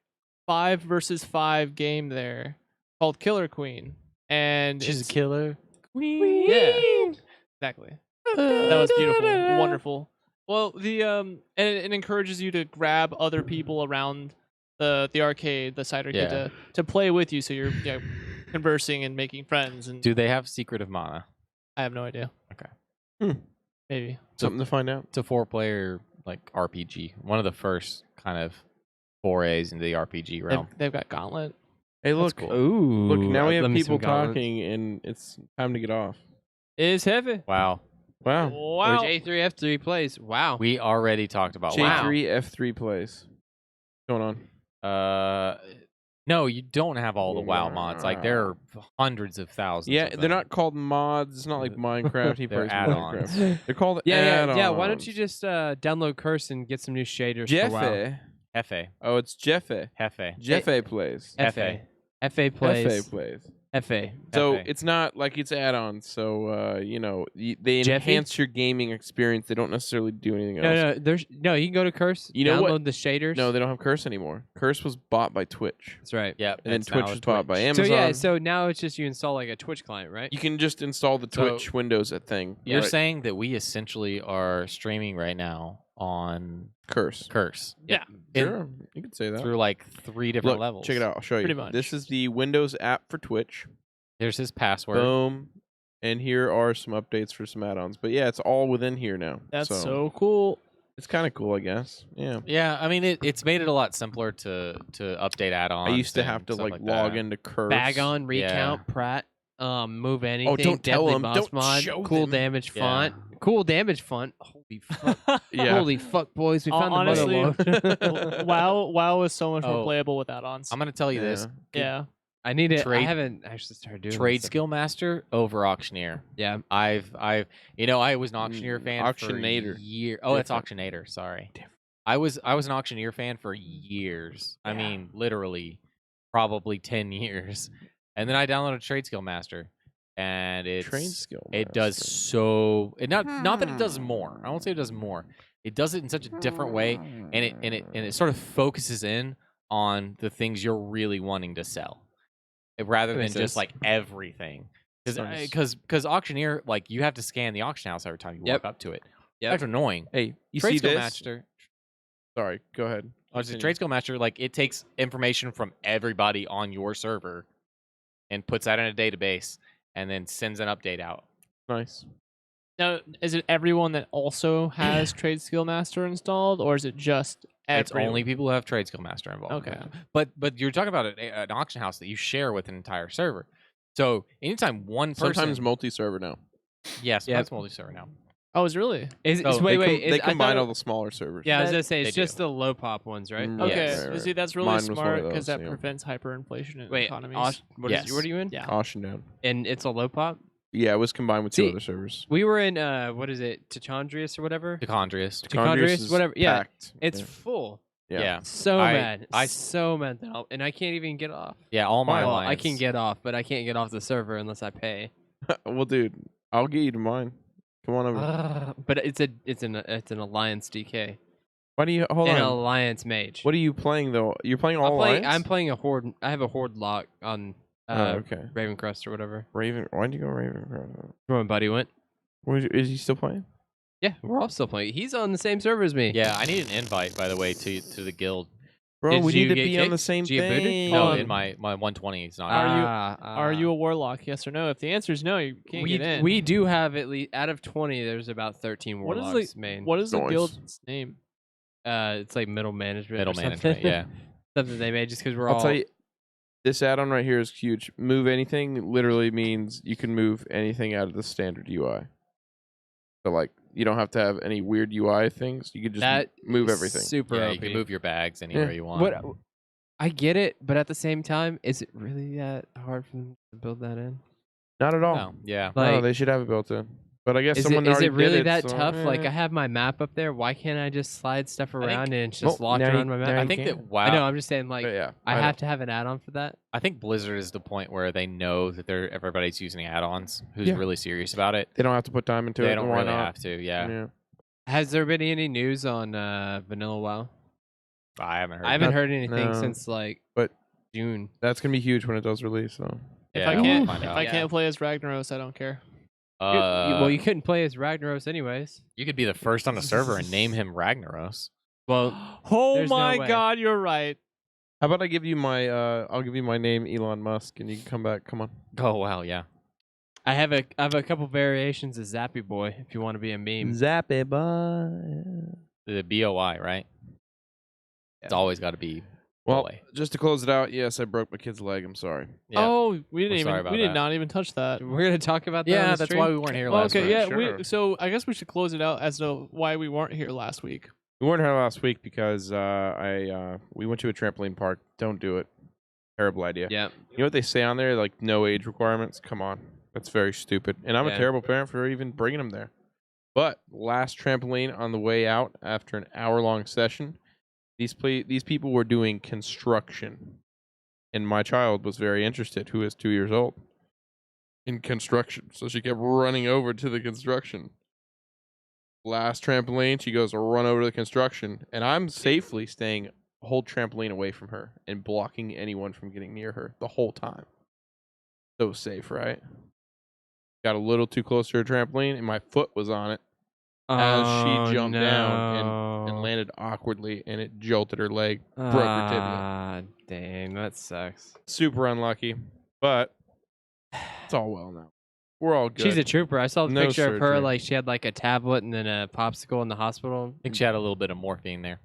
5 versus 5 game there called Killer Queen, and She's a it's- killer. Yeah, exactly. That was beautiful, wonderful. Well, the and it encourages you to grab other people around the arcade, the cider kid, Yeah. to play with you, so you're conversing and making friends. And Do they have Secret of Mana? I have no idea. Okay. Maybe. Something to find out. It's a 4-player like RPG. One of the first kind of forays into the RPG realm. They've got Gauntlet. Hey, look. cool. Ooh. Look, now we have love me some people gauntlets. talking, and it's time to get off. Is heavy. Wow. Wow. Wow. J3 F3 plays. Wow. We already talked about J3 F3 plays. What's going on? wow. No, you don't have all the WoW mods. Like there are hundreds of thousands. Yeah, of they're them. not called mods. It's not like Minecraft. He They're plays add-ons. Minecraft. They're called Yeah, add-ons. yeah. Why don't you just download Curse and get some new shaders for WoW? Jeffe. Hefe. Oh, it's Jeffe. Hefe. Jeffe plays. FA. FA plays. Jeffe plays. FA. So Jeffe. it's not like it's add-ons. So they Jeffy? enhance your gaming experience. They don't necessarily do anything else. No. You can go to Curse. You know download what? the shaders. No, they don't have Curse anymore. Curse was bought by Twitch, That's right. Yep. and then it's now Twitch a was bought by Twitch. So Amazon. yeah, so now it's just you install like a Twitch client, right? You can just install the So- Twitch Windows thing. You're Right. saying that we essentially are streaming right now on Curse. Curse. Yeah. In- Sure, you could say that. through like 3 different Look, levels. check it out. I'll show you. Pretty much. This is the Windows app for Twitch. There's his password. Boom. And here are some updates for some add-ons. But yeah, it's all within here now. That's so cool. It's kind of cool, I guess. Yeah. Yeah, I mean it's made it a lot simpler to update add-ons. I used to and have to stuff like that. log into Curse. Bag on, recount, Yeah. Pratt, move anything. don't tell deadly 'em. boss Don't mod, show cool them. damage Yeah. font. Cool damage font. Holy fuck. Yeah. Holy fuck, boys. We found Honestly, the mother WoW is so much more Oh. playable with add-ons. I'm gonna tell you this. Yeah. I need it. I Trade- haven't actually started doing Trade this. skill master over auctioneer. Yeah. I was an auctioneer fan Auctionator. for years. Oh, that's Different. auctionator. Sorry. Different. I was an auctioneer fan for years. I mean, literally, probably 10 years. And then I downloaded Trade Skill Master, and Trade skill. it does master. so. Not that it does more. I won't say it does more. It does it in such a different way, and it sort of focuses in on the things you're really wanting to sell, rather than Makes just sense. like everything. Nice. Because auctioneer, like you have to scan the auction house every time you Yep. walk up to it. Yep. That's annoying. Hey, you Trade see Skill this? Master. Sorry, go ahead. Honestly, Trade Skill Master, like it takes information from everybody on your server and puts that in a database and then sends an update out. Nice. Now, is it everyone that also has Trade Skill Master installed, or is it just It's every- only people who have trade skill master involved. Okay. But you're talking about an auction house that you share with an entire server. So anytime one person, Sometimes multi-server now. yes, Yep. that's multi-server now. Oh, is it really? So wait, They I thought combine it- all the smaller servers. Yeah, I was That- gonna say they it's just do. the low pop ones, right? Mm, Okay. Yes. right, See, that's really Mine was one of smart because those, that yeah. prevents hyperinflation in Wait, economies. what Yes. are you in? Yeah. Caution down. And it's a low pop. Yeah, it was combined with two See, other servers. We were in what is it, Tichondrius or whatever? Tichondrius. Tichondrius, is whatever. Yeah, packed. it's Yeah. full. Yeah. So I- mad. I- so mad that and I can't even get off. Yeah, all my Well, alliance. I can get off, but I can't get off the server unless I pay. Well, dude, I'll get you to mine. Come on over. But it's an alliance DK. Why do you hold An on? alliance mage. What are you playing though? You're playing all alliance? I'm playing a horde. I have a horde lock on okay. Ravencrest or whatever. Raven. Why'd you go Raven? Where my buddy went. Is he still playing? Yeah, we're all still playing. He's on the same server as me. Yeah, I need an invite, by the way, to the guild. Bro, Did we you need to get be on the kicked? same Did you get booted? thing. No, Um, in my 120, it's not. Are you a warlock? Yes or no? If the answer is no, you can't get in. We do have at least out of 20. There's about 13 What is warlocks main. What is the Nice. guild's name? It's like middle management. middle or something. management? Yeah. Something they made just because we're I'll all. tell you, this add-on right here is huge. Move anything literally means you can move anything out of the standard UI. So like, you don't have to have any weird UI things. You can just That move is everything. Super Yeah, OP. you can move your bags anywhere you want. What? I get it, but at the same time, is it really that hard for them to build that in? Not at all. No, yeah. No, Like, they should have it built in. But I guess is someone it already really did it, that so, tough? Like, eh. I have my map up there. Why can't I just slide stuff think- around and it's just Well, locked now around you- my now map? you I think can. that WoW. I know. I'm just saying, like, But yeah, I know. have to have an add-on for that. I think Blizzard is the point where they know that everybody's using add-ons. Who's Yeah. really serious about it? They don't have to put time into it. They don't why really not? have to. Yeah. Has there been any news on Vanilla WoW? I haven't heard. I haven't Not- heard anything no. since like But- June. That's gonna be huge when it does release. So If Yeah, I we'll can't, find if out. I Yeah. can't play as Ragnaros, I don't care. Well, you couldn't play as Ragnaros anyways. you could be the first on a server and name him Ragnaros. Well, Oh there's no my way. God, you're right. how about I give you my I'll give you my name, Elon Musk, and you can come back. Come on. Oh wow, yeah. I have a couple variations of Zappy Boy if you want to be a meme. Zappy boy. The BOI, right? It's always got to be. Well, boy. just to close it out, yes, I broke my kid's leg. I'm sorry. Yeah. Oh, we didn't We're sorry even about we did that. not even touch that. We're gonna talk about that. on Yeah, the that's stream? why we weren't here Well, last okay, week. yeah. sure. So I guess we should close it out as to why we weren't here last week. We weren't here last week because we went to a trampoline park. Don't do it. Terrible idea. Yeah. You know what they say on there? Like no age requirements. Come on, that's very stupid. And I'm Yeah. a terrible parent for even bringing them there. But last trampoline on the way out after an hour-long session, these people were doing construction, and my child was very interested, who is 2 years old, in construction. So she kept running over to the construction. Last trampoline, she goes to run over to the construction, and I'm safely staying a whole trampoline away from her and blocking anyone from getting near her the whole time. So safe, right? Got a little too close to her trampoline, and my foot was on it as she jumped down and landed awkwardly, and it jolted her leg, broke her tibia. Ah, dang, that sucks. Super unlucky, but it's all well now. We're all good. She's a trooper. I saw the No picture of her, surgery. like she had like a tablet and then a popsicle in the hospital. I think she had a little bit of morphine there.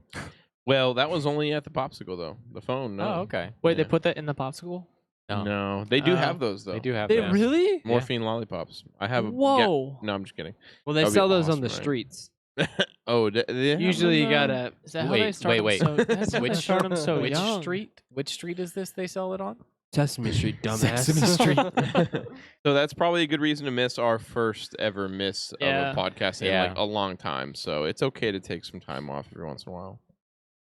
Well, that was only at the popsicle, though. The phone, no. Oh, okay. Wait, they Yeah. put that in the popsicle? No, they do Oh. have those, though. They do have They those. really? Morphine lollipops. I have a. Whoa. No, I'm just kidding. Well, they That'd be sell those on the awesome, right? streets. Oh, they have Usually, you those, gotta. Is that how Wait, they start wait, them wait. So, that's how they Which start them so Which young. street? Which street is this they sell it on? Sesame Street, dumbass. Sesame Street. So that's probably a good reason to miss our first ever miss Yeah. of a podcast in Yeah. like a long time. So it's okay to take some time off every once in a while.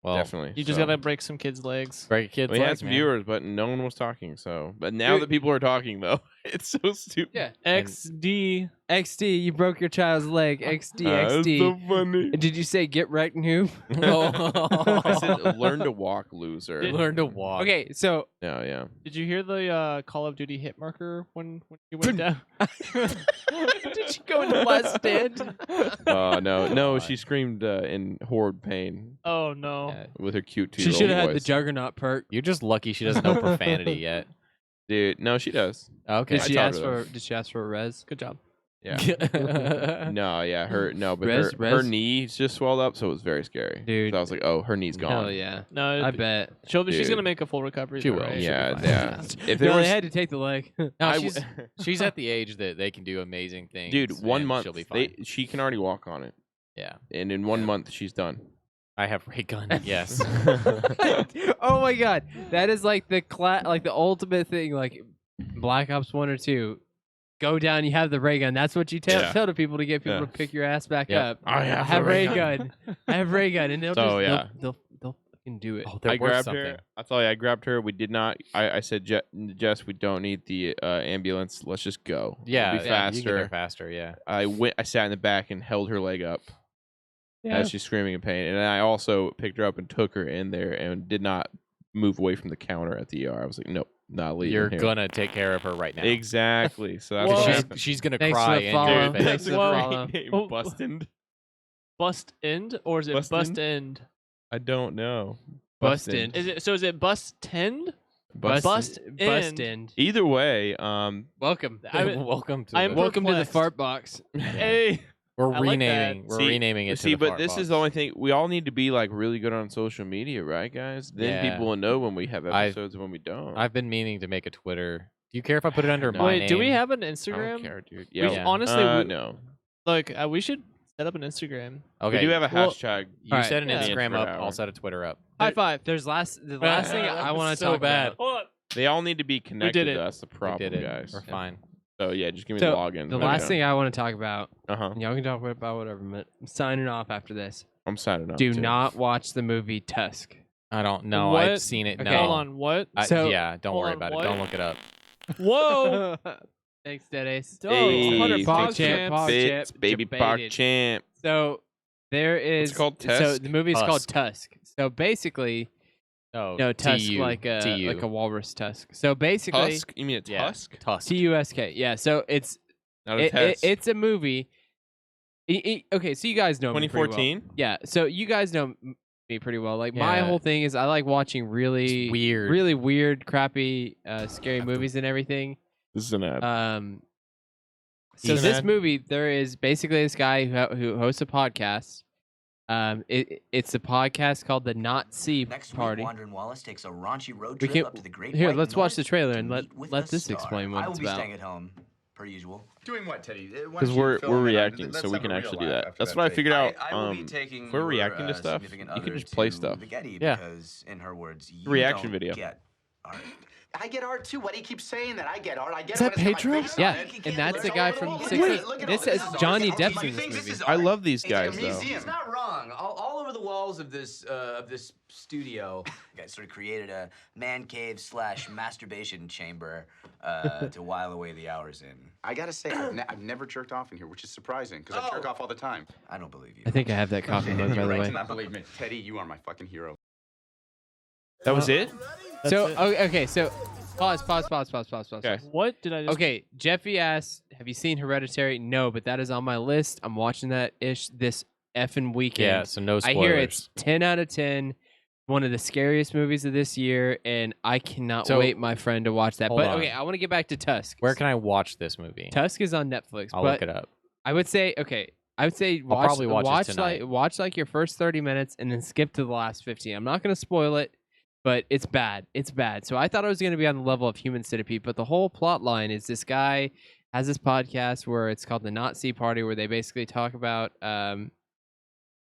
Well, Definitely. You just So- gotta break some kids' legs. break a kid's We had leg, some man. viewers, but no one was talking. So, but now Dude. that people are talking, though, it's so stupid. Yeah. XD. XD, you broke your child's leg. XD, That's XD. so funny. Did you say get wrecked, noob? I said, learn to walk, loser. Learn to walk. Okay, so Yeah, yeah. Did you hear the Call of Duty hit marker when you went down? did you go into Last Stand? Oh no, no! God. She screamed in horrid pain Oh no. Yeah. with her cute She 2-year-old should have had the voice. Juggernaut perk. You're just lucky she doesn't know profanity yet. Dude, no, she does. Okay. Did I she taught ask her for? Did she ask for a res? Good job. Yeah. No, yeah, but her knees just swelled up, so it was very scary. Dude. So I was like, oh, her knee's gone. Hell yeah. No, I bet. she's Dude. gonna make a full recovery. She though, will. right? Yeah, She'll be yeah. fine. If there No, was, they had to take the leg. No, I she's at the age that they can do amazing things. dude, 1 and month, she'll be fine. she can already walk on it, Yeah, and in 1 month she's done. I have ray gun. Yes. Oh my god, that is like the like the ultimate thing. Like Black Ops 1 or 2, go down. You have the ray gun. That's what you Yeah. tell to people to get people Yeah. to pick your ass back Yep. up. I I have ray gun. I have ray gun, and they'll So, just yeah. they'll fucking do it. Oh, they're I worth grabbed something. her. I thought I grabbed her. We did not. I said, Jess, we don't need the ambulance. Let's just go. Yeah, It'll be yeah, you can get there faster. faster. Yeah. I sat in the back and held her leg up Yeah. as she's screaming in pain, and I also picked her up and took her in there and did not move away from the counter at the ER. I was like, nope, not leaving. You're here. gonna take care of her right now. Exactly. So that's Whoa. what She's, happened. she's gonna Thanks for cry the in follow. your face. Thanks for the Whoa. follow. Busted. Bust end or is it Bust bust end? end? I don't know. Bust end. Is it bust tend? Bust. Bust Bust end. end. Either way, Welcome. Welcome to I'm the, Welcome to the perplexed. fart box. Hey, we're I like renaming. that. We're See- renaming it. see, to the but fart this box. is the only thing. We all need to be like really good on social media, right, guys? Then Yeah. people will know when we have I've- episodes and when we don't. I've been meaning to make a Twitter. Do you care if I put it under No. my wait, name? do we have an I Instagram? don't care, dude. We Yeah. should- honestly, no. Like we should set up an Instagram. Okay. We do have a Well, hashtag. You Alright. set an Yeah. Instagram Introvert up. Hour. I'll set a Twitter up. High five. The last thing I want to so talk bad. about. Hold on. They all need to be connected. it. That's the We problem, did it. guys. We're fine. So yeah, just give me So, the login. The last thing I want to talk about, Uh-huh. and y'all can talk about whatever, but I'm signing off after this. I'm signing up. Do too. not watch the movie Tusk. I don't know. What? I've seen it. Okay. No. Hold on. What? So- yeah. Don't hold worry on, about what? it. Don't look it up. Whoa. Thanks, Deadace. Dog, Hey, 100 thanks, box champ, champs. Pog Fits, champ, baby park debated. champ. So there is. It's called So Tusk? the movie is called Tusk. Tusk. So basically, Oh, no Tusk TU. like a TU. walrus tusk. So basically, Tusk? You mean a Yeah. tusk? Tusk. TUSK. Yeah. So it's Not a test. it's a movie. Okay, so you guys know me pretty well. 2014. Yeah. So you guys know me pretty well. Like my Yeah. whole thing is I like watching really It's weird. really weird, crappy, scary movies and everything. This is an ad. So He's- this movie, there is basically this guy who hosts a podcast. It's a podcast called the Not See Next Party. week, Wandering Wallace takes a raunchy road We trip can- up to the Great Here, White let's watch North the trailer to and meet with let the this star. explain what I will it's be about. staying at home, per usual. Doing what, Teddy? Because we're reacting, so we can actually do that. That's what I figured out. I will be taking if we're your, reacting to stuff, significant you can other just play to stuff. the Getty Yeah. because, in her words, you Reaction don't video. get art. I get art too. Why do you keep saying that? I get art. I get Is it that when it's got my Pedro? face on Yeah, it. and that's the guy from Look at Six it, Feet. look at This all is art. Johnny This is Depp's art. in this This movie. is I art. love these It's like a guys, though. museum. It's not wrong. All over the walls of this studio. I sort of created a man cave / masturbation chamber to while away the hours in. I gotta say, I've never jerked off in here, which is surprising because I jerk off all the time. I don't believe you. I think I have that coffee mug, by You're the right way. to not believe me. Teddy, you are my fucking hero. That was it? So it. okay, so pause. Okay. What did I just? Okay, Jeffy asked, "Have you seen Hereditary?" No, but that is on my list. I'm watching that this effing weekend. Yeah. So no I spoilers. hear it's 10 out of 10. One of the scariest movies of this year, and I cannot So- wait, my friend, to watch that. Hold But on. okay, I want to get back to Tusk. Where can I watch this movie? Tusk is on Netflix. I'll but look it up. I would say watch, probably watch it tonight. watch like your first 30 minutes and then skip to the last 15. I'm not going to spoil it, but it's bad. It's bad. So I thought it was going to be on the level of Human Centipede, but the whole plot line is this guy has this podcast where it's called the Not See Party, where they basically talk about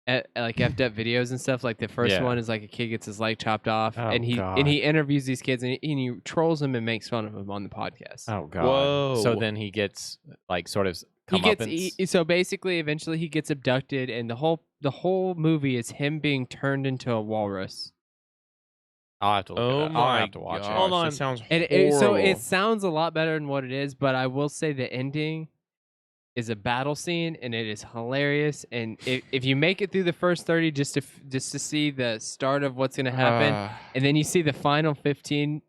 like effed up videos and stuff. Like the first Yeah. one is like a kid gets his leg chopped off, Oh, and God. he interviews these kids and he trolls them and makes fun of them on the podcast. Oh God. Whoa. So then he gets like sort of So basically eventually he gets abducted, and the whole movie is him being turned into a walrus. I'll have to look Oh it up. my I'll have to watch gosh, it. Hold on. That sounds And horrible. so it sounds a lot better than what it is, but I will say the ending is a battle scene, and it is hilarious. And if you make it through the first 30 just to see the start of what's going to happen, and then you see the final 15,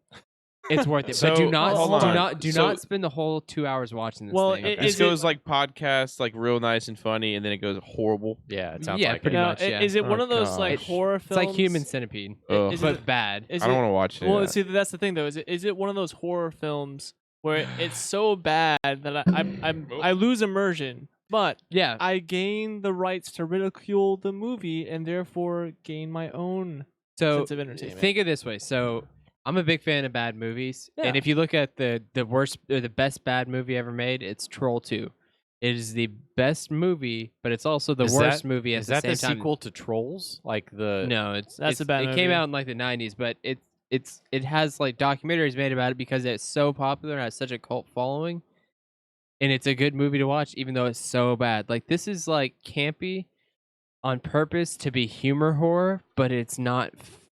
it's worth it. So, but do not hold on. not spend the whole 2 hours watching this Well, thing. it- This is goes like podcast, like real nice and funny, and then it goes horrible. Yeah, it sounds Yeah, like pretty it. Now, much, yeah. Is it one Oh, of those like gosh. horror It's films? like Human Centipede, Ugh. Is but it- bad. Is I don't it- want to watch it. Well, see, that's the thing though. Is it one of those horror films where it's so bad that I lose immersion, but Yeah. I gain the rights to ridicule the movie and therefore gain my own So sense of entertainment. think of it this way. So I'm a big fan of bad movies, Yeah. and if you look at the worst or the best bad movie ever made, it's Troll 2. It is the best movie, but it's also the worst movie at Is the that same the time. sequel to Trolls? Like the No, That's a bad It came movie. out in like the 90s, but it has like documentaries made about it because it's so popular and has such a cult following. And it's a good movie to watch, even though it's so bad. Like this is like campy on purpose to be humor horror, but it's not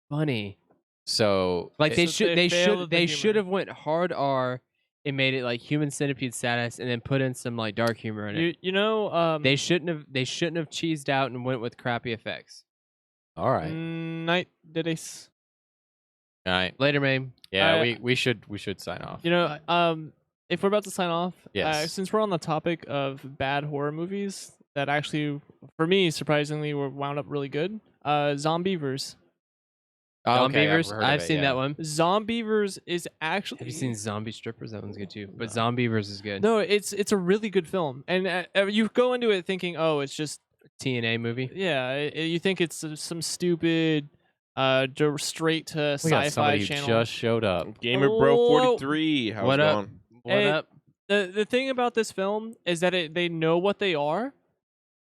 funny. So Like they So should they failed at the they humor. should have went hard R and made it like Human Centipede status, and then put in some like dark humor in it. You know They shouldn't have cheesed out and went with crappy effects. all right, Night did all right. Later, man. Yeah, I- we should sign off. You know, if we're about to sign off, Yes. since we're on the topic of bad horror movies that actually, for me, surprisingly, were wound up really good. Zombievers. Oh, okay, Zombievers. heard of I've it, seen yeah. that one. Zombievers is actually. Have you seen Zombie Strippers? That one's good too. But Zombievers is good. No, it's a really good film, and you go into it thinking, oh, it's just TNA movie. yeah. You think it's some stupid, straight to We got sci-fi somebody who channel. just showed up. Gamer Bro Whoa. 43. How's What it up? going? What Hey, up? The thing about this film is that they know what they are,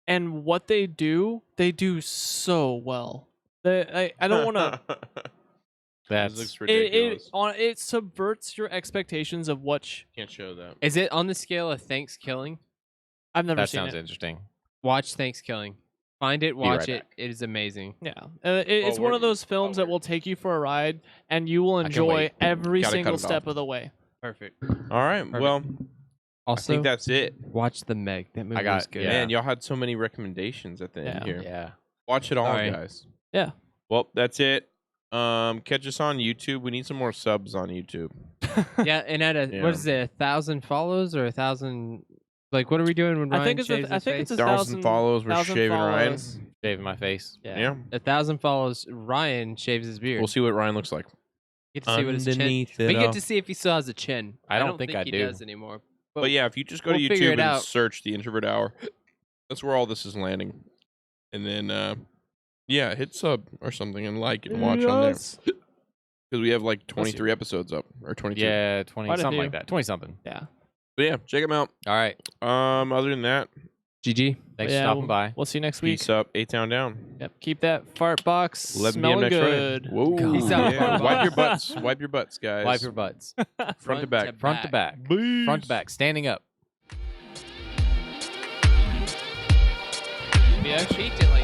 and what they do so well. I don't want to. That's This looks ridiculous. It subverts your expectations of what Can't show that. Is it on the scale of Thanksgiving? I've never that seen sounds it. interesting. Watch Thanksgiving. Find it, right watch it. back. It is amazing. Yeah, it's one we're- of those films that will take you for a ride, and you will can enjoy wait. every Gotta cut single it step off. of the way. Perfect. All right. Well, I Also, think that's it. watch The Meg. That movie got- was good. yeah. Man, y'all had so many recommendations at the end Yeah. here. Yeah. Watch it all, Sorry. guys. Yeah. Well, that's it. Catch us on YouTube. We need some more subs on YouTube. Yeah, and at Yeah. what is it, 1,000 follows or 1,000? Like, what are we doing when Ryan I think it's shaves I his think face? it's a 1,000 follows. We're 1,000 shaving follows. Ryan. Shaving my face. Yeah. 1,000 follows. Ryan shaves his beard. We'll see what Ryan looks like. Get to see what his chin. Underneath it We all. get to see if he still has a chin. I don't think I he do. does anymore. But yeah, if you just go we'll to figure YouTube it and out. search the Introvert Hour, that's where all this is landing. And then, yeah, hit sub or something and like and watch on there. Yes. Because we have like 23 episodes up or 22. Yeah, 20 Quite a something like few. that. 20 something. Yeah. But yeah, check them out. All right. Other than that, GG. Thanks Yeah, for stopping by. We'll see you next week. peace up. A-Town down. Yep. Keep that fart box 11 p.m. smelling next good. Friday. Whoa. Peace out, Yeah. fart Wipe box. your butts. Wipe your butts, guys. Wipe your butts. Front to back. Front to back. Front to back. Standing up. Yeah, cheat it like